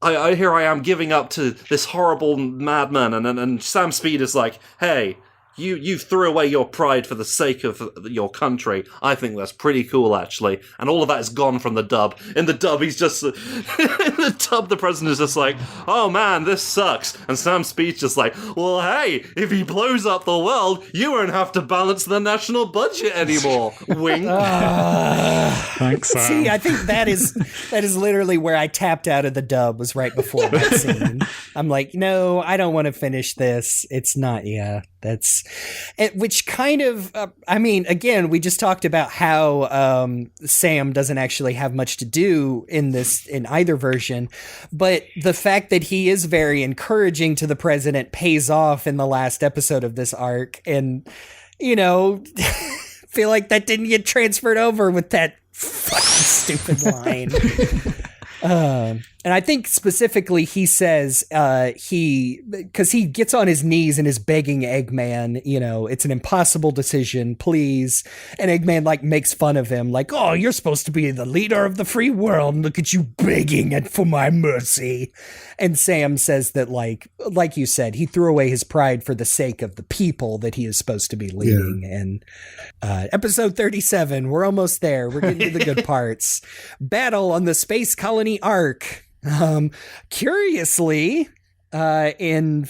here I am giving up to this horrible madman, and Sam Speed is like, hey, You threw away your pride for the sake of your country. I think that's pretty cool, actually. And all of that is gone from the dub. In the dub, he's just... in the dub, the president is just like, oh man, this sucks. And Sam Speed's just like, well, hey, if he blows up the world, you won't have to balance the national budget anymore. Wink. Thanks, Sam. See, I think that is literally where I tapped out of the dub, was right before that scene. I'm like, no, I don't want to finish this. It's not, that's... Which kind of, again, we just talked about how Sam doesn't actually have much to do in either version, but the fact that he is very encouraging to the president pays off in the last episode of this arc, and, feel like that didn't get transferred over with that fucking stupid line. And I think specifically he says because he gets on his knees and is begging Eggman, it's an impossible decision, please. And Eggman makes fun of him, like, oh, you're supposed to be the leader of the free world, and look at you begging for my mercy. And Sam says that, like you said, he threw away his pride for the sake of the people that he is supposed to be leading. Yeah. And episode 37, we're almost there. We're getting to the good parts. Battle on the Space Colony Ark. Curiously, in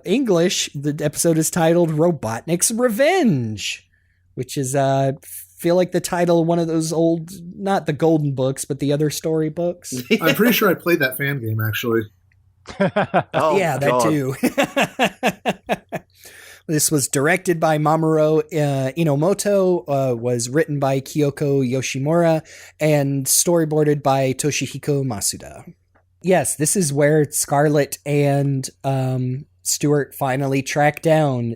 English, the episode is titled Robotnik's Revenge, which is, feel like the title of one of those old, not the Golden Books, but the other story books. I'm pretty sure I played that fan game, actually. Oh, yeah, that too. This was directed by Mamoru Inomoto, was written by Kyoko Yoshimura, and storyboarded by Toshihiko Masuda. Yes, this is where Scarlet and Stuart finally track down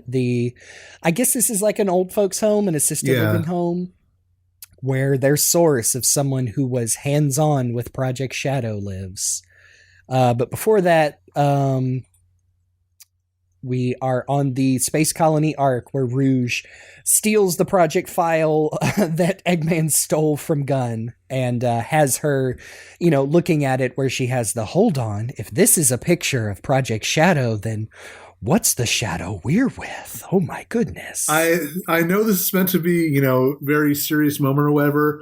I guess this is like an old folks home, an assisted living home, where their source of someone who was hands-on with Project Shadow lives. But before that, we are on the Space Colony Ark, where Rouge steals the project file that Eggman stole from Gunn, and has her, looking at it, where she has hold on, if this is a picture of Project Shadow, then what's the shadow we're with? Oh my goodness. I know this is meant to be, very serious moment or whatever.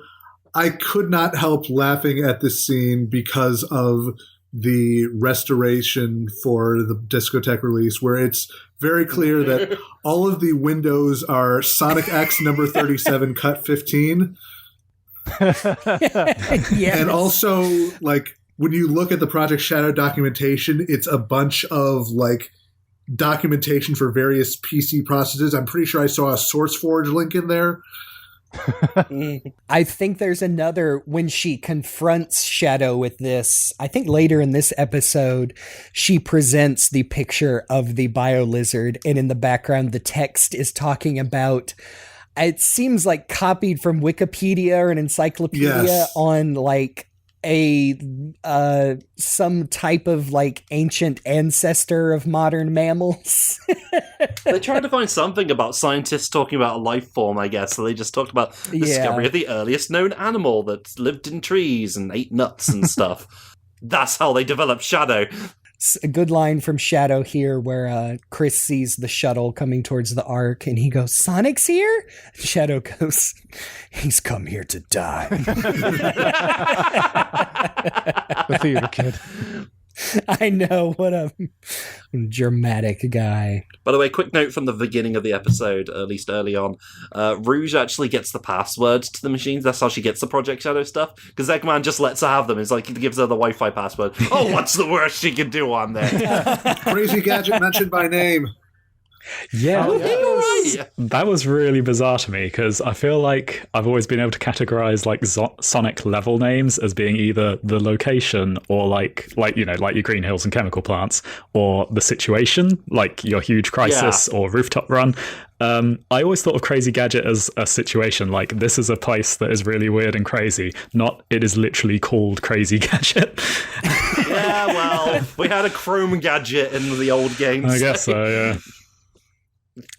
I could not help laughing at this scene because of the restoration for the Discotheque release, where it's very clear that all of the windows are Sonic X number 37 cut 15. Yes. And also, when you look at the Project Shadow documentation, it's a bunch of documentation for various PC processes. I'm pretty sure I saw a SourceForge link in there. I think there's another when she confronts Shadow with this. I think later in this episode, she presents the picture of the biolizard, and in the background, the text is talking about. It seems like copied from Wikipedia or an encyclopedia on like a some type of like ancient ancestor of modern mammals. They tried to find something about scientists talking about a life form, I guess. So they just talked about the discovery of the earliest known animal that lived in trees and ate nuts and stuff. That's how they developed Shadow. A good line from Shadow here where Chris sees the shuttle coming towards the Ark and he goes, "Sonic's here?" Shadow goes, "He's come here to die." The theater kid. I know, what a dramatic guy. By the way, quick note from the beginning of the episode, at least early on, Rouge actually gets the password to the machines. That's how she gets the Project Shadow stuff, because Eggman just lets her have them. It's like he gives her the Wi-Fi password. Oh, what's the worst she can do on there? Crazy gadget mentioned by name. Yeah, Right. that was really bizarre to me because I feel like I've always been able to categorize like Sonic level names as being either the location or like you know, like your green hills and chemical plants, or the situation, like your huge crisis or rooftop run. I always thought of Crazy Gadget as a situation, like this is a place that is really weird and crazy, not it is literally called Crazy Gadget. Yeah, well, we had a Chrome Gadget in the old games. I guess so, yeah.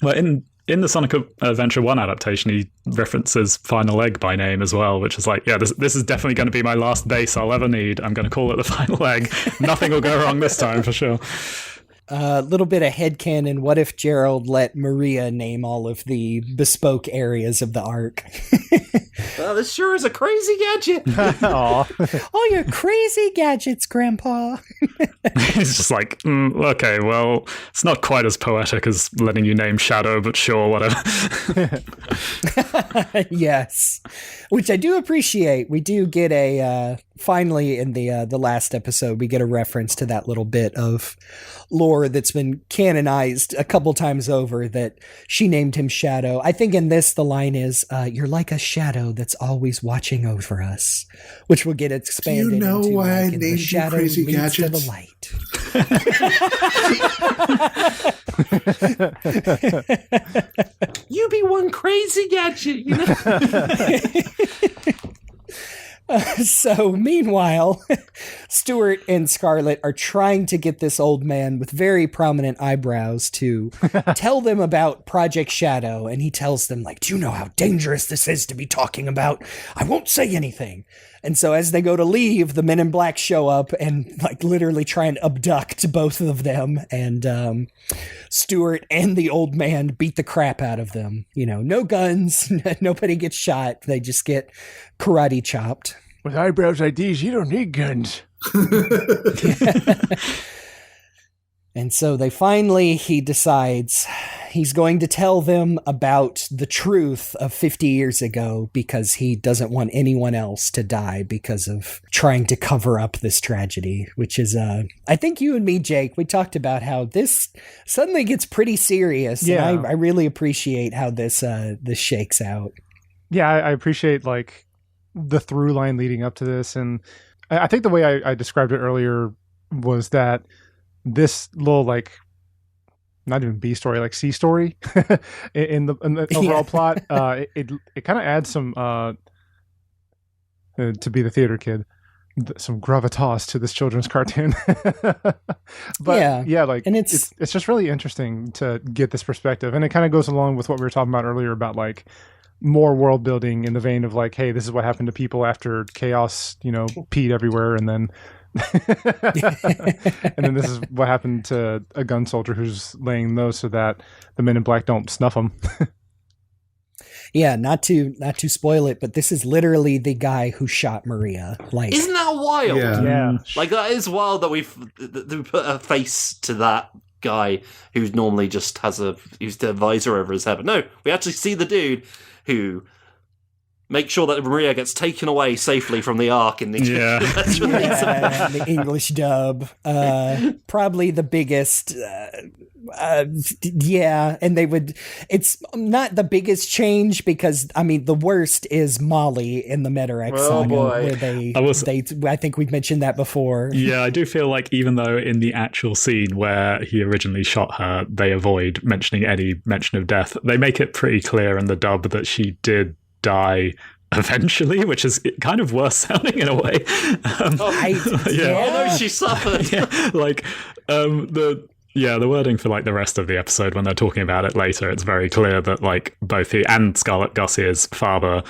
Well, in the Sonic Adventure 1 adaptation, he references Final Egg by name as well, which is like, yeah, this is definitely going to be my last base I'll ever need. I'm going to call it the Final Egg. Nothing will go wrong this time, for sure. A little bit of headcanon. What if Gerald let Maria name all of the bespoke areas of the Ark? Well, this sure is a crazy gadget. Oh, your crazy gadgets, Grandpa. It's just like, okay, well, it's not quite as poetic as letting you name Shadow, but sure, whatever. Yes, which I do appreciate. We do get finally in the last episode, we get a reference to that little bit of lore that's been canonized a couple times over, that she named him Shadow. I think in this the line is, "You're like a shadow that's always watching over us," which will get expanded. Do you know into, why I like, named the you shadow Crazy leads to Gadgets? the light. You be one crazy gadget, you know? So, meanwhile, Stuart and Scarlett are trying to get this old man with very prominent eyebrows to tell them about Project Shadow, and he tells them, like, "Do you know how dangerous this is to be talking about? I won't say anything." And so as they go to leave, the Men in Black show up and like literally try and abduct both of them, and Stuart and the old man beat the crap out of them. You know, no guns, nobody gets shot, they just get karate chopped. With eyebrows like these, you don't need guns. And so he decides he's going to tell them about the truth of 50 years ago, because he doesn't want anyone else to die because of trying to cover up this tragedy, which is, I think you and me, Jake, we talked about how this suddenly gets pretty serious. Yeah. And I really appreciate how this shakes out. Yeah, I appreciate like the through line leading up to this. And I think the way I described it earlier was that this little, like, not even B story, like C story in the overall plot, it kind of adds some, to be the theater kid, some gravitas to this children's cartoon. But yeah, like, and it's just really interesting to get this perspective. And it kind of goes along with what we were talking about earlier about like more world building in the vein of like, hey, this is what happened to people after chaos, you know, peed everywhere, and then and then this is what happened to a gun soldier who's laying low so that the Men in Black don't snuff him. Yeah, not to spoil it, but this is literally the guy who shot Maria. Like, isn't that wild? Yeah. Like, that is wild that we put a face to that guy who normally just has who's the visor over his head. But no, we actually see the dude who make sure that Maria gets taken away safely from the Ark in the the English dub. Probably the biggest. And it's not the biggest change because, I mean, the worst is Molly in the Metarex Saga. Boy. Where I think we've mentioned that before. Yeah, I do feel like even though in the actual scene where he originally shot her, they avoid mentioning any mention of death, they make it pretty clear in the dub that she did die eventually, which is kind of worse sounding in a way. Although she suffered. The wording for like the rest of the episode when they're talking about it later, it's very clear that like both he and Scarlett Garcia's father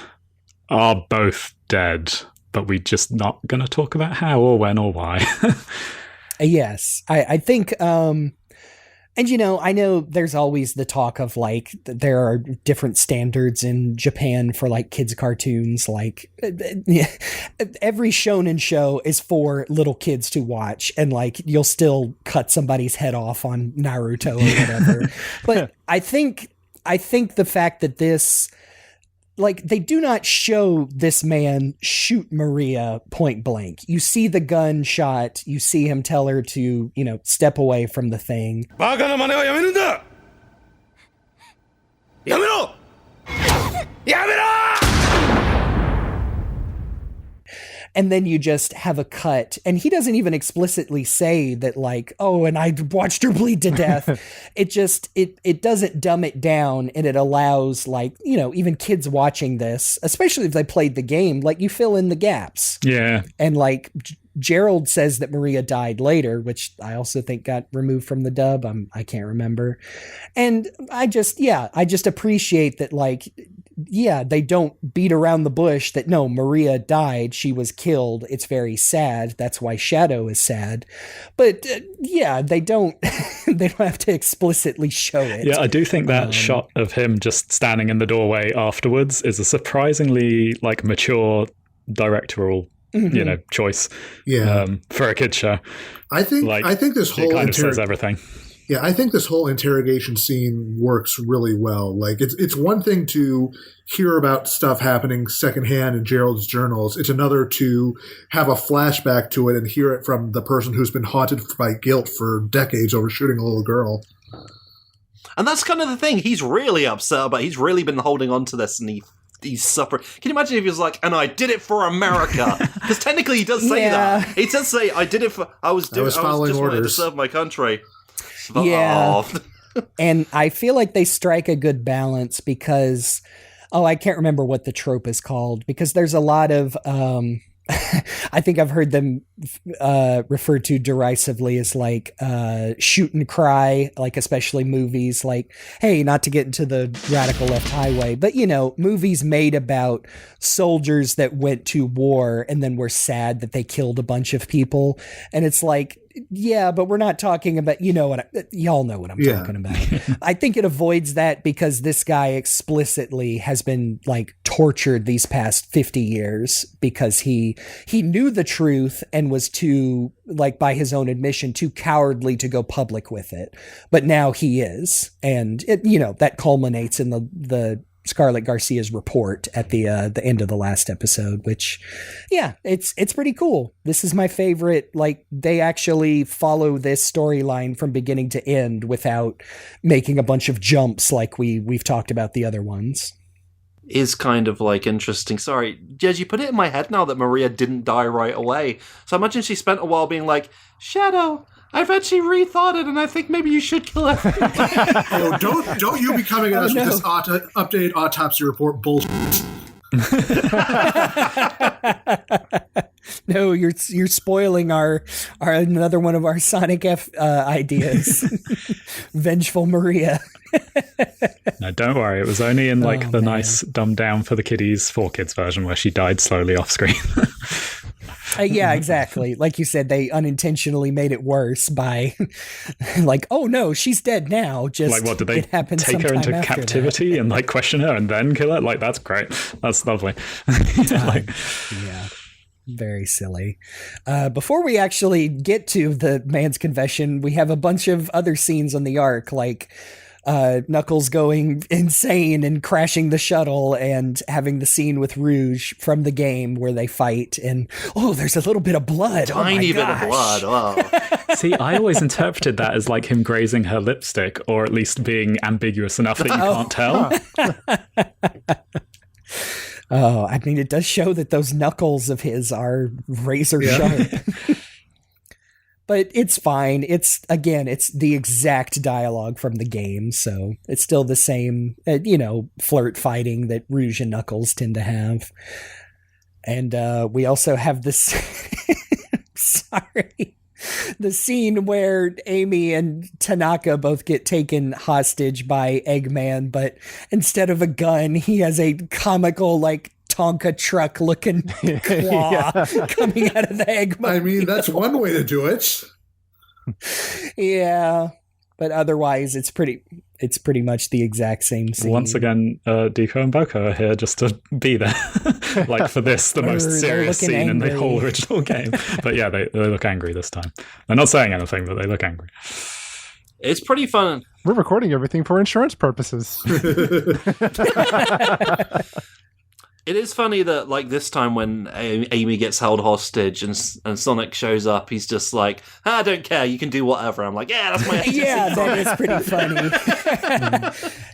are both dead, but we're just not going to talk about how or when or why. Yes, I think, and I know there's always the talk of like there are different standards in Japan for like kids cartoons. Like every shonen show is for little kids to watch, and like you'll still cut somebody's head off on Naruto or whatever. But I think the fact that this, like, they do not show this man shoot Maria point blank. You see the gun shot. You see him tell her to, step away from the thing. And then you just have a cut, and he doesn't even explicitly say that, like, oh, and I watched her bleed to death. It just, it doesn't dumb it down, and it allows, like, even kids watching this, especially if they played the game, like, you fill in the gaps. Yeah. And, like, Gerald says that Maria died later, which I also think got removed from the dub. I can't remember. And I just appreciate that, like, they don't beat around the bush that, no, Maria died. She was killed. It's very sad. That's why Shadow is sad. But they don't have to explicitly show it. Yeah, I do think that shot of him just standing in the doorway afterwards is a surprisingly like mature directorial choice for a kid's show. I think this whole it kind of says everything. Yeah, I think this whole interrogation scene works really well. Like, it's one thing to hear about stuff happening secondhand in Gerald's journals. It's another to have a flashback to it and hear it from the person who's been haunted by guilt for decades over shooting a little girl. And that's kind of the thing. He's really upset about it. He's really been holding on to this, and he's suffering. Can you imagine if he was like, and I did it for America? Because technically he does say that. He does say, I did it for, I was following just orders. Wanted to serve my country. Yeah. And I feel like they strike a good balance because, I can't remember what the trope is called, because there's a lot of, I think I've heard them referred to derisively as like shoot and cry, like especially movies like, hey, not to get into the radical left highway, but movies made about soldiers that went to war and then were sad that they killed a bunch of people. And it's like, yeah, but we're not talking about, y'all know what I'm talking about. I think it avoids that because this guy explicitly has been like tortured these past 50 years because he knew the truth and was too, like by his own admission, too cowardly to go public with it. But now he is. And it, that culminates in the Scarlett Garcia's report at the end of the last episode, which, it's pretty cool. This is my favorite. Like, they actually follow this storyline from beginning to end without making a bunch of jumps like we've talked about the other ones. Is kind of like interesting. Sorry, Jez, you put it in my head now that Maria didn't die right away. So I imagine she spent a while being like, Shadow, I've actually rethought it, and I think maybe you should kill everyone. Don't you be coming at us with this updated autopsy report bullshit. No, you're spoiling our another one of our Sonic F ideas. Vengeful Maria. No, don't worry. It was only in like nice dumbed down for the kiddies 4Kids version where she died slowly off screen. Yeah, exactly. Like you said, they unintentionally made it worse by like, oh no, she's dead now. Just like, what did they take her into captivity and like question her and then kill her? Like, that's great. That's lovely. Very silly. Before we actually get to the man's confession, we have a bunch of other scenes on the arc. Like, Knuckles going insane and crashing the shuttle and having the scene with Rouge from the game where they fight and there's a little bit of blood. Tiny bit of blood. Oh. See, I always interpreted that as like him grazing her lipstick, or at least being ambiguous enough that you can't tell. Oh, I mean, it does show that those knuckles of his are razor sharp. But it's fine. It's the exact dialogue from the game, so it's still the same, flirt fighting that Rouge and Knuckles tend to have. And we also have this, the scene where Amy and Tanaka both get taken hostage by Eggman, but instead of a gun, he has a comical, like, Tonka truck looking claw coming out of the Eggman. I mean, that's one way to do it. Yeah, but otherwise it's pretty much the exact same scene. Once again, Deco and Boko are here just to be there. Like for this, the most serious scene in the whole original game. But yeah, they look angry this time. They're not saying anything, but they look angry. It's pretty fun. We're recording everything for insurance purposes. It is funny that, like, this time when Amy gets held hostage and Sonic shows up, he's just like, I don't care, you can do whatever. I'm like, yeah, that's my yeah, that is pretty funny.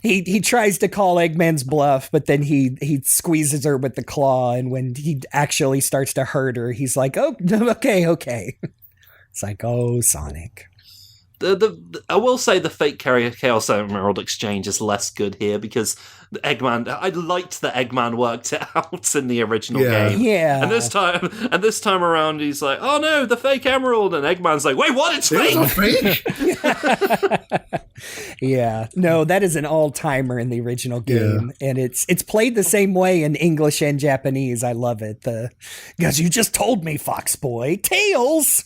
He tries to call Eggman's bluff, but then he squeezes her with the claw, and when he actually starts to hurt her, he's like, oh, okay. It's like, oh, Sonic. I will say the fake Chaos Emerald exchange is less good here because I liked that Eggman worked it out in the original game. Yeah. And this time around, he's like, "Oh no, the fake emerald!" And Eggman's like, "Wait, what? It's fake!" Yeah. No, that is an all-timer in the original game, and it's played the same way in English and Japanese. I love it. Because you just told me, Fox Boy, Tails.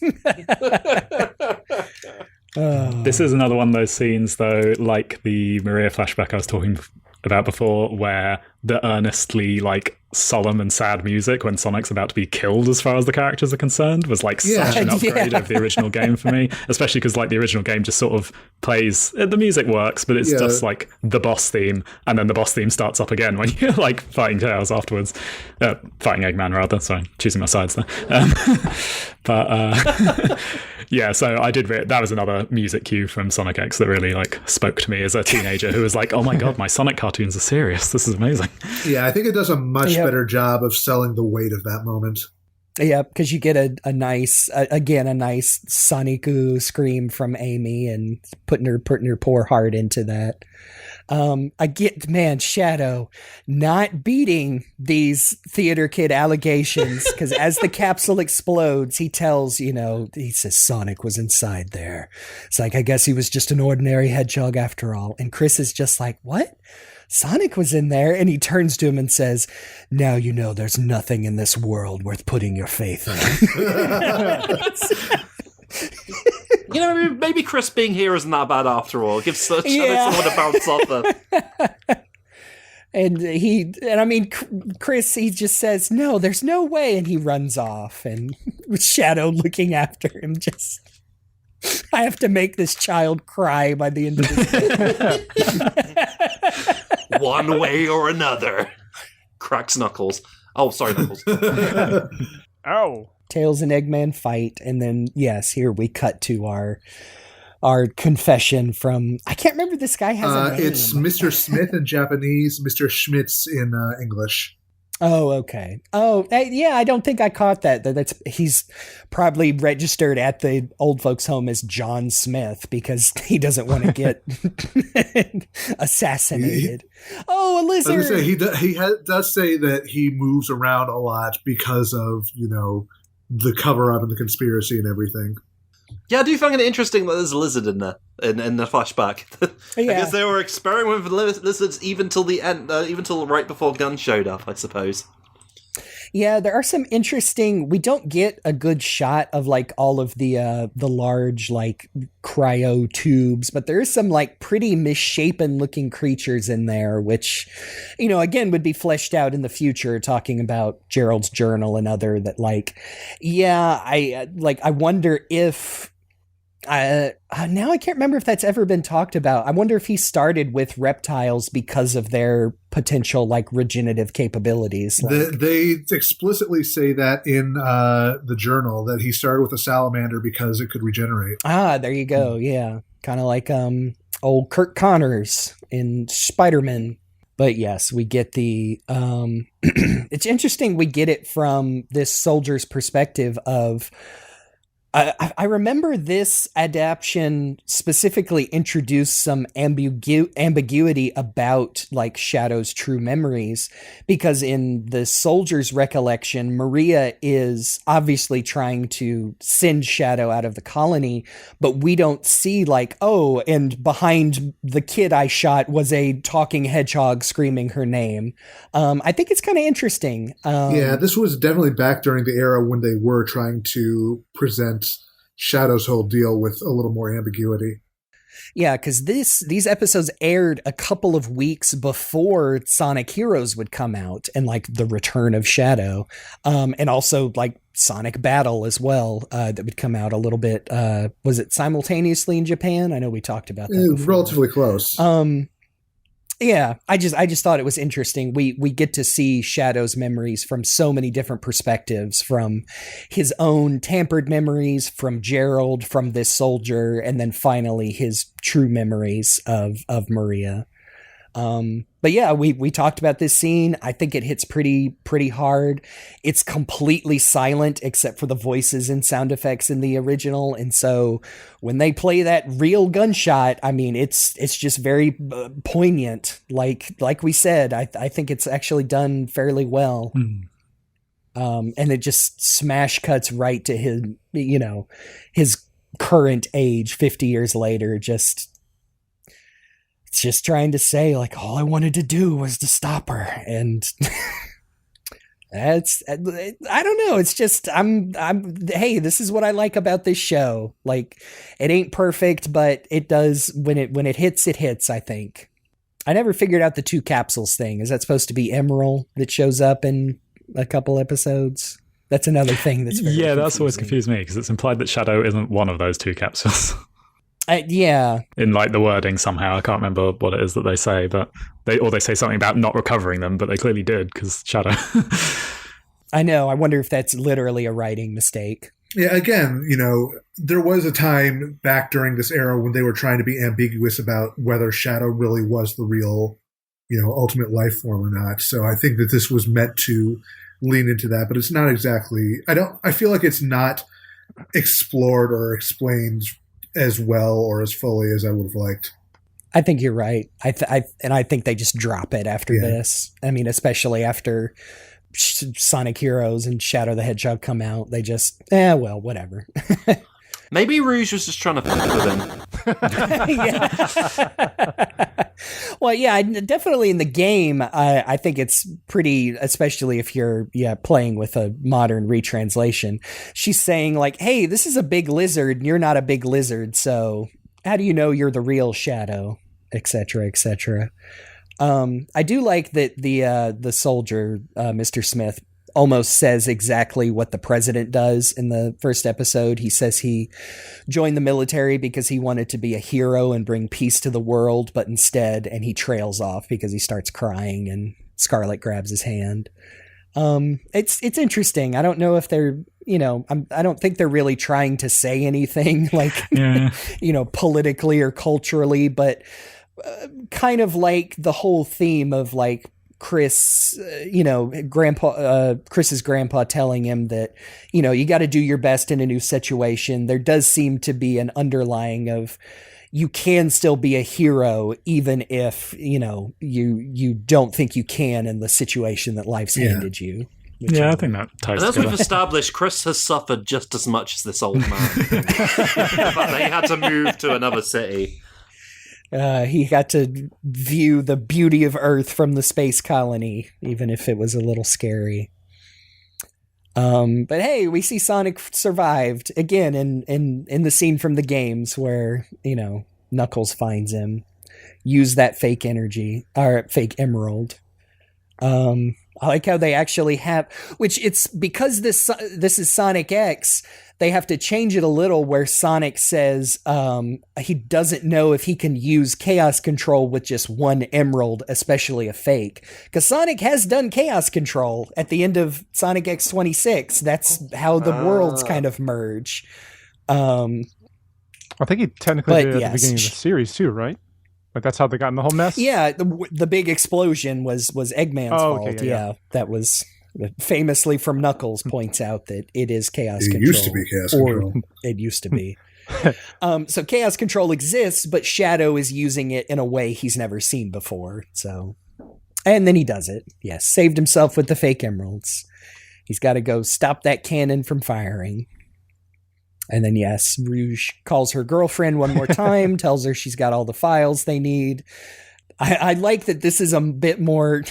This is another one of those scenes, though, like the Maria flashback I was talking about before, where the earnestly, like, solemn and sad music when Sonic's about to be killed, as far as the characters are concerned, was like such an upgrade of the original game for me. Especially because, like, the original game just sort of plays, the music works, but it's just like the boss theme, and then the boss theme starts up again when you're like fighting Tails afterwards, fighting Eggman rather. Sorry, choosing my sides there. But yeah, so I did. That was another music cue from Sonic X that really like spoke to me as a teenager who was like, "Oh my god, my Sonic cartoons are serious. This is amazing." Yeah, I think it does a much better job of selling the weight of that moment. Yeah, because you get a nice Sonic-oo scream from Amy and putting her poor heart into that. I get, man, Shadow not beating these theater kid allegations, because as the capsule explodes, he tells, he says Sonic was inside there. It's like, I guess he was just an ordinary hedgehog after all. And Chris is just like, what? Sonic was in there, and he turns to him and says, now you know there's nothing in this world worth putting your faith in. Maybe Chris being here isn't that bad after all. Give someone to bounce off of. And Chris, he just says, no, there's no way, and he runs off, and with Shadow looking after him, just... I have to make this child cry by the end of this. One way or another. Cracks Knuckles. Oh, sorry, Knuckles. Ow. Tails and Eggman fight, and then, yes, here we cut to our confession from... I can't remember this guy has a name. It's Mr. Smith in Japanese, Mr. Schmitz in English. Oh, okay. Oh, yeah, I don't think I caught that. He's probably registered at the old folks' home as John Smith because he doesn't want to get assassinated. A lizard! I was gonna say, he does say that he moves around a lot because of, the cover-up and the conspiracy and everything. Yeah, I do find it interesting that there's a lizard in there, in the flashback. I guess they were experimenting with lizards even till the end, even till right before Gunn showed up, I suppose. Yeah, there are some interesting... We don't get a good shot of, like, all of the large, like, cryo tubes, but there is some, like, pretty misshapen-looking creatures in there, which, again, would be fleshed out in the future, talking about Gerald's journal and other that, like... Yeah, I wonder if Now I can't remember if that's ever been talked about. I wonder if he started with reptiles because of their potential like regenerative capabilities. They explicitly say that in the journal that he started with a salamander because it could regenerate. There you go. Yeah, kind of like old Kirk Connors in Spider-Man. But yes, we get the it's interesting we get it from this soldier's perspective of I remember this adaptation specifically introduced some ambiguity about like Shadow's true memories, because in the soldier's recollection, Maria is obviously trying to send Shadow out of the colony, but we don't see like, oh, and behind the kid I shot was a talking hedgehog screaming her name. I think it's kind of interesting. Yeah, this was definitely back during the era when they were trying to present Shadow's whole deal with a little more ambiguity. Yeah, because these episodes aired a couple of weeks before Sonic Heroes would come out, and like the return of Shadow, and also like Sonic Battle as well, that would come out a little bit. Was it simultaneously in Japan? I know we talked about that before. Relatively close. Yeah, I just thought it was interesting. We get to see Shadow's memories from so many different perspectives, from his own tampered memories, from Gerald, from this soldier, and then finally his true memories of Maria. But yeah, we talked about this scene. I think it hits pretty hard. It's completely silent except for the voices and sound effects in the original, and so when they play that real gunshot, I mean, it's just very poignant. Like we said, I think it's actually done fairly well. And it just smash cuts right to his, his current age, 50 years later, it's just trying to say, like, all I wanted to do was to stop her. And I don't know. It's just, hey, this is what I like about this show. Like, it ain't perfect, but it does, when it hits, I think. I never figured out the two capsules thing. Is that supposed to be Emerald that shows up in a couple episodes? That's another thing that's very confusing. That's always confused me, because it's implied that Shadow isn't one of those two capsules. Yeah. In like the wording somehow, I can't remember what it is that they say, but they say something about not recovering them, but they clearly did, because Shadow. I know. I wonder if that's literally a writing mistake. Yeah, again, there was a time back during this era when they were trying to be ambiguous about whether Shadow really was the real, ultimate life form or not. So I think that this was meant to lean into that, but it's not exactly. I feel like it's not explored or explained as well or as fully as I would have liked. I think you're right. I think they just drop it after this. I mean, especially after Sonic Heroes and Shadow the Hedgehog come out, they just, well, whatever. Maybe Rouge was just trying to fit it in. Well, yeah, definitely in the game, I think it's pretty, especially if you're playing with a modern retranslation. She's saying like, hey, this is a big lizard and you're not a big lizard, so how do you know you're the real Shadow, etc., etc. I do like that the soldier, Mr. Smith, almost says exactly what the president does in the first episode. He says he joined the military because he wanted to be a hero and bring peace to the world, but instead, and he trails off because he starts crying and Scarlet grabs his hand. It's interesting. I don't know if they're, I don't think they're really trying to say anything like, politically or culturally, but kind of like the whole theme of like, Chris, Chris's grandpa telling him that, you got to do your best in a new situation. There does seem to be an underlying of you can still be a hero, even if, you don't think you can in the situation that life's handed you. I think that ties And as together. we've established, Chris has suffered just as much as this old man. But they had to move to another city. He got to view the beauty of Earth from the space colony, even if it was a little scary. But hey, we see Sonic survived again in the scene from the games where, Knuckles finds him, use that fake energy or fake emerald. I like how they actually have, which it's because this is Sonic X, they have to change it a little where Sonic says he doesn't know if he can use Chaos Control with just one emerald, especially a fake. Because Sonic has done Chaos Control at the end of Sonic X26. That's how the worlds kind of merge. I think he technically did at the beginning of the series too, right? Like that's how they got in the whole mess? Yeah, the big explosion was Eggman's fault. Yeah, that was... Famously from Knuckles points out that it is Chaos Control. It used to be Chaos Control. It used to be. So Chaos Control exists, but Shadow is using it in a way he's never seen before. So, and then he does it. Yes, saved himself with the fake emeralds. He's got to go stop that cannon from firing. And then, yes, Rouge calls her girlfriend one more time, tells her she's got all the files they need. I like that this is a bit more,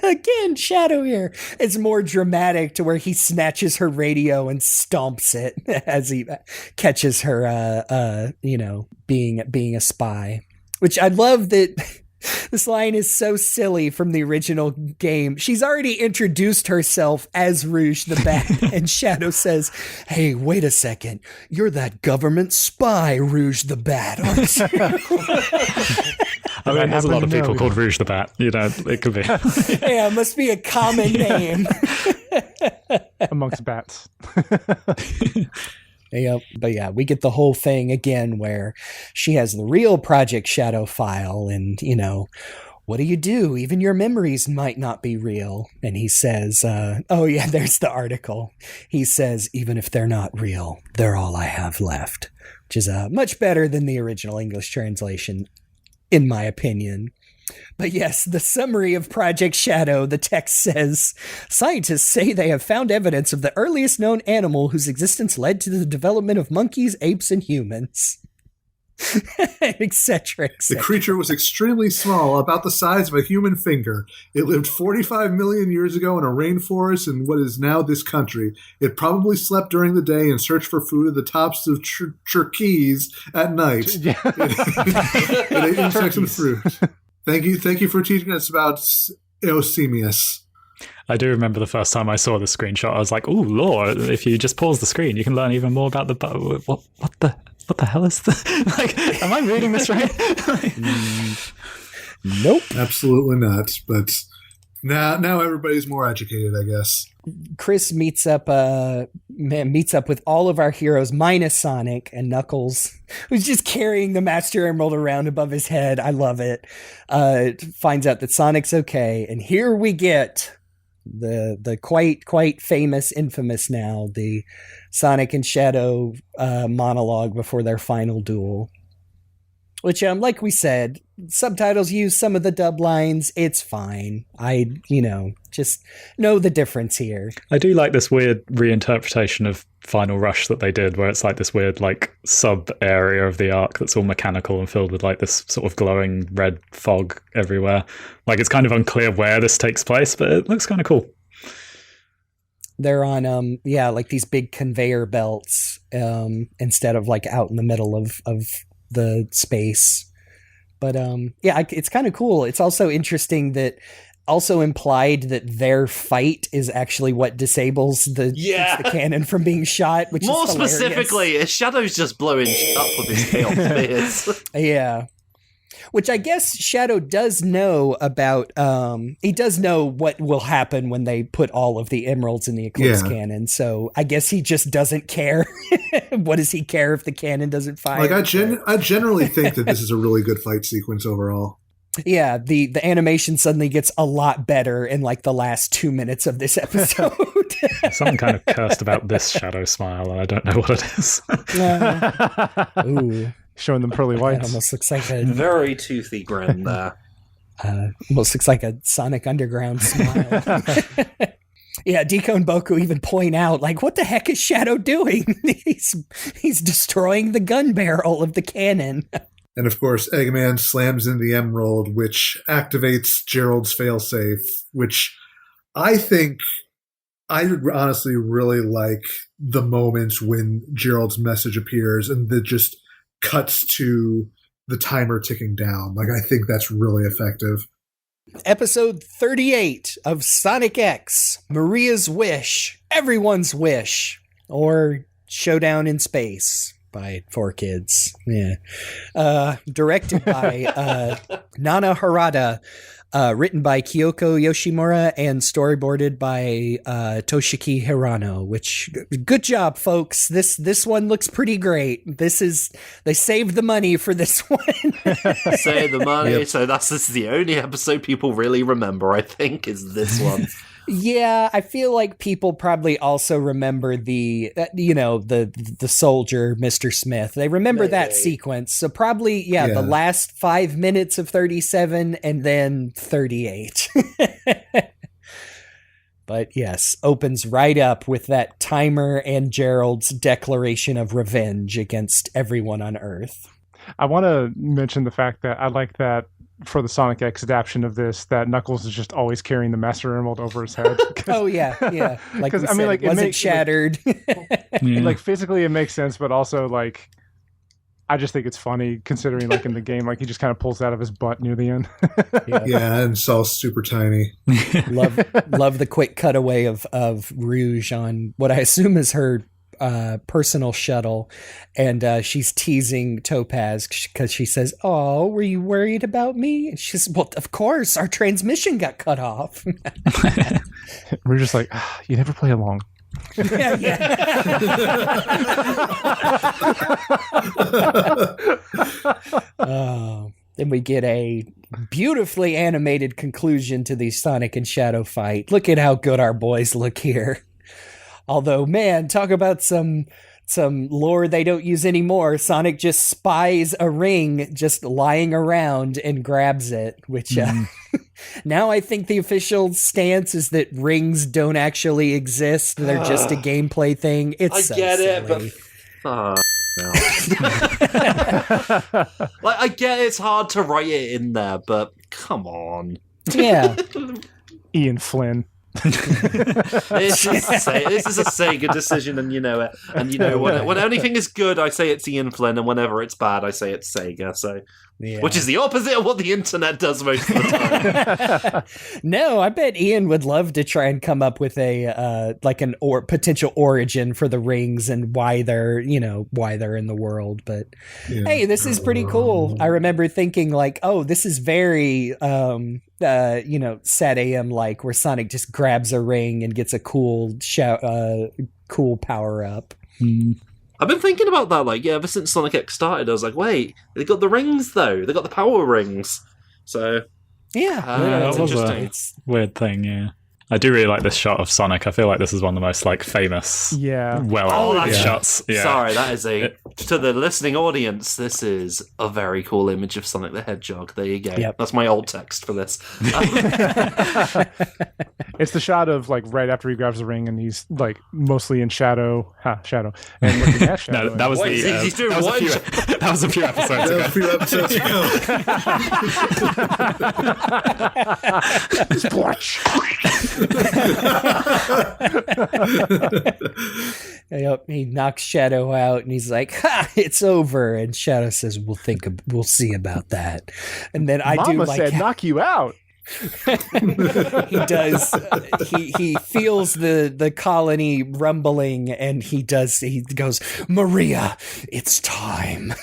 again, Shadow here. It's more dramatic to where he snatches her radio and stomps it as he catches her, being a spy. Which I love that this line is so silly from the original game. She's already introduced herself as Rouge the Bat, and Shadow says, "Hey, wait a second. You're that government spy, Rouge the Bat, aren't you?" I mean, there's a lot of people called Rouge the Bat. You know, it could be. Yeah, it must be a common name. Amongst bats. Yep. But yeah, we get the whole thing again where she has the real Project Shadow file and, what do you do? Even your memories might not be real. And he says, there's the article. He says, even if they're not real, they're all I have left, which is much better than the original English translation, in my opinion. But yes, the summary of Project Shadow, the text says, scientists say they have found evidence of the earliest known animal whose existence led to the development of monkeys, apes, and humans. etc. The creature was extremely small, about the size of a human finger. It lived 45 million years ago in a rainforest in what is now this country. It probably slept during the day and searched for food at the tops of trees at night. Yeah. It ate insects and fruit. Thank you for teaching us about Eosimius. I do remember the first time I saw the screenshot, I was like, "Oh Lord! If you just pause the screen, you can learn even more about the what the hell is this? Like, am I reading this right?" Nope, absolutely not. But now everybody's more educated, I guess. Chris meets up with all of our heroes minus Sonic and Knuckles, who's just carrying the Master Emerald around above his head. I love it. Finds out that Sonic's okay, and here we get the quite famous, infamous now, the Sonic and Shadow monologue before their final duel. Which, like we said, subtitles use some of the dub lines. It's fine. I, just know the difference here. I do like this weird reinterpretation of Final Rush that they did, where it's like this weird, sub area of the arc that's all mechanical and filled with, this sort of glowing red fog everywhere. It's kind of unclear where this takes place, but it looks kind of cool. They're on, these big conveyor belts instead of, out in the middle of the space. But it's kind of cool. It's also interesting that also implied that their fight is actually what disables the cannon from being shot, which more is hilarious. Specifically, Shadow's just blowing up with his tail spears. Yeah. Which I guess Shadow does know about. He does know what will happen when they put all of the emeralds in the Eclipse cannon. So I guess he just doesn't care. What does he care if the cannon doesn't fire? I generally think that this is a really good fight sequence overall. Yeah, the animation suddenly gets a lot better in the last 2 minutes of this episode. Someone kind of cursed about this Shadow smile, and I don't know what it is. Ooh. Showing them pearly whites. It almost looks like a very toothy grin there. Almost looks like a Sonic Underground smile. Yeah, Deco and Boku even point out, what the heck is Shadow doing? He's destroying the gun barrel of the cannon. And of course, Eggman slams in the emerald, which activates Gerald's failsafe, which I think I honestly really like the moments when Gerald's message appears and that just cuts to the timer ticking down. I think that's really effective. Episode 38 of Sonic X, Maria's Wish, Everyone's Wish, or Showdown in Space by 4Kids. Yeah. Directed by Nana Harada, written by Kyoko Yoshimura, and storyboarded by Toshiki Hirano, which, good job, folks. This one looks pretty great. They saved the money for this one. Save the money. Yep. So this is the only episode people really remember, I think, is this one. Yeah, I feel like people probably also remember the soldier, Mr. Smith. They remember that sequence. So probably, the last 5 minutes of 37 and then 38. But yes, opens right up with that timer and Gerald's declaration of revenge against everyone on Earth. I want to mention the fact that I like that for the Sonic X adaptation of this, that Knuckles is just always carrying the Master Emerald over his head. Oh yeah. Like I mean, like it wasn't shattered. Like physically, it makes sense, but also like I just think it's funny considering like in the game, like he just kind of pulls out of his butt near the end. Yeah, and it's all super tiny. Love the quick cutaway of Rouge on what I assume is her personal shuttle, and she's teasing Topaz because she says, "Oh, were you worried about me?" And she says, "Well, of course, our transmission got cut off." We're just like, you never play along. Then we get a beautifully animated conclusion to the Sonic and Shadow fight. Look at how good our boys look here. Although, man, talk about some lore they don't use anymore. Sonic just spies a ring just lying around and grabs it, which now I think the official stance is that rings don't actually exist. They're just a gameplay thing. It's it, but... no. Like, I get it's hard to write it in there, but come on. Yeah. Ian Flynn. This is a Sega decision, and you know it. And you know when anything is good, I say it's Ian Flynn, and whenever it's bad, I say it's Sega. So, which is the opposite of what the internet does most of the time. No, I bet Ian would love to try and come up with a potential origin for the rings and why they're in the world. But hey, this is pretty cool. I remember thinking like, oh, this is very Sat AM like, where Sonic just grabs a ring and gets a cool power up. I've been thinking about that, ever since Sonic X started. I was like, wait, they got the rings though. They got the power rings. So that was interesting. a weird thing. Yeah. I do really like this shot of Sonic. I feel like this is one of the most famous, shots. Yeah. Sorry, that is to the listening audience. This is a very cool image of Sonic the Hedgehog. There you go. Yep. That's my alt text for this. It's the shot of right after he grabs the ring and he's mostly in shadow, and looking at shadow. No, that was that was a few episodes ago. He knocks Shadow out and he's like, "Ha, it's over." And Shadow says, we'll see about that." And then Mama said knock you out. He does. He feels the colony rumbling, and he goes, "Maria, it's time."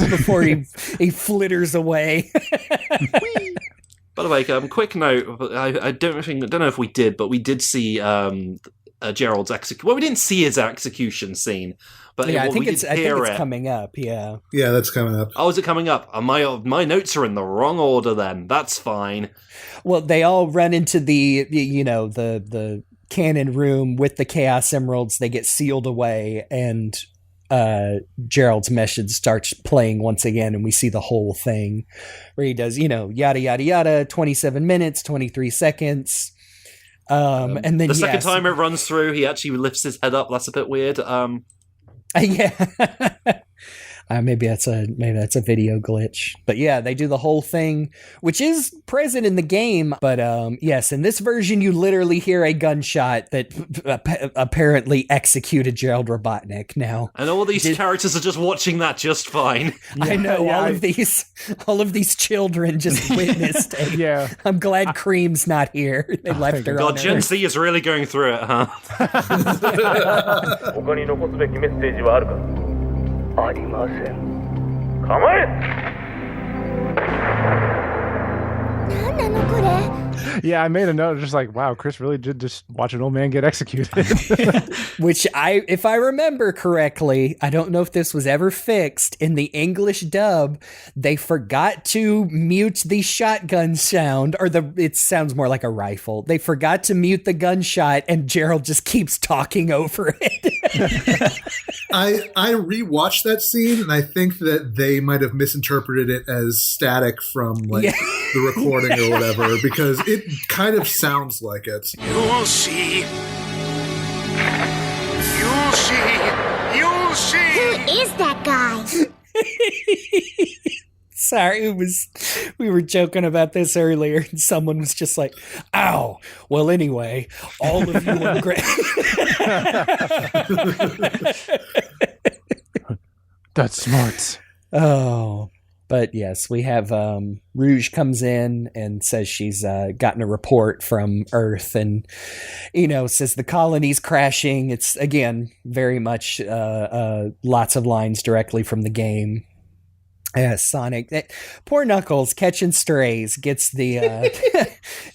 Before he flitters away. By the way, quick note. I don't know if we did, but we did see Gerald's execution. Well, we didn't see his execution scene, but I think it's coming up. Yeah, that's coming up. Oh, is it coming up? My notes are in the wrong order. Then that's fine. Well, they all run into the cannon room with the Chaos Emeralds. They get sealed away, and Gerald's message starts playing once again, and we see the whole thing where he does, yada yada yada, 27 minutes, 23 seconds. And then the second time it runs through, he actually lifts his head up. That's a bit weird. Yeah. Maybe that's a video glitch. But yeah, they do the whole thing, which is present in the game. But yes, in this version, you literally hear a gunshot that apparently executed Gerald Robotnik. Now, and all these characters are just watching that just fine. I know all of these children just witnessed. I'm glad Cream's not here. They left her. God, Gen Z is really going through it, huh? 他に残すべきメッセージはあるかありません構え Yeah, I made a note just like, wow, Chris really did just watch an old man get executed. Which if I remember correctly, I don't know if this was ever fixed, in the English dub, they forgot to mute the shotgun sound, or it sounds more like a rifle. They forgot to mute the gunshot, and Gerald just keeps talking over it. I rewatched that scene, and I think that they might have misinterpreted it as static from the recording or whatever, because it kind of sounds like it. You'll see. You'll see. You'll see. Who is that guy? Sorry, we were joking about this earlier, and someone was just like, ow. Well, anyway, all of you are great. That's smart. Oh, but yes, we have Rouge comes in and says she's gotten a report from Earth, and says the colony's crashing. It's again very much lots of lines directly from the game. Sonic, poor Knuckles catching strays, gets the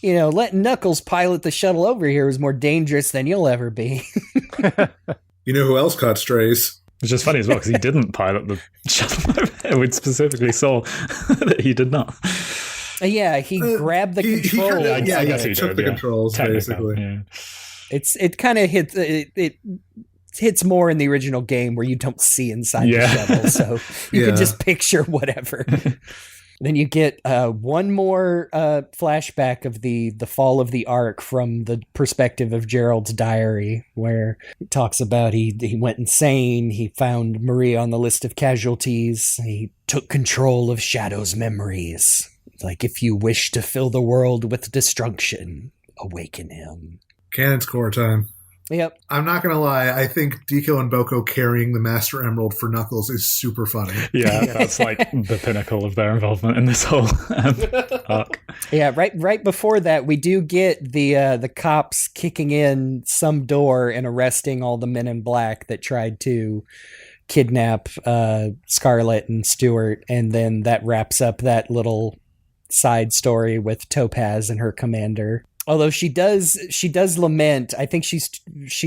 letting Knuckles pilot the shuttle over here is more dangerous than you'll ever be. You know who else caught strays? Which is funny as well, because he didn't pilot the shuttle over there. We specifically saw that he did not. Yeah, he grabbed the control. I guess he took the controls, basically. Yeah. It kind of hits it hits more in the original game where you don't see inside the shuttle, so you can just picture whatever. Then you get one more flashback of the fall of the Ark from the perspective of Gerald's diary, where he talks about he went insane, he found Maria on the list of casualties, he took control of Shadow's memories. Like, if you wish to fill the world with destruction, awaken him. Cannon's core time. Yep. I'm not going to lie. I think Deco and Boko carrying the Master Emerald for Knuckles is super funny. Yeah, that's like the pinnacle of their involvement in this whole arc. Yeah, right before that, we do get the cops kicking in some door and arresting all the men in black that tried to kidnap Scarlet and Stuart, and then that wraps up that little side story with Topaz and her commander. Although she does lament. I think she's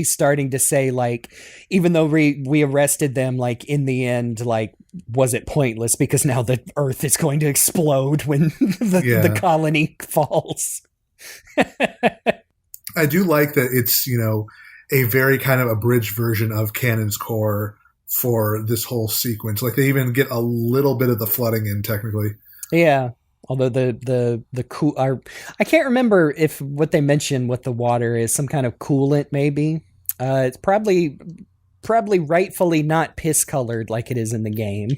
starting to say, like, even though we arrested them, like, in the end, like, was it pointless because now the Earth is going to explode when the colony falls. I do like that it's, a very kind of abridged version of Cannon's core for this whole sequence. Like, they even get a little bit of the flooding in, technically. Yeah. Although the cool, I can't remember if what they mentioned with the water is some kind of coolant. Maybe it's probably rightfully not piss colored like it is in the game.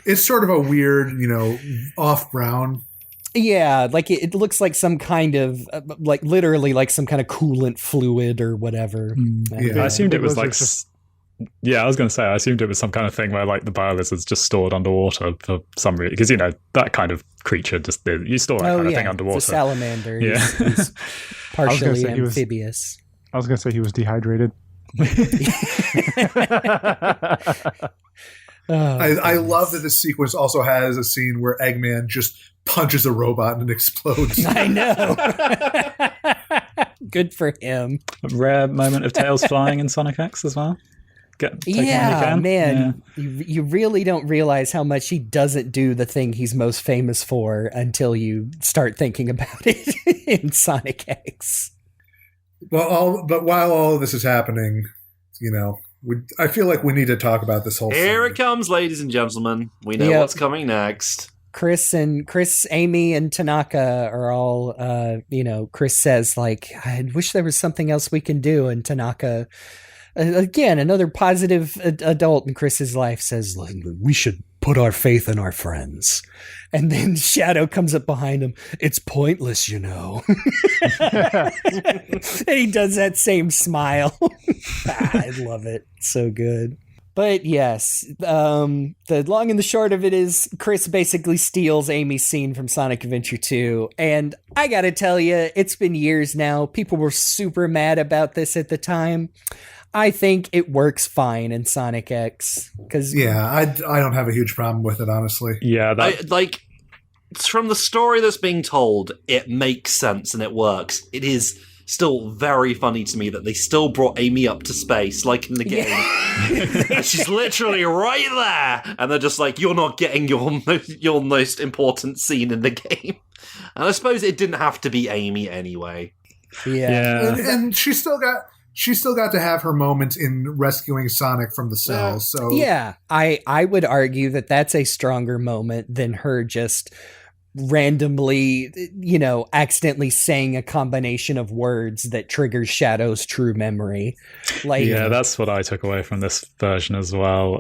It's sort of a weird, off brown. Yeah, like it looks like some kind of like literally like some kind of coolant fluid or whatever. I assumed it was like. Yeah, I was going to say, I assumed it was some kind of thing where, like, the biolizard's just stored underwater for some reason. Because, that kind of creature, you store that kind of thing underwater. It's a salamander. Yeah. He's partially amphibious. I was going to say he was dehydrated. I love that this sequence also has a scene where Eggman just punches a robot and it explodes. I know. Good for him. A rare moment of tails flying in Sonic X as well. Man, you really don't realize how much he doesn't do the thing he's most famous for until you start thinking about it in Sonic X. Well, but while all of this is happening, I feel like we need to talk about this whole Here scene. it comes, ladies and gentlemen. We know what's coming next. Chris, Amy, and Tanaka are all, Chris says, like, I wish there was something else we can do. And Tanaka Again, another positive adult in Chris's life says, we should put our faith in our friends. And then Shadow comes up behind him. It's pointless, you know. And he does that same smile. I love it. So good. But yes, the long and the short of it is Chris basically steals Amy's scene from Sonic Adventure 2. And I gotta tell you, it's been years now. People were super mad about this at the time. I think it works fine in Sonic X. I don't have a huge problem with it, honestly. Yeah, from the story that's being told, it makes sense and it works. It is still very funny to me that they still brought Amy up to space, like in the game. And she's literally right there, and they're just like, "You're not getting your most important scene in the game." And I suppose it didn't have to be Amy anyway. Yeah. And she still got to have her moment in rescuing Sonic from the cells. So yeah, I would argue that that's a stronger moment than her just randomly, accidentally saying a combination of words that triggers Shadow's true memory. That's what I took away from this version as well.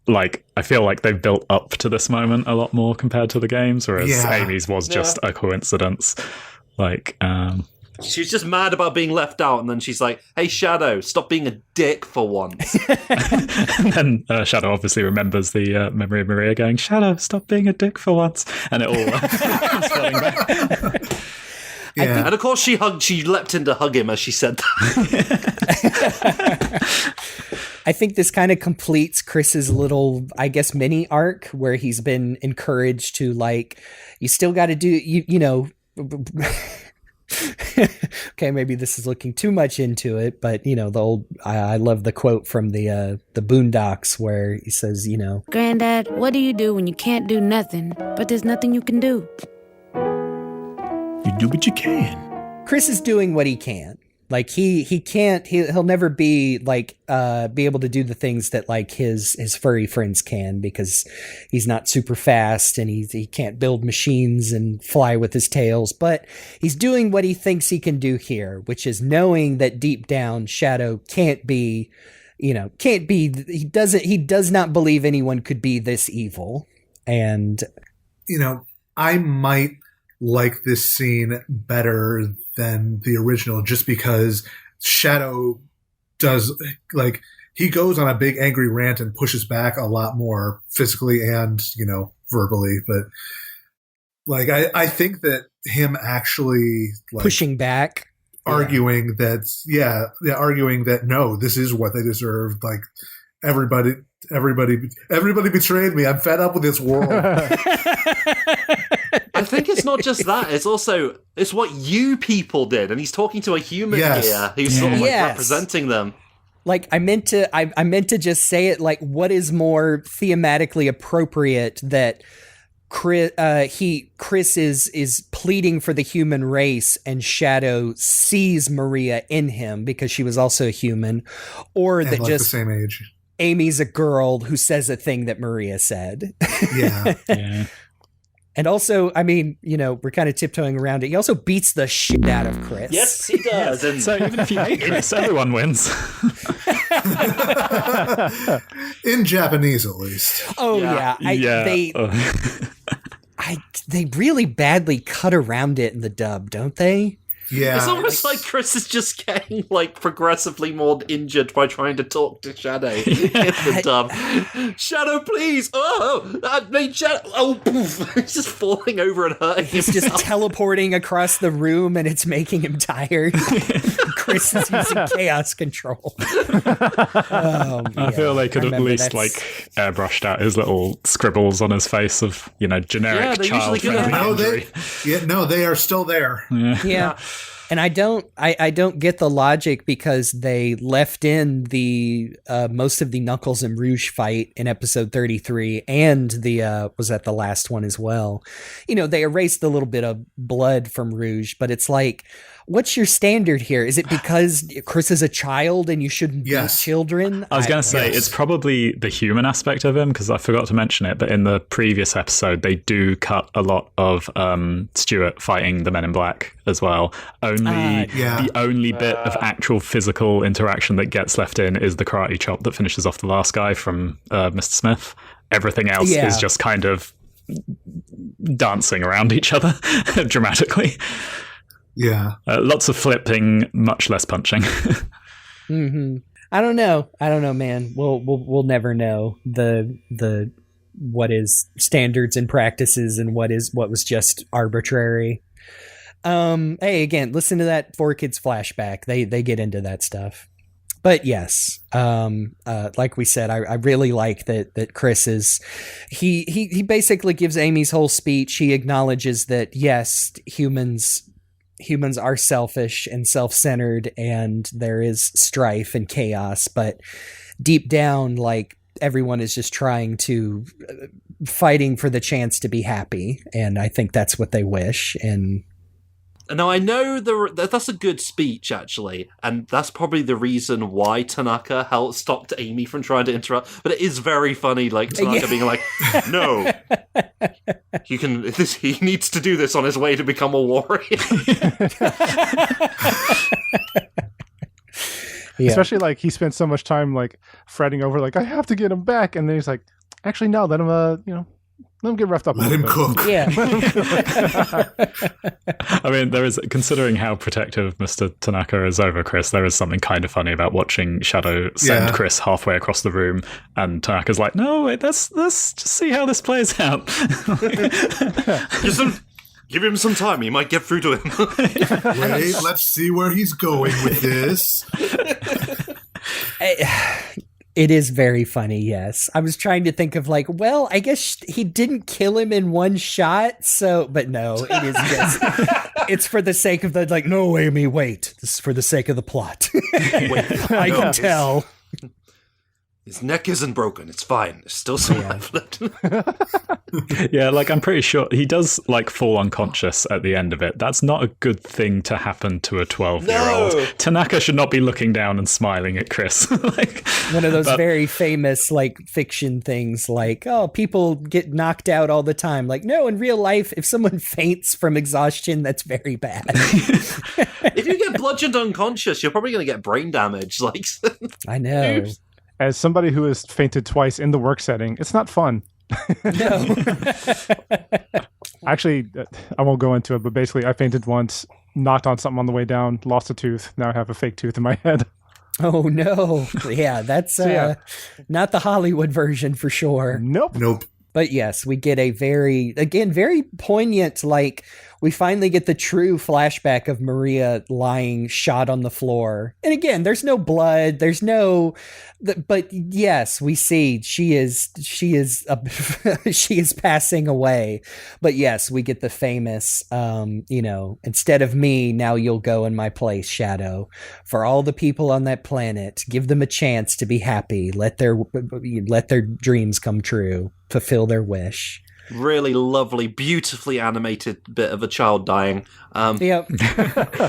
I feel like they've built up to this moment a lot more compared to the games, whereas Amy's was just a coincidence. She's just mad about being left out, and then she's like, "Hey, Shadow, stop being a dick for once." And then Shadow obviously remembers the memory of Maria going, "Shadow, stop being a dick for once," and it all comes flooding back. Yeah. And of course she leapt in to hug him as she said that. I think this kind of completes Chris's little, I guess, mini arc where he's been encouraged to, you still got to do, okay, maybe this is looking too much into it, but the old I love the quote from the Boondocks where he says, Granddad, what do you do when you can't do nothing, but there's nothing you can do? You do what you can. Chris is doing what he can. He'll never be able to do the things that his furry friends can, because he's not super fast and he can't build machines and fly with his tails, but he's doing what he thinks he can do here, which is knowing that deep down Shadow he does not believe anyone could be this evil. And I might like this scene better than the original, just because Shadow does, he goes on a big angry rant and pushes back a lot more physically and, verbally. But I think that him actually pushing back, arguing that no, this is what they deserve. Everybody betrayed me. I'm fed up with this world. I think it's not just that. It's what you people did, and he's talking to a human here who's sort of representing them. I meant to just say it. What is more thematically appropriate that Chris is pleading for the human race, and Shadow sees Maria in him because she was also a human, or and that just the same age. Amy's a girl who says a thing that Maria said. Yeah. And also, we're kind of tiptoeing around it. He also beats the shit out of Chris. Yes, he does. And so even if you hate Chris, everyone wins. In Japanese, at least. Oh, yeah. They really badly cut around it in the dub, don't they? Yeah. It's almost like Chris is just getting progressively more injured by trying to talk to Shadow in the dub. Shadow, please! Oh, that made Shadow. Oh, poof. He's just falling over and hurting He's just teleporting across the room, and it's making him tired. Chris is using chaos control. I feel they could at least airbrushed out his little scribbles on his face of generic child friendly injury. They are still there. Yeah. And I don't get the logic, because they left in the most of the Knuckles and Rouge fight in episode 33, and was that the last one as well. They erased a little bit of blood from Rouge, but it's what's your standard here? Is it because Chris is a child and you shouldn't beat children? I was going to say, it's probably the human aspect of him, because I forgot to mention it, but in the previous episode, they do cut a lot of Stuart fighting the Men in Black as well. The only bit of actual physical interaction that gets left in is the karate chop that finishes off the last guy from Mr. Smith. Everything else is just kind of dancing around each other dramatically. Yeah. Lots of flipping, much less punching. Mm-hmm. I don't know, man. We'll never know the what is standards and practices and what was just arbitrary. Hey, again, listen to that 4Kids flashback. They get into that stuff. But yes, like we said, I really like that Chris is, he basically gives Amy's whole speech. He acknowledges that yes, humans are selfish and self-centered, and there is strife and chaos, but deep down, like, everyone is just trying to fighting for the chance to be happy, and I think that's what they wish. And now I know that's a good speech, actually, and that's probably the reason why Tanaka stopped Amy from trying to interrupt. But it is very funny, like Tanaka being like, "No, he needs to do this on his way to become a warrior." Yeah. Especially like he spent so much time like fretting over like I have to get him back, and then he's like, actually no, let him get roughed up. Let him cook. Yeah. I mean, considering how protective Mr. Tanaka is over Chris, there is something kind of funny about watching Shadow send Chris halfway across the room, and Tanaka's like, "No, wait, let's just see how this plays out." Give him some time. He might get through to him. Wait, let's see where he's going with this. It is very funny, yes. I was trying to think of like, well, I guess he didn't kill him in one shot, but no, it is just, it's for the sake of the, like, no, Amy, wait. This is for the sake of the plot. Wait, I can tell. His neck isn't broken. It's fine. There's still some life left. Yeah, like I'm pretty sure he does like fall unconscious at the end of it. That's not a good thing to happen to a 12-year-old. No. Tanaka should not be looking down and smiling at Chris. Like one of those very famous like fiction things like, oh, people get knocked out all the time. Like, no, in real life, if someone faints from exhaustion, that's very bad. If you get bludgeoned unconscious, you're probably going to get brain damage. Like, I know. Oops. As somebody who has fainted twice in the work setting, it's not fun. No. Actually, I won't go into it, but basically I fainted once, knocked on something on the way down, lost a tooth. Now I have a fake tooth in my head. Oh, no. Yeah, that's not the Hollywood version for sure. Nope. But yes, we get a very poignant, like, we finally get the true flashback of Maria lying shot on the floor. And again, there's no blood, but yes, we see she is passing away. But yes, we get the famous, instead of me, now you'll go in my place, Shadow. For all the people on that planet, give them a chance to be happy. Let their dreams come true. Fulfill their wish. Really lovely, beautifully animated bit of a child dying. Yep.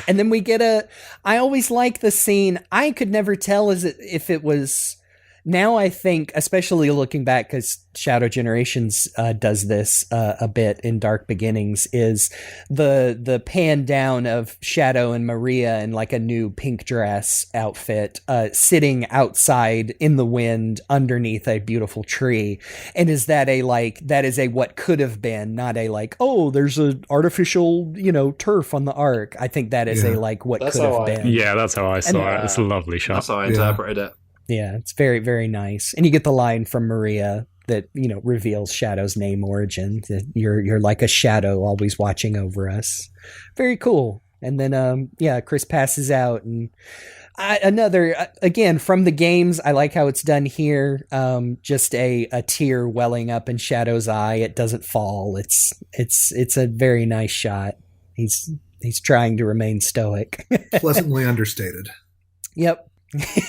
And then we get I always like the scene. I could never tell if it was. Now I think, especially looking back, because Shadow Generations does this a bit in Dark Beginnings, is the pan down of Shadow and Maria in like a new pink dress outfit, sitting outside in the wind underneath a beautiful tree. And is that that is a what could have been, not a like, oh, there's an artificial, turf on the Ark. I think that is a like what could have been. Yeah, that's how I saw it. It's a lovely shot. That's how I interpreted it. Yeah, it's very, very nice. And you get the line from Maria that, reveals Shadow's name origin, that you're like a shadow always watching over us. Very cool. And then, Chris passes out. And again, from the games, I like how it's done here. Just a tear welling up in Shadow's eye. It doesn't fall. It's a very nice shot. He's trying to remain stoic. Pleasantly understated. Yep.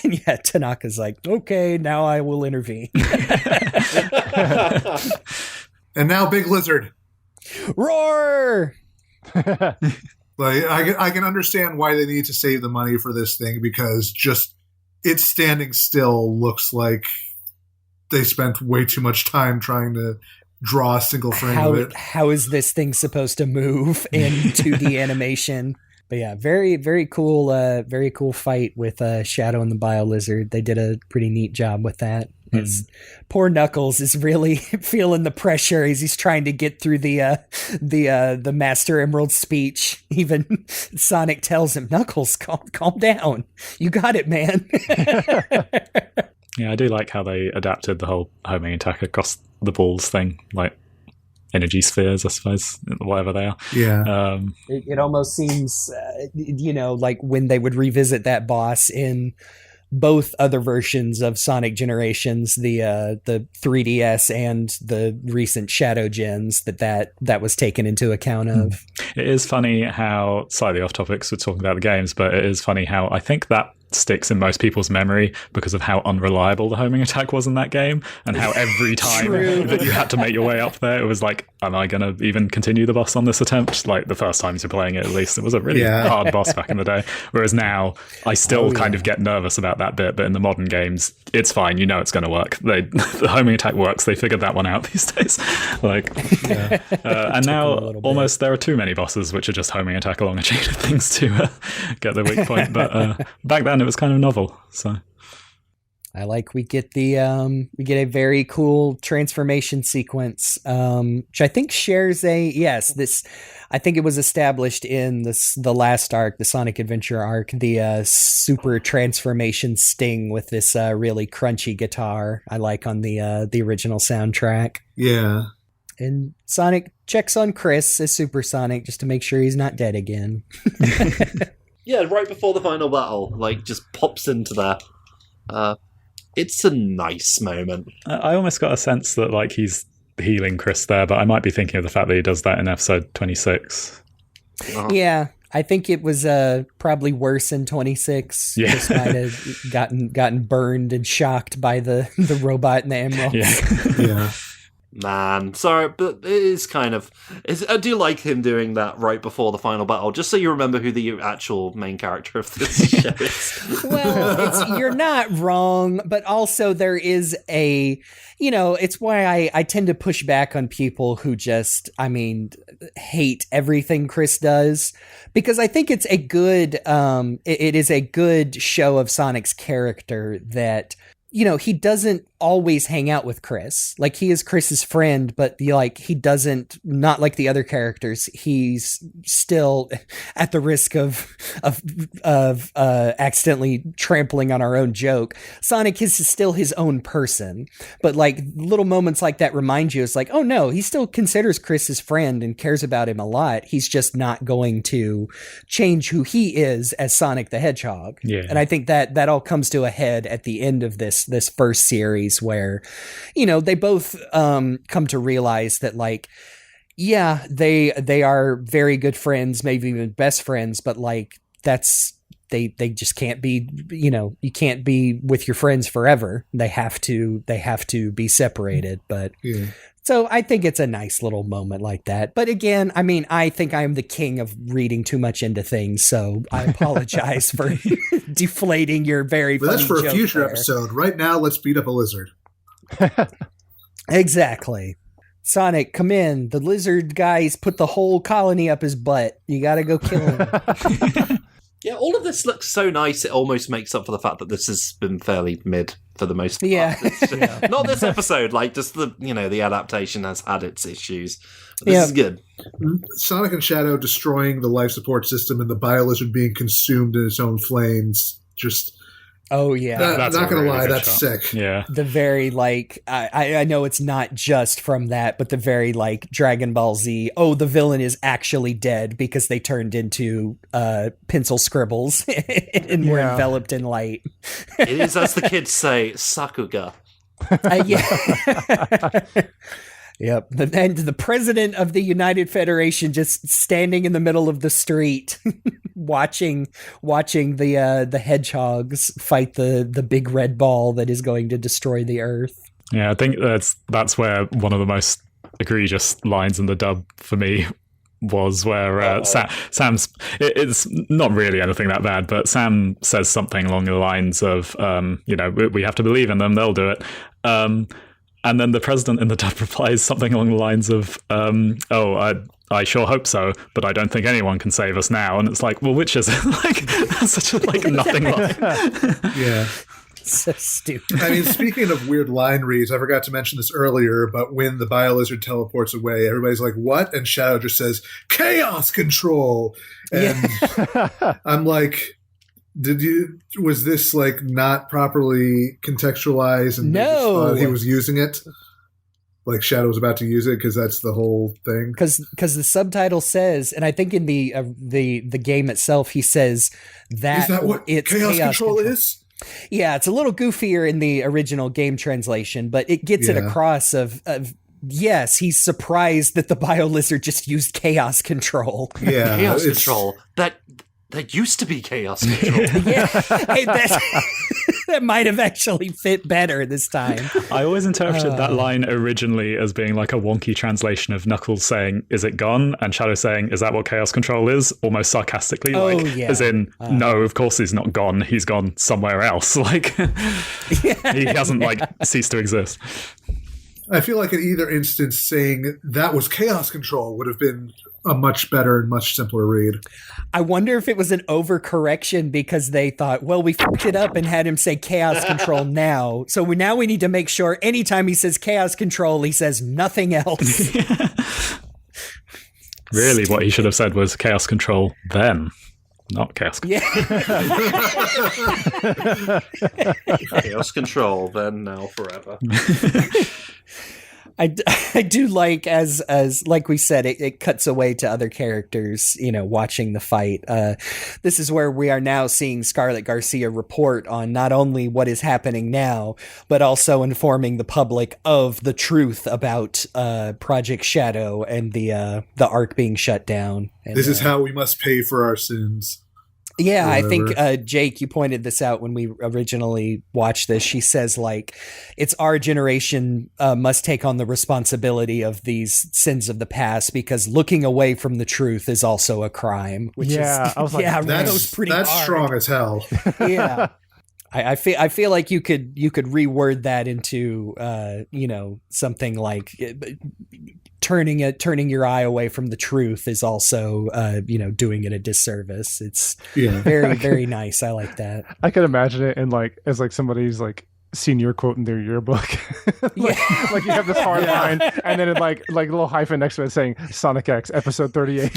Yeah, Tanaka's like, okay, now I will intervene. And now Big Lizard. Roar! Like I can understand why they need to save the money for this thing, because just it standing still looks like they spent way too much time trying to draw a single frame of it. How is this thing supposed to move in 2D animation? But yeah, very, very cool fight with Shadow and the Bio-Lizard. They did a pretty neat job with that. Poor Knuckles is really feeling the pressure as he's trying to get through the Master Emerald speech. Even Sonic tells him, "Knuckles, calm down. You got it, man." Yeah, I do like how they adapted the whole homing attack across the balls thing, like energy spheres, I suppose, whatever they are. Yeah. It almost seems, like when they would revisit that boss in both other versions of Sonic Generations, the 3DS and the recent Shadow Gens, that was taken into account of. It is funny how, slightly off topics, we're talking about the games, but it is funny how I think that sticks in most people's memory because of how unreliable the homing attack was in that game, and how every time that you had to make your way up there, it was like, am I going to even continue the boss on this attempt? Like the first times you're playing it, at least, it was a really hard boss back in the day. Whereas now, I still kind of get nervous about that bit, but in the modern games, it's fine. You know it's going to work. The homing attack works. They figured that one out these days. And now almost there are too many bosses which are just homing attack along a chain of things to get the weak point. But back then, it was kind of novel. So I like we get a very cool transformation sequence, which I think shares I think it was established in the last arc, the Sonic Adventure arc, the super transformation sting with this really crunchy guitar I like on the original soundtrack. Yeah. And Sonic checks on Chris as Super Sonic just to make sure he's not dead again. Yeah, right before the final battle, just pops into there. It's a nice moment. I almost got a sense that he's healing Chris there, but I might be thinking of the fact that he does that in episode 26. Yeah, I think it was probably worse in 26. Yeah. Chris might have gotten burned and shocked by the robot and the emeralds. Yeah. Man, sorry, but it is I do like him doing that right before the final battle, just so you remember who the actual main character of this show is. Well, you're not wrong, but also there is it's why I tend to push back on people who just, hate everything Chris does, because I think it's a good, it is a good show of Sonic's character that, he doesn't always hang out with Chris. He is Chris's friend, but he doesn't, not like the other characters. He's still at the risk of accidentally trampling on our own joke. Sonic is still his own person, but little moments like that remind you, it's oh no, he still considers Chris his friend and cares about him a lot. He's just not going to change who he is as Sonic the Hedgehog. Yeah. And I think that all comes to a head at the end of this first series, where they both come to realize that they are very good friends, maybe even best friends, but that's they just can't be, you can't be with your friends forever. They have to be separated. But so I think it's a nice little moment like that. But again, I think I'm the king of reading too much into things, so I apologize for deflating your very funny joke. But that's for a future there. episode. Right now, let's beat up a lizard. Exactly. Sonic, come in. The lizard guys put the whole colony up his butt. You gotta go kill him. Yeah, all of this looks so nice, it almost makes up for the fact that this has been fairly mid for the most part. Yeah. Not this episode, just the adaptation has had its issues. But this is good. Sonic and Shadow destroying the life support system and the Bio-Lizard being consumed in its own flames. Just... Oh, yeah. That's not going to lie, that's shot. sick. Yeah. The very, I know it's not just from that, but the very, Dragon Ball Z, the villain is actually dead because they turned into pencil scribbles and were enveloped in light. It is, as the kids say, Sakuga. Yeah. Yep. And the president of the United Federation just standing in the middle of the street watching the hedgehogs fight the big red ball that is going to destroy the Earth. Yeah, I think that's where one of the most egregious lines in the dub for me was, where Sam's. It's not really anything that bad, but Sam says something along the lines of, we have to believe in them; they'll do it. And then the president in the dub replies something along the lines of, I sure hope so, but I don't think anyone can save us now. And it's like, well, which is it? Like, that's such a nothing line. Yeah. So stupid. I mean, speaking of weird line reads, I forgot to mention this earlier, but when the BioLizard teleports away, everybody's like, what? And Shadow just says, chaos control. And I'm like, was this like not properly contextualized and no, he was using it? Like Shadow was about to use it because that's the whole thing. Because the subtitle says, and I think in the game itself, he says that is that what it's chaos control is? Yeah, it's a little goofier in the original game translation, but it gets it across of yes, he's surprised that the BioLizard just used chaos control. Yeah, chaos control. That used to be chaos control. Yeah, hey, that might have actually fit better this time. I always interpreted that line originally as being like a wonky translation of Knuckles saying, "Is it gone?" and Shadow saying, "Is that what chaos control is?" almost sarcastically, as in, no, of course he's not gone. He's gone somewhere else. Like he hasn't ceased to exist. I feel like in either instance, saying that was chaos control would have been a much better and much simpler read. I wonder if it was an overcorrection because they thought, well, we fucked it up and had him say chaos control now. So now we need to make sure anytime he says chaos control, he says nothing else. Really, what he should have said was chaos control then. Not chaos control. Yeah. Chaos control, then, now, forever. I do like as like we said, it cuts away to other characters, watching the fight. This is where we are now seeing Scarlett Garcia report on not only what is happening now, but also informing the public of the truth about Project Shadow and the Ark being shut down. And, this is how we must pay for our sins. Yeah, I think, Jake, you pointed this out when we originally watched this. She says, it's our generation must take on the responsibility of these sins of the past because looking away from the truth is also a crime. Which is, I was like, that's pretty that's hard. Strong as hell. Yeah. I feel like you could reword that into something like turning your eye away from the truth is also doing it a disservice. It's very, very nice. I like that. I could imagine it in as somebody's senior quote in their yearbook. You have this hard line and then like a little hyphen next to it saying Sonic X episode 38.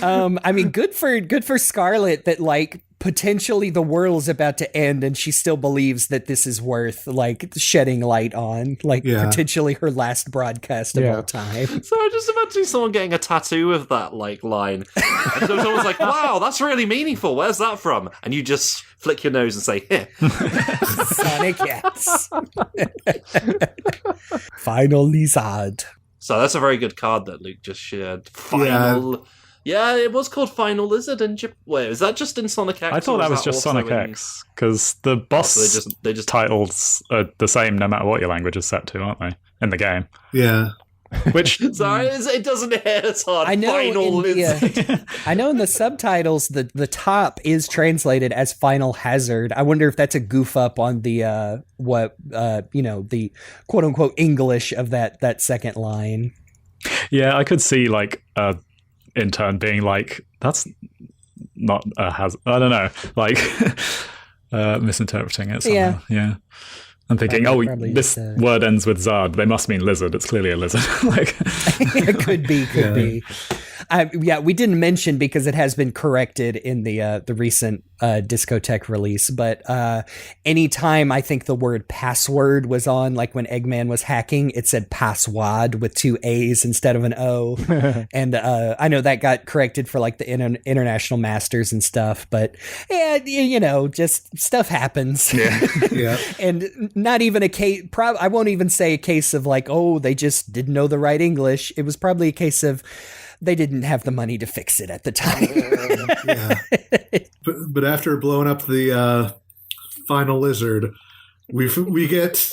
I mean, good for Scarlett that potentially the world's about to end and she still believes that this is worth shedding light on, potentially her last broadcast of all time. So I just imagine someone getting a tattoo of that line. And so someone's like, wow, that's really meaningful. Where's that from? And you just flick your nose and say, here. Sonic X. Final Lizard. So that's a very good card that Luke just shared. Yeah, it was called Final Lizard in Japan. Wait, is that just in Sonic X? I thought that was just Sonic X, because the boss they just titles are the same no matter what your language is set to, aren't they? In the game. Yeah. Which sorry, it doesn't hit as hard. I know Final Lizard. I know in the subtitles the top is translated as Final Hazard. I wonder if that's a goof up on the the quote unquote English of that second line. Yeah, I could see intern being that's not a hazard. I don't know, misinterpreting it somehow. Yeah. I'm thinking, this word ends with Zard. They must mean lizard. It's clearly a lizard. It could be. We didn't mention because it has been corrected in the recent Discotech release, but anytime I think the word password was on, when Eggman was hacking, it said passwad with 2 A's instead of an O. And I know that got corrected for the international masters and stuff, but just stuff happens. Yeah. And not even a case, I won't even say a case of they just didn't know the right English. It was probably a case of they didn't have the money to fix it at the time. Yeah. But after blowing up the Final Lizard, we get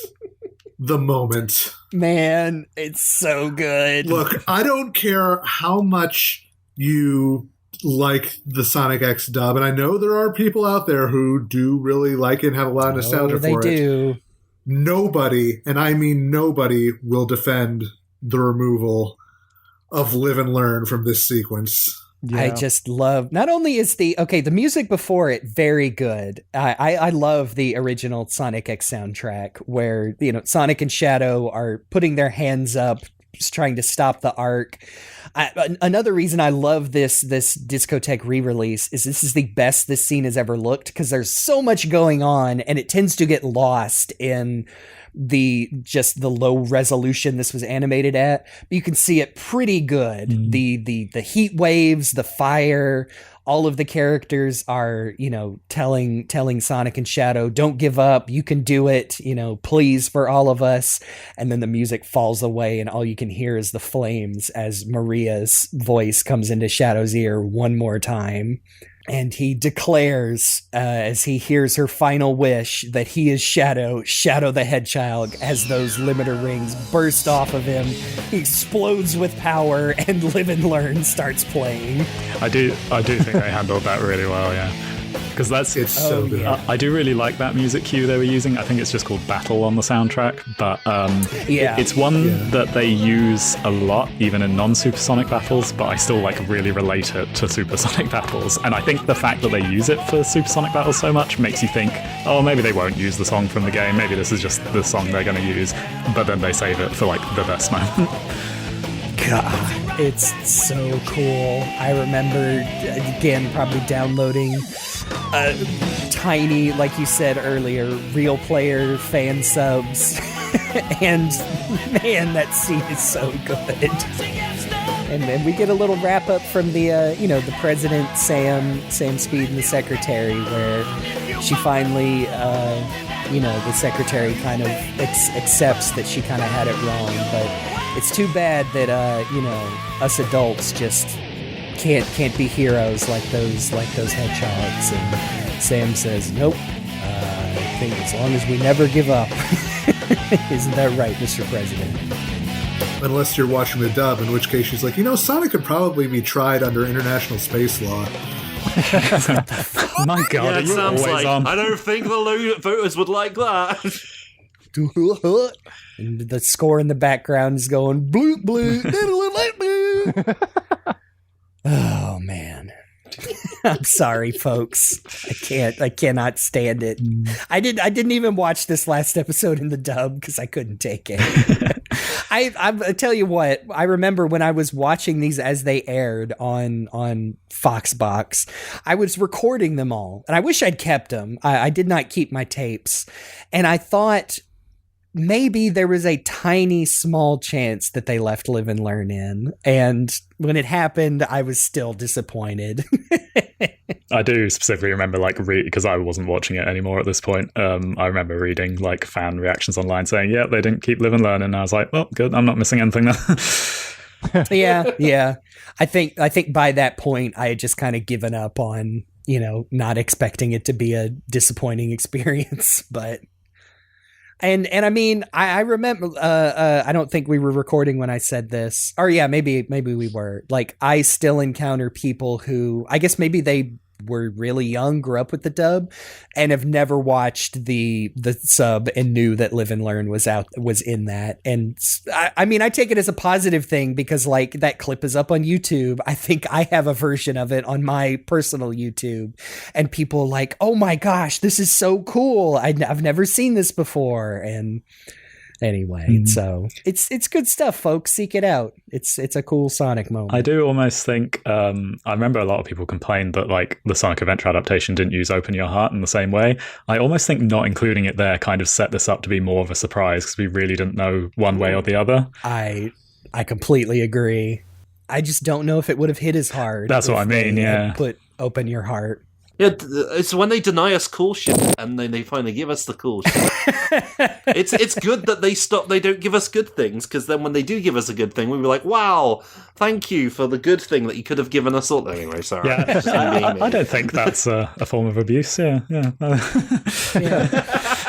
the moment. Man, it's so good. Look, I don't care how much you like the Sonic X dub, and I know there are people out there who do really like it and have a lot of nostalgia for it. They do. Nobody, and I mean nobody, will defend the removal of Live and Learn from this sequence. Yeah. I just love, not only is the music before it very good. I love the original Sonic X soundtrack where, Sonic and Shadow are putting their hands up, just trying to stop the arc. Another reason I love this discotheque re-release is this is the best this scene has ever looked, because there's so much going on and it tends to get lost in the low resolution this was animated at. But you can see it pretty good. The heat waves, the fire, all of the characters are, telling Sonic and Shadow, don't give up, you can do it, please, for all of us. And then the music falls away and all you can hear is the flames as Maria's voice comes into Shadow's ear one more time. And he declares, as he hears her final wish, that he is Shadow the Hedgehog, as those limiter rings burst off of him. He explodes with power, and Live and Learn starts playing. I do think they handled that really well, yeah. Because it's so good. I do really like that music cue they were using. I think it's just called Battle on the soundtrack, but it's one that they use a lot, even in non-Supersonic battles. But I still really relate it to Supersonic battles, and I think the fact that they use it for Supersonic battles so much makes you think, oh, maybe they won't use the song from the game. Maybe this is just the song they're going to use. But then they save it for the best moment. God, it's so cool. I remember, again, probably downloading tiny, like you said earlier, real player fan subs. And man, that scene is so good. And then we get a little wrap up from the, the president, Sam Speed, and the secretary, where she finally, the secretary kind of accepts that she kind of had it wrong, but it's too bad that us adults just can't be heroes like those hedgehogs. And Sam says, "Nope. I think as long as we never give up." Isn't that right, Mr. President? Unless you're watching the dub, in which case she's like, Sonic could probably be tried under international space law. My God, it sounds like on. I don't think the voters would like that. And the score in the background is going blue, blue, blue. Oh man. I'm sorry, folks. I cannot stand it. I didn't even watch this last episode in the dub because I couldn't take it. I tell you what, I remember when I was watching these as they aired on Foxbox, I was recording them all, and I wish I'd kept them. I did not keep my tapes, and I thought maybe there was a tiny small chance that they left Live and Learn in. And when it happened, I was still disappointed. I do specifically remember because I wasn't watching it anymore at this point. I remember reading fan reactions online saying, yeah, they didn't keep Live and Learn. And I was like, well, good. I'm not missing anything there. Yeah. I think by that point I had just kind of given up on, not expecting it to be a disappointing experience, but And I mean, I remember, I don't think we were recording when I said this. Or yeah, maybe we were. I still encounter people who, I guess maybe they were really young, grew up with the dub, and have never watched the sub and knew that Live and Learn was in that. And I mean, I take it as a positive thing because that clip is up on YouTube. I think I have a version of it on my personal YouTube, and people are like, oh my gosh, this is so cool. I've never seen this before. And anyway, so it's good stuff, folks. Seek it out. It's a cool Sonic moment. I do almost think I remember a lot of people complained that the Sonic Adventure adaptation didn't use Open Your Heart in the same way. I almost think not including it there kind of set this up to be more of a surprise because we really didn't know one way or the other. I completely agree. I just don't know if it would have hit as hard. That's what I mean. Yeah, put Open Your Heart. Yeah, it's when they deny us cool shit and then they finally give us the cool shit. It's good that they don't give us good things, because then when they do give us a good thing, we were like, wow, thank you for the good thing that you could have given us all. Anyway, sorry. Yeah, I don't think that's a form of abuse. Yeah.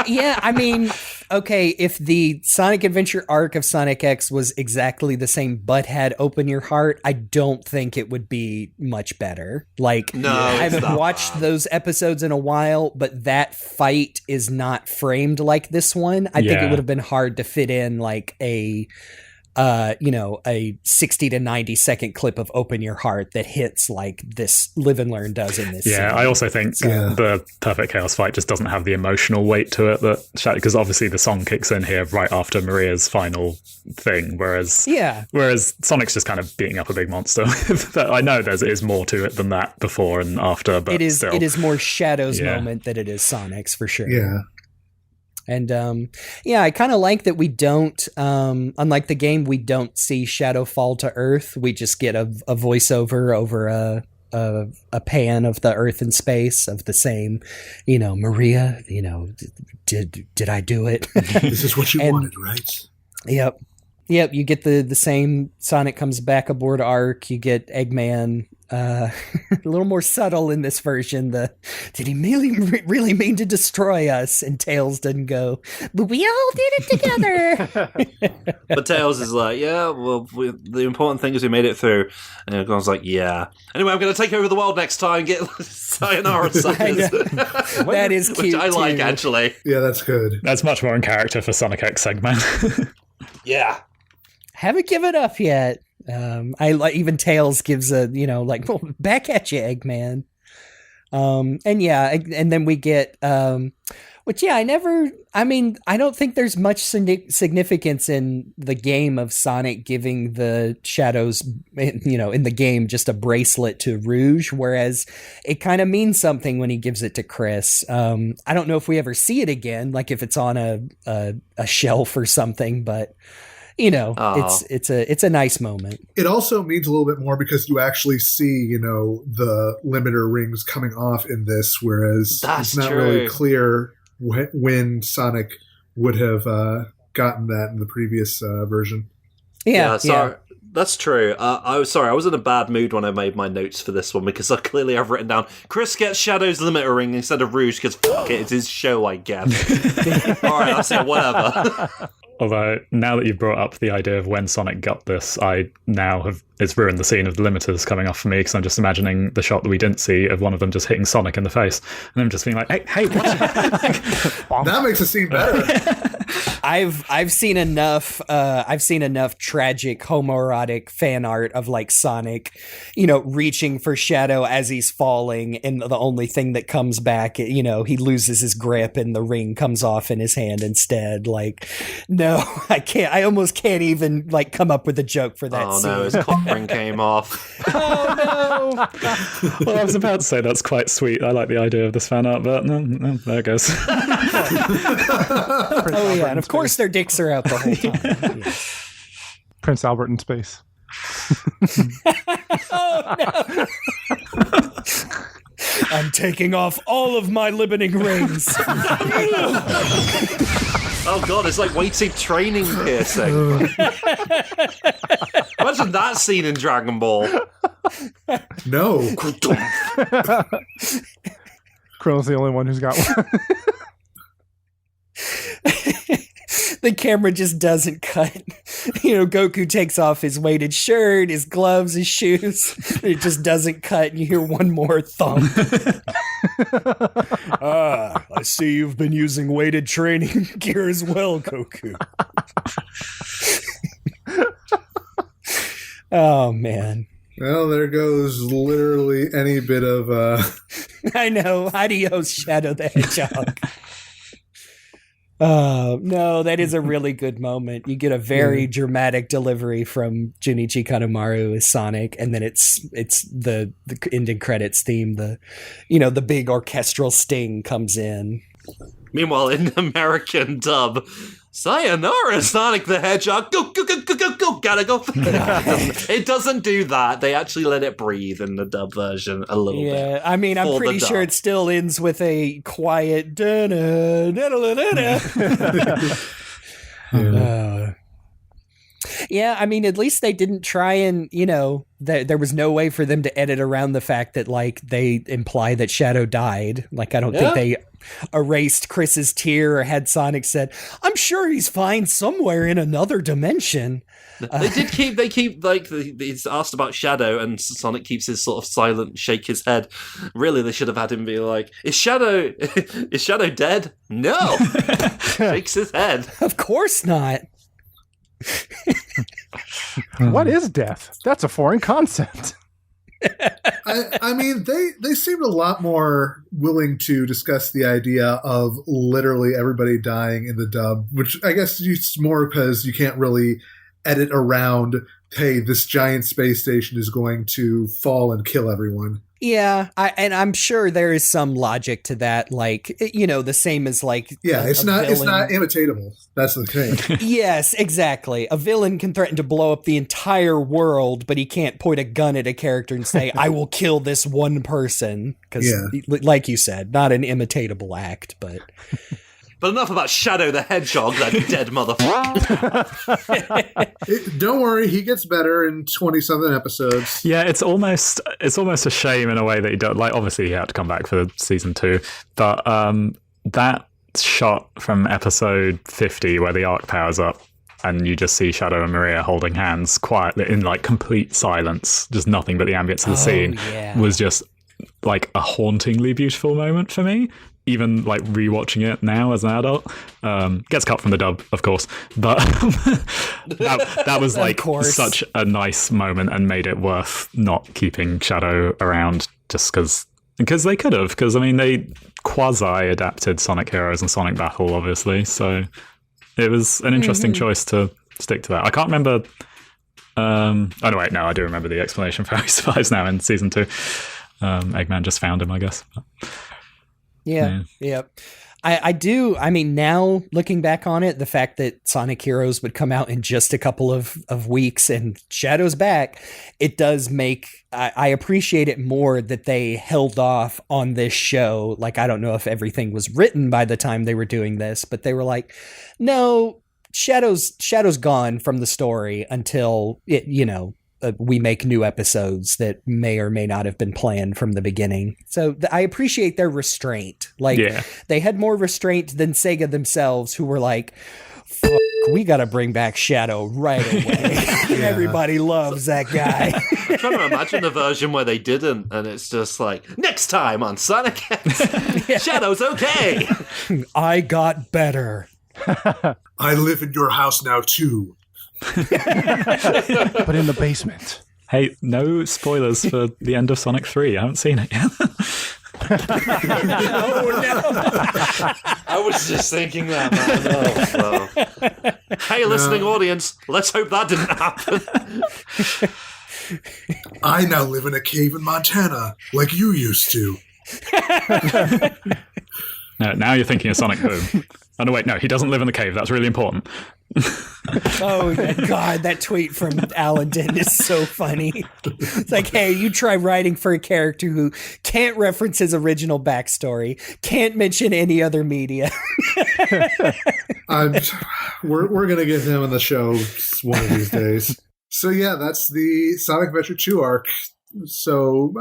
Yeah, I mean, Okay, if the Sonic Adventure arc of Sonic X was exactly the same but had Open Your Heart, I don't think it would be much better. Like, No, I it's haven't not watched bad. those episodes in a while, but that fight is not framed like this one. I think it would have been hard to fit in like a 60 to 90 second clip of Open Your Heart that hits like this Live and Learn does in this. Yeah, scene. I also think the Perfect Chaos fight just doesn't have the emotional weight to it that because obviously the song kicks in here right after Maria's final thing, whereas Sonic's just kind of beating up a big monster. I know there is more to it than that before and after, but it is still. it is more Shadow's moment than it is Sonic's for sure. Yeah. And I kind of like that we don't, unlike the game, we don't see Shadow fall to Earth. We just get a voiceover over a pan of the Earth and space of the same, Maria. Did I do it? This is what you wanted, right? Yep. You get the same Sonic comes back aboard Ark. You get Eggman. A little more subtle in this version. Did he really mean to destroy us? And Tails doesn't go, but we all did it together. But Tails is like, yeah, well, the important thing is we made it through. And everyone's like, yeah. Anyway, I'm going to take over the world next time. Get sayonara suckers. That is cute, which I like, too. actually. Yeah, that's good. That's much more in character for Sonic X segment. Yeah. Haven't given up yet. I like even Tails gives a back at you, Eggman. And then we get I don't think there's much significance in the game of Sonic giving the Shadows, in the game just a bracelet to Rouge, whereas it kind of means something when he gives it to Chris. I don't know if we ever see it again, like if it's on a shelf or something, but it's a nice moment. It also means a little bit more because you actually see, the limiter rings coming off in this, whereas it's not really clear when Sonic would have gotten that in the previous version. Yeah. That's true. I was in a bad mood when I made my notes for this one because I clearly have written down Chris gets Shadow's limiter ring instead of Rouge because fuck it, it's his show, I guess. All right, that's it. Whatever. Although, now that you've brought up the idea of when Sonic got this, it's ruined the scene of the limiters coming off for me because I'm just imagining the shot that we didn't see of one of them just hitting Sonic in the face. And I'm just being like, hey, watch it. That makes the scene better. I've seen enough tragic homoerotic fan art of like Sonic, reaching for Shadow as he's falling, and the only thing that comes back, he loses his grip and the ring comes off in his hand instead. Like, no, I can't. I almost can't even like come up with a joke for that scene. No, his cock ring came off. Oh no! Well, I was about to say that's quite sweet. I like the idea of this fan art, but no, there it goes. Oh yeah, and of course their dicks are out the whole time. Yeah. Prince Albert in space. Oh no! I'm taking off all of my limiting rings. Oh god, it's like weighted training piercing. Imagine that scene in Dragon Ball. No. Krillin's the only one who's got one. The camera just doesn't cut. Goku takes off his weighted shirt, his gloves, his shoes. It just doesn't cut, and you hear one more thump. I see you've been using weighted training gear as well, Goku. Oh, man. Well, there goes literally any bit of... I know. Adios, Shadow the Hedgehog. Oh, no, that is a really good moment. You get a very dramatic delivery from Junichi Kanemaru as Sonic, and then it's the ending credits theme, the big orchestral sting comes in. Meanwhile, in the American dub, sayonara, Sonic the Hedgehog. Go, gotta go. It doesn't do that. They actually let it breathe in the dub version a little bit. Yeah, I mean, I'm pretty sure it still ends with a quiet da-da, da-da-da-da. Yeah, I mean, at least they didn't try and, there was no way for them to edit around the fact that, like, they imply that Shadow died. Like, I don't think they erased Chris's tear or had Sonic said, I'm sure he's fine somewhere in another dimension. They keep, like, he's asked about Shadow, and Sonic keeps his sort of silent shake his head. Really, they should have had him be like, is Shadow dead? No! Shakes his head. Of course not. What is death? That's a foreign concept. I mean, they seemed a lot more willing to discuss the idea of literally everybody dying in the dub, which I guess it's more because you can't really edit around, hey, this giant space station is going to fall and kill everyone. Yeah, and I'm sure there is some logic to that, like, the same as, like... Yeah, it's not imitatable. That's the thing. Yes, exactly. A villain can threaten to blow up the entire world, but he can't point a gun at a character and say, I will kill this one person. Because, like you said, not an imitatable act, but... But enough about Shadow the Hedgehog, that dead motherfucker. Don't worry, he gets better in 20-something episodes. Yeah, it's almost a shame in a way that he does. Like, obviously, he had to come back for season 2, but that shot from episode 50 where the arc powers up and you just see Shadow and Maria holding hands quietly in, like, complete silence, just nothing but the ambience of the scene, was just like a hauntingly beautiful moment for me. Even, like, rewatching it now as an adult. Gets cut from the dub, of course. But that was, like, such a nice moment and made it worth not keeping Shadow around just because they could have. Because, I mean, they quasi-adapted Sonic Heroes and Sonic Battle, obviously. So it was an interesting choice to stick to that. I can't remember... oh, no, wait, no, I do remember the explanation for how he survives now in Season 2. Eggman just found him, I guess. But, yeah. I do. I mean, now looking back on it, the fact that Sonic Heroes would come out in just a couple of weeks and Shadow's back, it does make, I appreciate it more that they held off on this show. Like, I don't know if everything was written by the time they were doing this, but they were like, no, Shadow's gone from the story until it, we make new episodes that may or may not have been planned from the beginning. So I appreciate their restraint. Like, they had more restraint than Sega themselves, who were like, fuck, we got to bring back Shadow right away. Everybody loves that guy. I'm trying to imagine a version where they didn't, and it's just like, next time on Sonic X, Shadow's okay. I got better. I live in your house now, too. But in the basement. Hey, no spoilers for the end of Sonic 3. I haven't seen it yet. Oh, no. I was just thinking that, man. Oh. Hey, listening audience, let's hope that didn't happen. I now live in a cave in Montana, like you used to. No, now you're thinking of Sonic Boom. Oh, no, wait, no, he doesn't live in the cave. That's really important. Oh, God, that tweet from Alan Denton is so funny. It's like, hey, you try writing for a character who can't reference his original backstory, can't mention any other media. We're going to get him on the show one of these days. So, yeah, that's the Sonic Adventure 2 arc. So,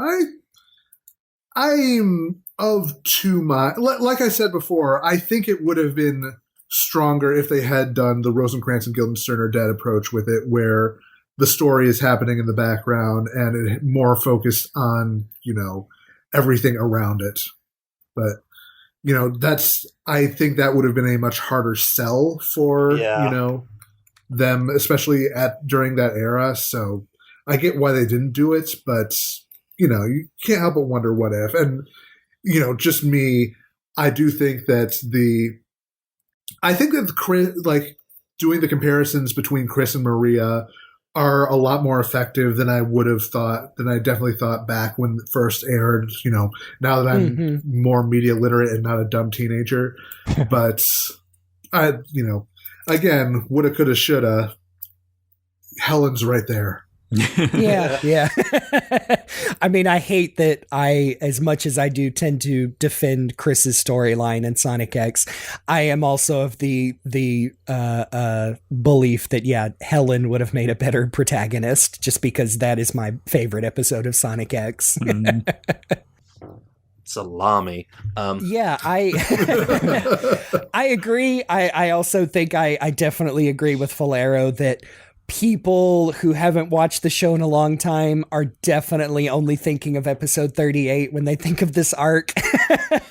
I'm of two minds. Like I said before, I think it would have been stronger if they had done the Rosencrantz and Guildenstern are dead approach with it, where the story is happening in the background and it more focused on, everything around it. But, I think that would have been a much harder sell for, them, especially during that era. So I get why they didn't do it, but, you can't help but wonder what if. And, just me, I do think that doing the comparisons between Chris and Maria are a lot more effective than I would have thought, than I definitely thought back when it first aired, now that I'm more media literate and not a dumb teenager. But again, woulda, coulda, shoulda, Helen's right there. Yeah. I mean, I hate that as much as I do tend to defend Chris's storyline in Sonic X, I am also of the belief that, Helen would have made a better protagonist, just because that is my favorite episode of Sonic X. Salami. I agree. I also think I definitely agree with Faulerro that people who haven't watched the show in a long time are definitely only thinking of episode 38 when they think of this arc.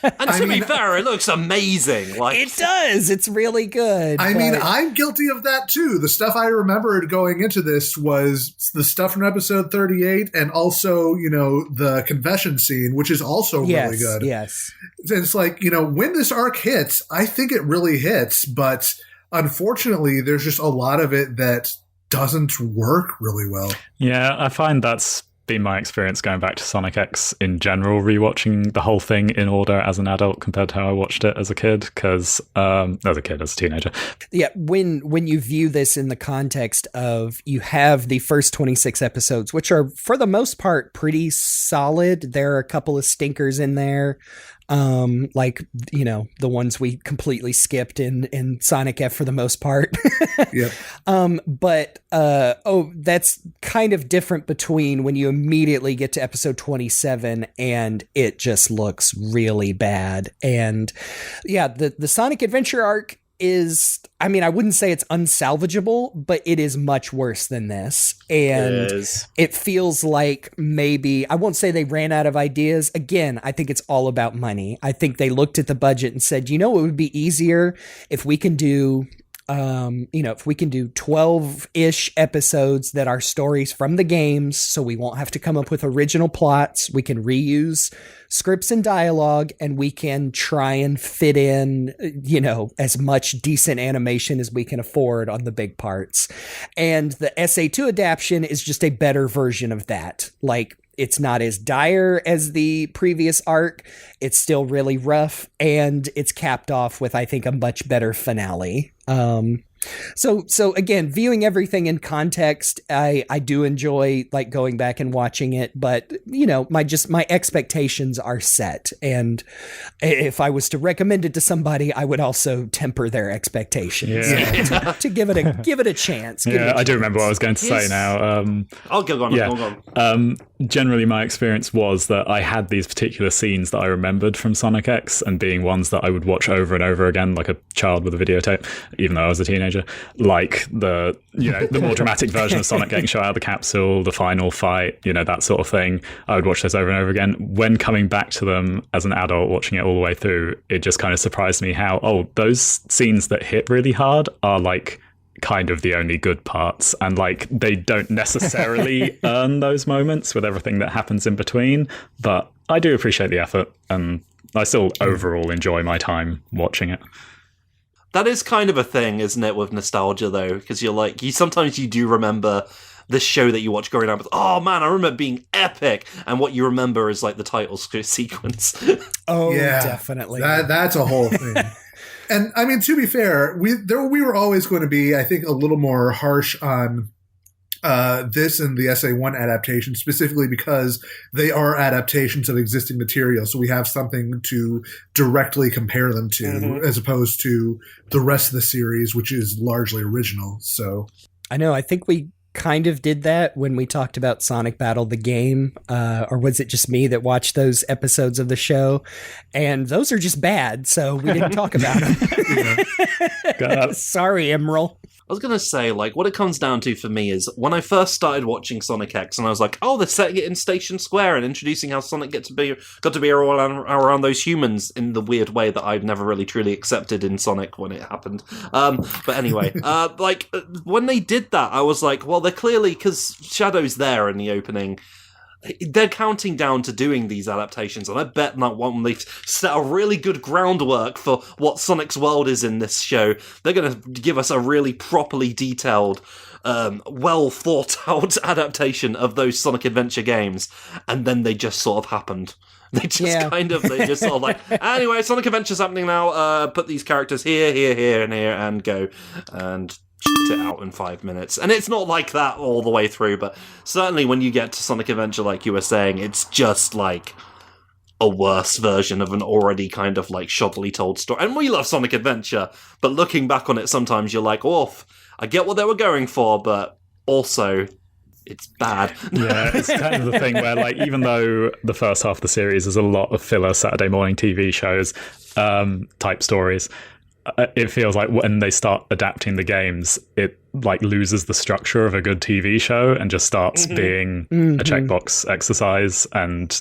And to be fair, it looks amazing. Like, it does. It's really good. I mean, I'm guilty of that too. The stuff I remembered going into this was the stuff from episode 38 and also, the confession scene, which is also really good. Yes. It's like, when this arc hits, I think it really hits, but unfortunately, there's just a lot of it that doesn't work really well. Yeah, I find that's been my experience going back to Sonic X in general, rewatching the whole thing in order as an adult compared to how I watched it as a kid, because as a teenager. Yeah, when you view this in the context of you have the first 26 episodes, which are for the most part pretty solid. There are a couple of stinkers in there. The ones we completely skipped in Sonic F for the most part. Yep. That's kind of different between when you immediately get to episode 27 and it just looks really bad. And the Sonic Adventure arc is, I mean, I wouldn't say it's unsalvageable, but it is much worse than this. And it feels like maybe, I won't say they ran out of ideas. Again, I think it's all about money. I think they looked at the budget and said, it would be easier if we can do 12-ish episodes that are stories from the games, so we won't have to come up with original plots. We can reuse scripts and dialogue, and we can try and fit in, as much decent animation as we can afford on the big parts. And the SA2 adaptation is just a better version of that. Like, it's not as dire as the previous arc. It's still really rough, and it's capped off with, I think, a much better finale. So again, viewing everything in context, I do enjoy like going back and watching it, but my expectations are set. And if I was to recommend it to somebody, I would also temper their expectations to give it a chance. I do remember what I was going to say now. I'll go on. Generally, my experience was that I had these particular scenes that I remembered from Sonic X and being ones that I would watch over and over again, like a child with a videotape, even though I was a teenager. Like the more dramatic version of Sonic getting shot out of the capsule, the final fight, that sort of thing. I would watch those over and over again. When coming back to them as an adult, watching it all the way through, it just kind of surprised me how, those scenes that hit really hard are like kind of the only good parts, and like they don't necessarily earn those moments with everything that happens in between, but I do appreciate the effort, and I still overall enjoy my time watching it. That is kind of a thing, isn't it, with nostalgia, though? Because sometimes you do remember the show that you watch growing up. Oh, man, I remember it being epic. And what you remember is, like, the title sequence. Oh, yeah, definitely. That's a whole thing. And, I mean, to be fair, we were always going to be, I think, a little more harsh on this and the SA1 adaptation, specifically because they are adaptations of existing material. So we have something to directly compare them to, as opposed to the rest of the series, which is largely original. So I know, I think we kind of did that when we talked about Sonic Battle the game, or was it just me that watched those episodes of the show? And those are just bad, so we didn't talk about them. Sorry, Emerald. I was going to say, like, what it comes down to for me is when I first started watching Sonic X, and I was like, they're setting it in Station Square and introducing how Sonic got to be around those humans in the weird way that I've never really truly accepted in Sonic when it happened. But anyway, when they did that, I was like, well, they're clearly, because Shadow's there in the opening, they're counting down to doing these adaptations, and I bet that one they've set a really good groundwork for what Sonic's world is in this show. They're going to give us a really properly detailed, well thought out adaptation of those Sonic Adventure games, and then they just sort of happened. They just sort of like, anyway, Sonic Adventure's happening now, put these characters here, and here, and go. And shit it out in 5 minutes. And it's not like that all the way through, but certainly when you get to Sonic Adventure, like you were saying, it's just like a worse version of an already kind of like shoddily told story. And we love Sonic Adventure, but looking back on it, sometimes you're like, oh, I get what they were going for, but also it's bad. Yeah, it's kind of the thing where, like, even though the first half of the series is a lot of filler Saturday morning TV shows type stories, it feels like when they start adapting the games, it like loses the structure of a good TV show and just starts being a checkbox exercise. And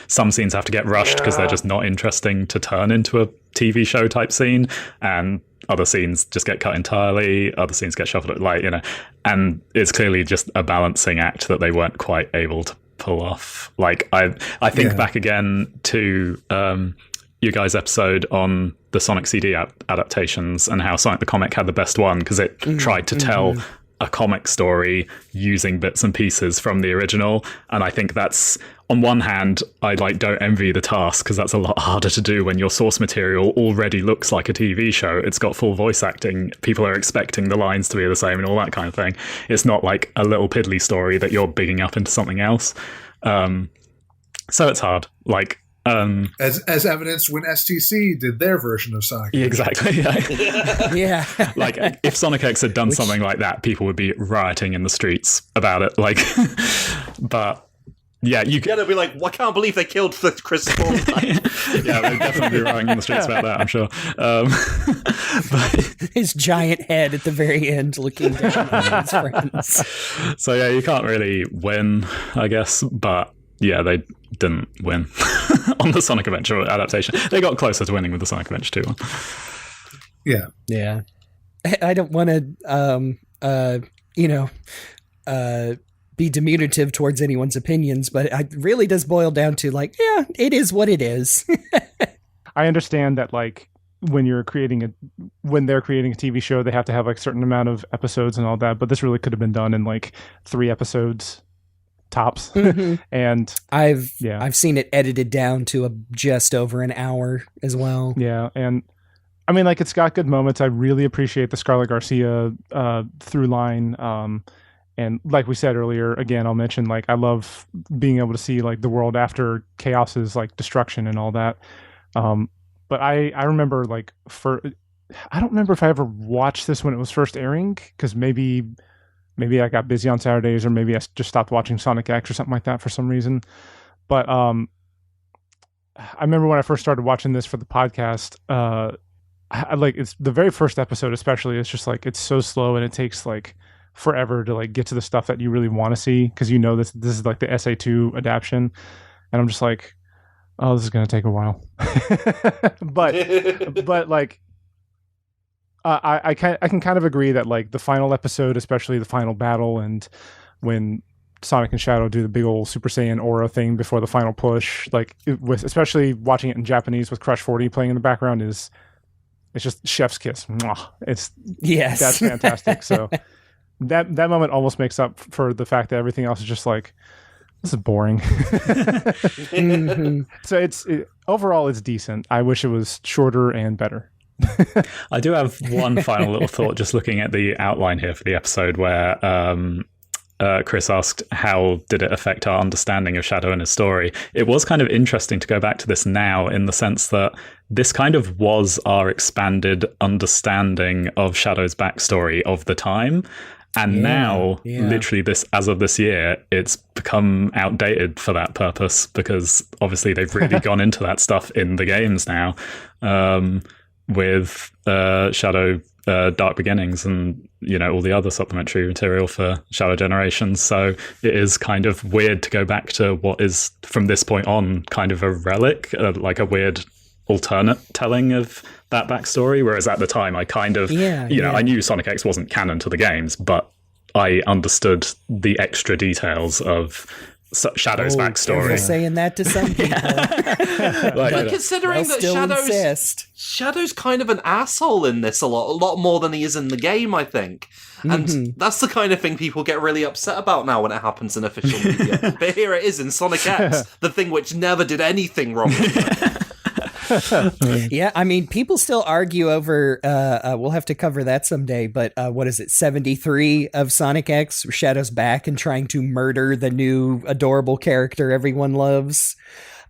some scenes have to get rushed because they're just not interesting to turn into a TV show type scene, and other scenes just get cut entirely, other scenes get shuffled, and it's clearly just a balancing act that they weren't quite able to pull off. Like, I think back again to you guys' episode on the Sonic CD adaptations and how Sonic the Comic had the best one because it tried to tell a comic story using bits and pieces from the original. And I think that's, on one hand, I don't envy the task because that's a lot harder to do when your source material already looks like a TV show. It's got full voice acting. People are expecting the lines to be the same and all that kind of thing. It's not like a little piddly story that you're bigging up into something else. So it's hard. Like, as evidenced when STC did their version of Sonic. Exactly. Yeah. Like, if Sonic X had done something like that, people would be rioting in the streets about it. Like, but yeah, they'll be like, I can't believe they killed the Chris Thorndyke. Yeah, they'd definitely be rioting in the streets about that, I'm sure. But his giant head at the very end looking down on his friends. So yeah, you can't really win, I guess, but yeah, they didn't win on the Sonic Adventure adaptation. They got closer to winning with the Sonic Adventure 2 one. Yeah. I don't want to, be diminutive towards anyone's opinions, but it really does boil down to like, yeah, it is what it is. I understand that, like, when they're creating a TV show, they have to have like a certain amount of episodes and all that, but this really could have been done in like 3 episodes tops. And I've seen it edited down to just over an hour as well. Yeah, and I mean, like, it's got good moments. I really appreciate the Scarlett Garcia through line. And like we said earlier, again, I'll mention, like, I love being able to see like the world after Chaos's like destruction and all that. But I remember, like, I don't remember if I ever watched this when it was first airing, because maybe I got busy on Saturdays, or maybe I just stopped watching Sonic X or something like that for some reason. But I remember when I first started watching this for the podcast, it's the very first episode especially, it's just like, it's so slow and it takes like forever to like get to the stuff that you really want to see, because this is like the SA2 adaptation, and I'm just like, oh, this is going to take a while. but like, I can kind of agree that like the final episode, especially the final battle, and when Sonic and Shadow do the big old Super Saiyan aura thing before the final push, like, especially watching it in Japanese with Crush 40 playing in the background, it's just chef's kiss. Mwah. That's fantastic. So that moment almost makes up for the fact that everything else is just like, this is boring. So overall it's decent. I wish it was shorter and better. I do have one final little thought just looking at the outline here for the episode, where Chris asked, how did it affect our understanding of Shadow and his story? It was kind of interesting to go back to this now, in the sense that this kind of was our expanded understanding of Shadow's backstory of the time. And now, literally as of this year, it's become outdated for that purpose, because obviously they've really gone into that stuff in the games now, with Shadow Dark Beginnings and, all the other supplementary material for Shadow Generations. So it is kind of weird to go back to what is, from this point on, kind of a relic, like a weird alternate telling of that backstory, whereas at the time I kind of I knew Sonic X wasn't canon to the games, but I understood the extra details of Shadow's backstory. Saying that to some people. But considering that Shadow's kind of an asshole in this a lot more than he is in the game, I think. And that's the kind of thing people get really upset about now when it happens in official media. But here it is in Sonic X, the thing which never did anything wrong. Yeah, I mean, people still argue over, we'll have to cover that someday, but what is it, 73 of Sonic X, Shadow's back and trying to murder the new adorable character everyone loves.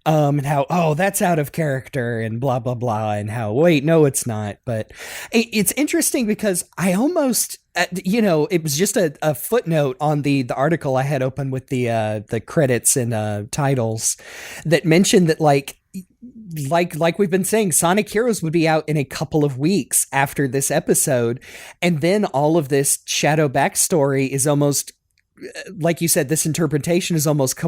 And how, oh, that's out of character and blah, blah, blah. And how, wait, no, it's not. But it's interesting because I almost, it was just a footnote on the article I had open with the credits and titles that mentioned that like we've been saying, Sonic Heroes would be out in a couple of weeks after this episode. And then all of this Shadow backstory is almost, like you said, this interpretation is almost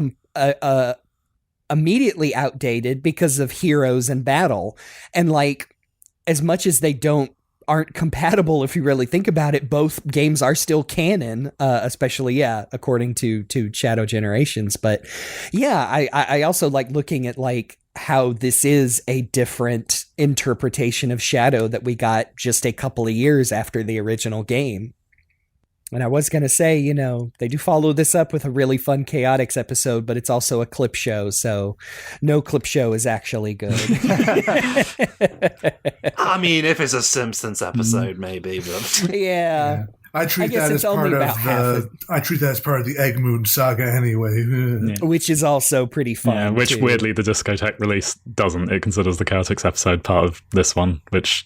immediately outdated because of Heroes and Battle. And like, as much as they aren't compatible, if you really think about it, both games are still canon, especially, according to Shadow Generations. But yeah, I also like looking at like how this is a different interpretation of Shadow that we got just a couple of years after the original game. And I was going to say, they do follow this up with a really fun Chaotix episode, but it's also a clip show, so no clip show is actually good. I mean, if it's a Simpsons episode, maybe, but yeah. I treat that as part of the Egg Moon saga anyway. Which is also pretty fun. Yeah, which too. Weirdly the Discotheque release doesn't. It considers the Chaotix episode part of this one, which,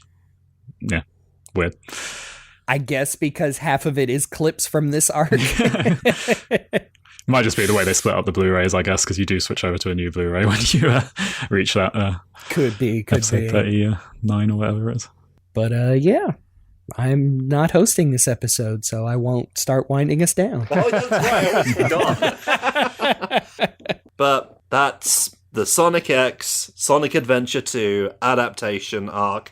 yeah, weird. I guess because half of it is clips from this arc. Might just be the way they split up the Blu-rays, I guess, because you do switch over to a new Blu-ray when you reach that. Could be. Episode 39 or whatever it is. But yeah, I'm not hosting this episode, so I won't start winding us down. Oh, that's right. I was done. But that's the Sonic X, Sonic Adventure 2 adaptation arc.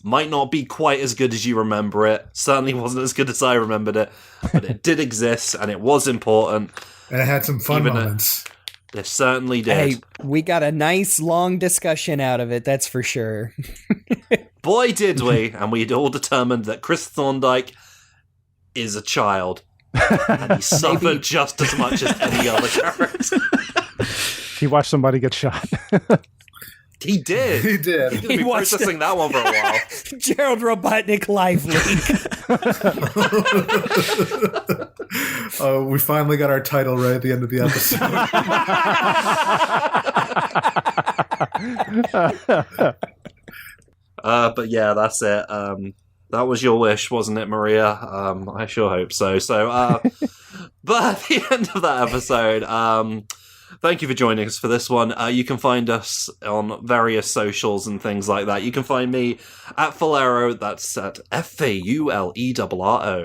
Might not be quite as good as you remember it. Certainly wasn't as good as I remembered it. But it did exist, and it was important. And it had some fun moments. It certainly did. Hey, we got a nice long discussion out of it, that's for sure. Boy, did we. And we'd all determined that Chris Thorndyke is a child. And he suffered just as much as any other character. He watched somebody get shot. He did. He did. He's going to be processing that one for a while. Gerald Robotnik live leak. We finally got our title right at the end of the episode. But yeah, that's it. That was your wish, wasn't it, Maria? I sure hope so. But at the end of that episode, thank you for joining us for this one. You can find us on various socials and things like that. You can find me at Faulerro. That's at FAULERRO.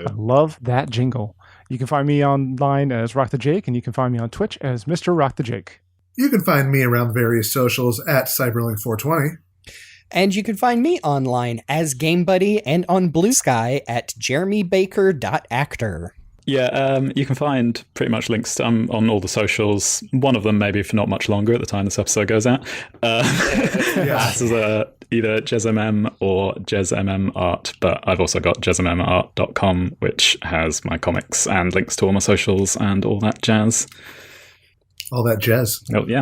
I love that jingle. You can find me online as RockTheJake, and you can find me on Twitch as Mr. RockTheJake. You can find me around various socials at CyberLink420. And you can find me online as GameBuddy and on Blue Sky at jeremybaker.actor. Yeah, you can find pretty much links on all the socials. One of them maybe for not much longer at the time this episode goes out. This is either JezMM or JezMM Art, but I've also got JezMMArt.com, which has my comics and links to all my socials and all that jazz. All that jazz. Oh, yeah.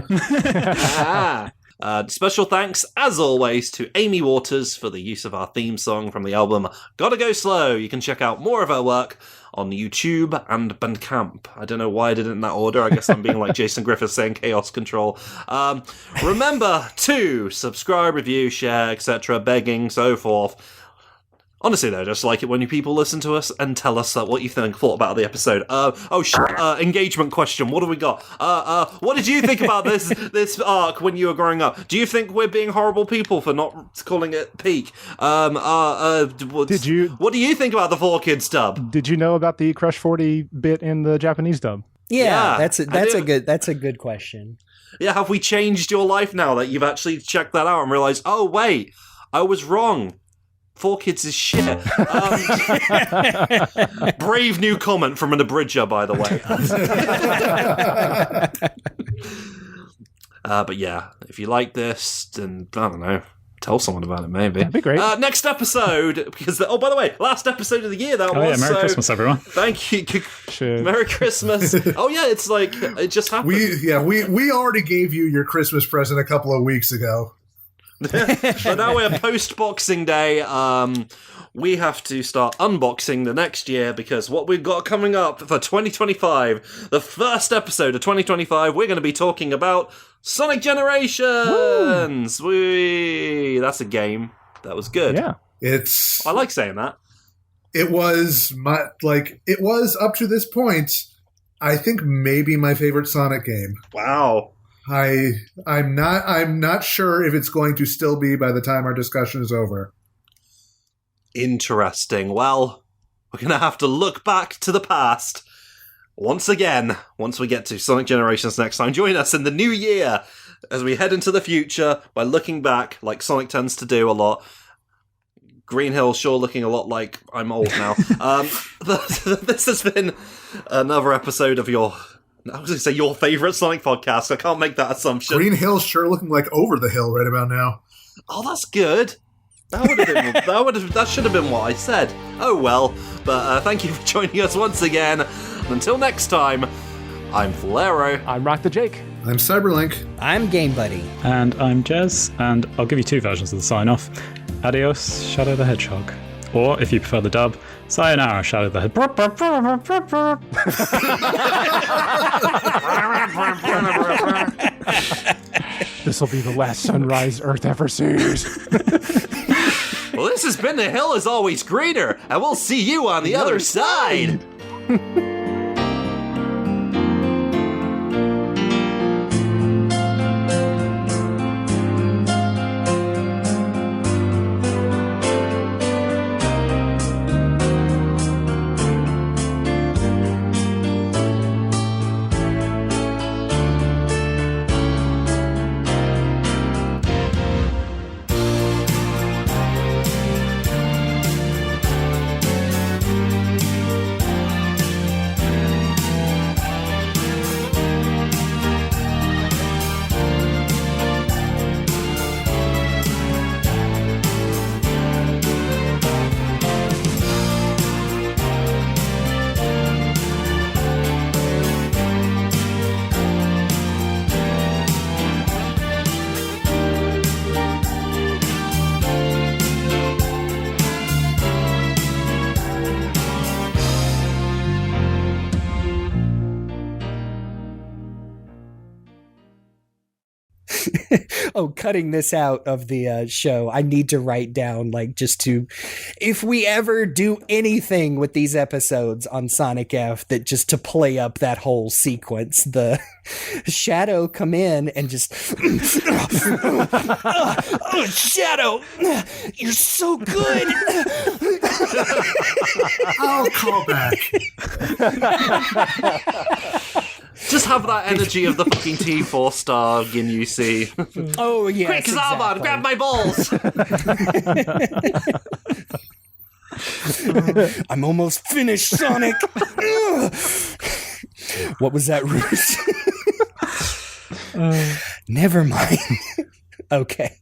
Special thanks, as always, to Amy Waters for the use of our theme song from the album Gotta Go Slow. You can check out more of her work on YouTube and Bandcamp. I don't know why I did it in that order. I guess I'm being like Jason Griffith saying Chaos Control. Remember to subscribe, review, share, etc., begging, so forth. Honestly, though, just like it when you people listen to us and tell us what you thought about the episode. Engagement question. What do we got? What did you think about this arc when you were growing up? Do you think we're being horrible people for not calling it peak? What do you think about the 4Kids dub? Did you know about the Crush 40 bit in the Japanese dub? Yeah, that's a good question. Yeah, have we changed your life now that you've actually checked that out and realized, oh wait, I was wrong. 4Kids is shit. Brave new comment from an abridger, by the way. But yeah, if you like this, then, I don't know, tell someone about it, maybe. That'd be great. Next episode, because, by the way, last episode of the year that was. Yeah, Merry Christmas, everyone. Thank you. Shit. Merry Christmas. Oh yeah, it's like, it just happened. We already gave you your Christmas present a couple of weeks ago. But now we're post-Boxing Day. We have to start unboxing the next year because what we've got coming up for 2025, the first episode of 2025, we're going to be talking about Sonic Generations. Whee! That's a game. That was good. Yeah. I like saying that. It was it was up to this point, I think maybe my favorite Sonic game. Wow. I'm not sure if it's going to still be by the time our discussion is over. Interesting. Well, we're going to have to look back to the past once again, once we get to Sonic Generations next time. Join us in the new year as we head into the future by looking back, like Sonic tends to do a lot. Green Hill sure looking a lot like I'm old now. This has been another episode of I was going to say your favourite Sonic podcast. I can't make that assumption. Green Hill sure looking like over the hill right about now. Oh, that's good. That should have been what I said. Oh well, but thank you for joining us once again. And until next time, I'm Faulerro. I'm RockTheJake. I'm CyberLink. I'm GameBuddy. And I'm Jez, and I'll give you two versions of the sign-off. Adios, Shadow the Hedgehog. Or, if you prefer the dub, Sayonara, Shadow the Hedgehog. This will be the last sunrise Earth ever sees. Well, this has been The Hill is Always Greener, and we'll see you on the other side. Oh, cutting this out of the show, I need to write down, if we ever do anything with these episodes on Sonic F, that just to play up that whole sequence, the Shadow come in and just, oh, Shadow, you're so good. I'll call back. Just have that energy of the fucking T4 star Ginyu C. Oh, yes. Quick, Zarbon, grab my balls! I'm almost finished, Sonic. What was that ruse? Never mind. Okay.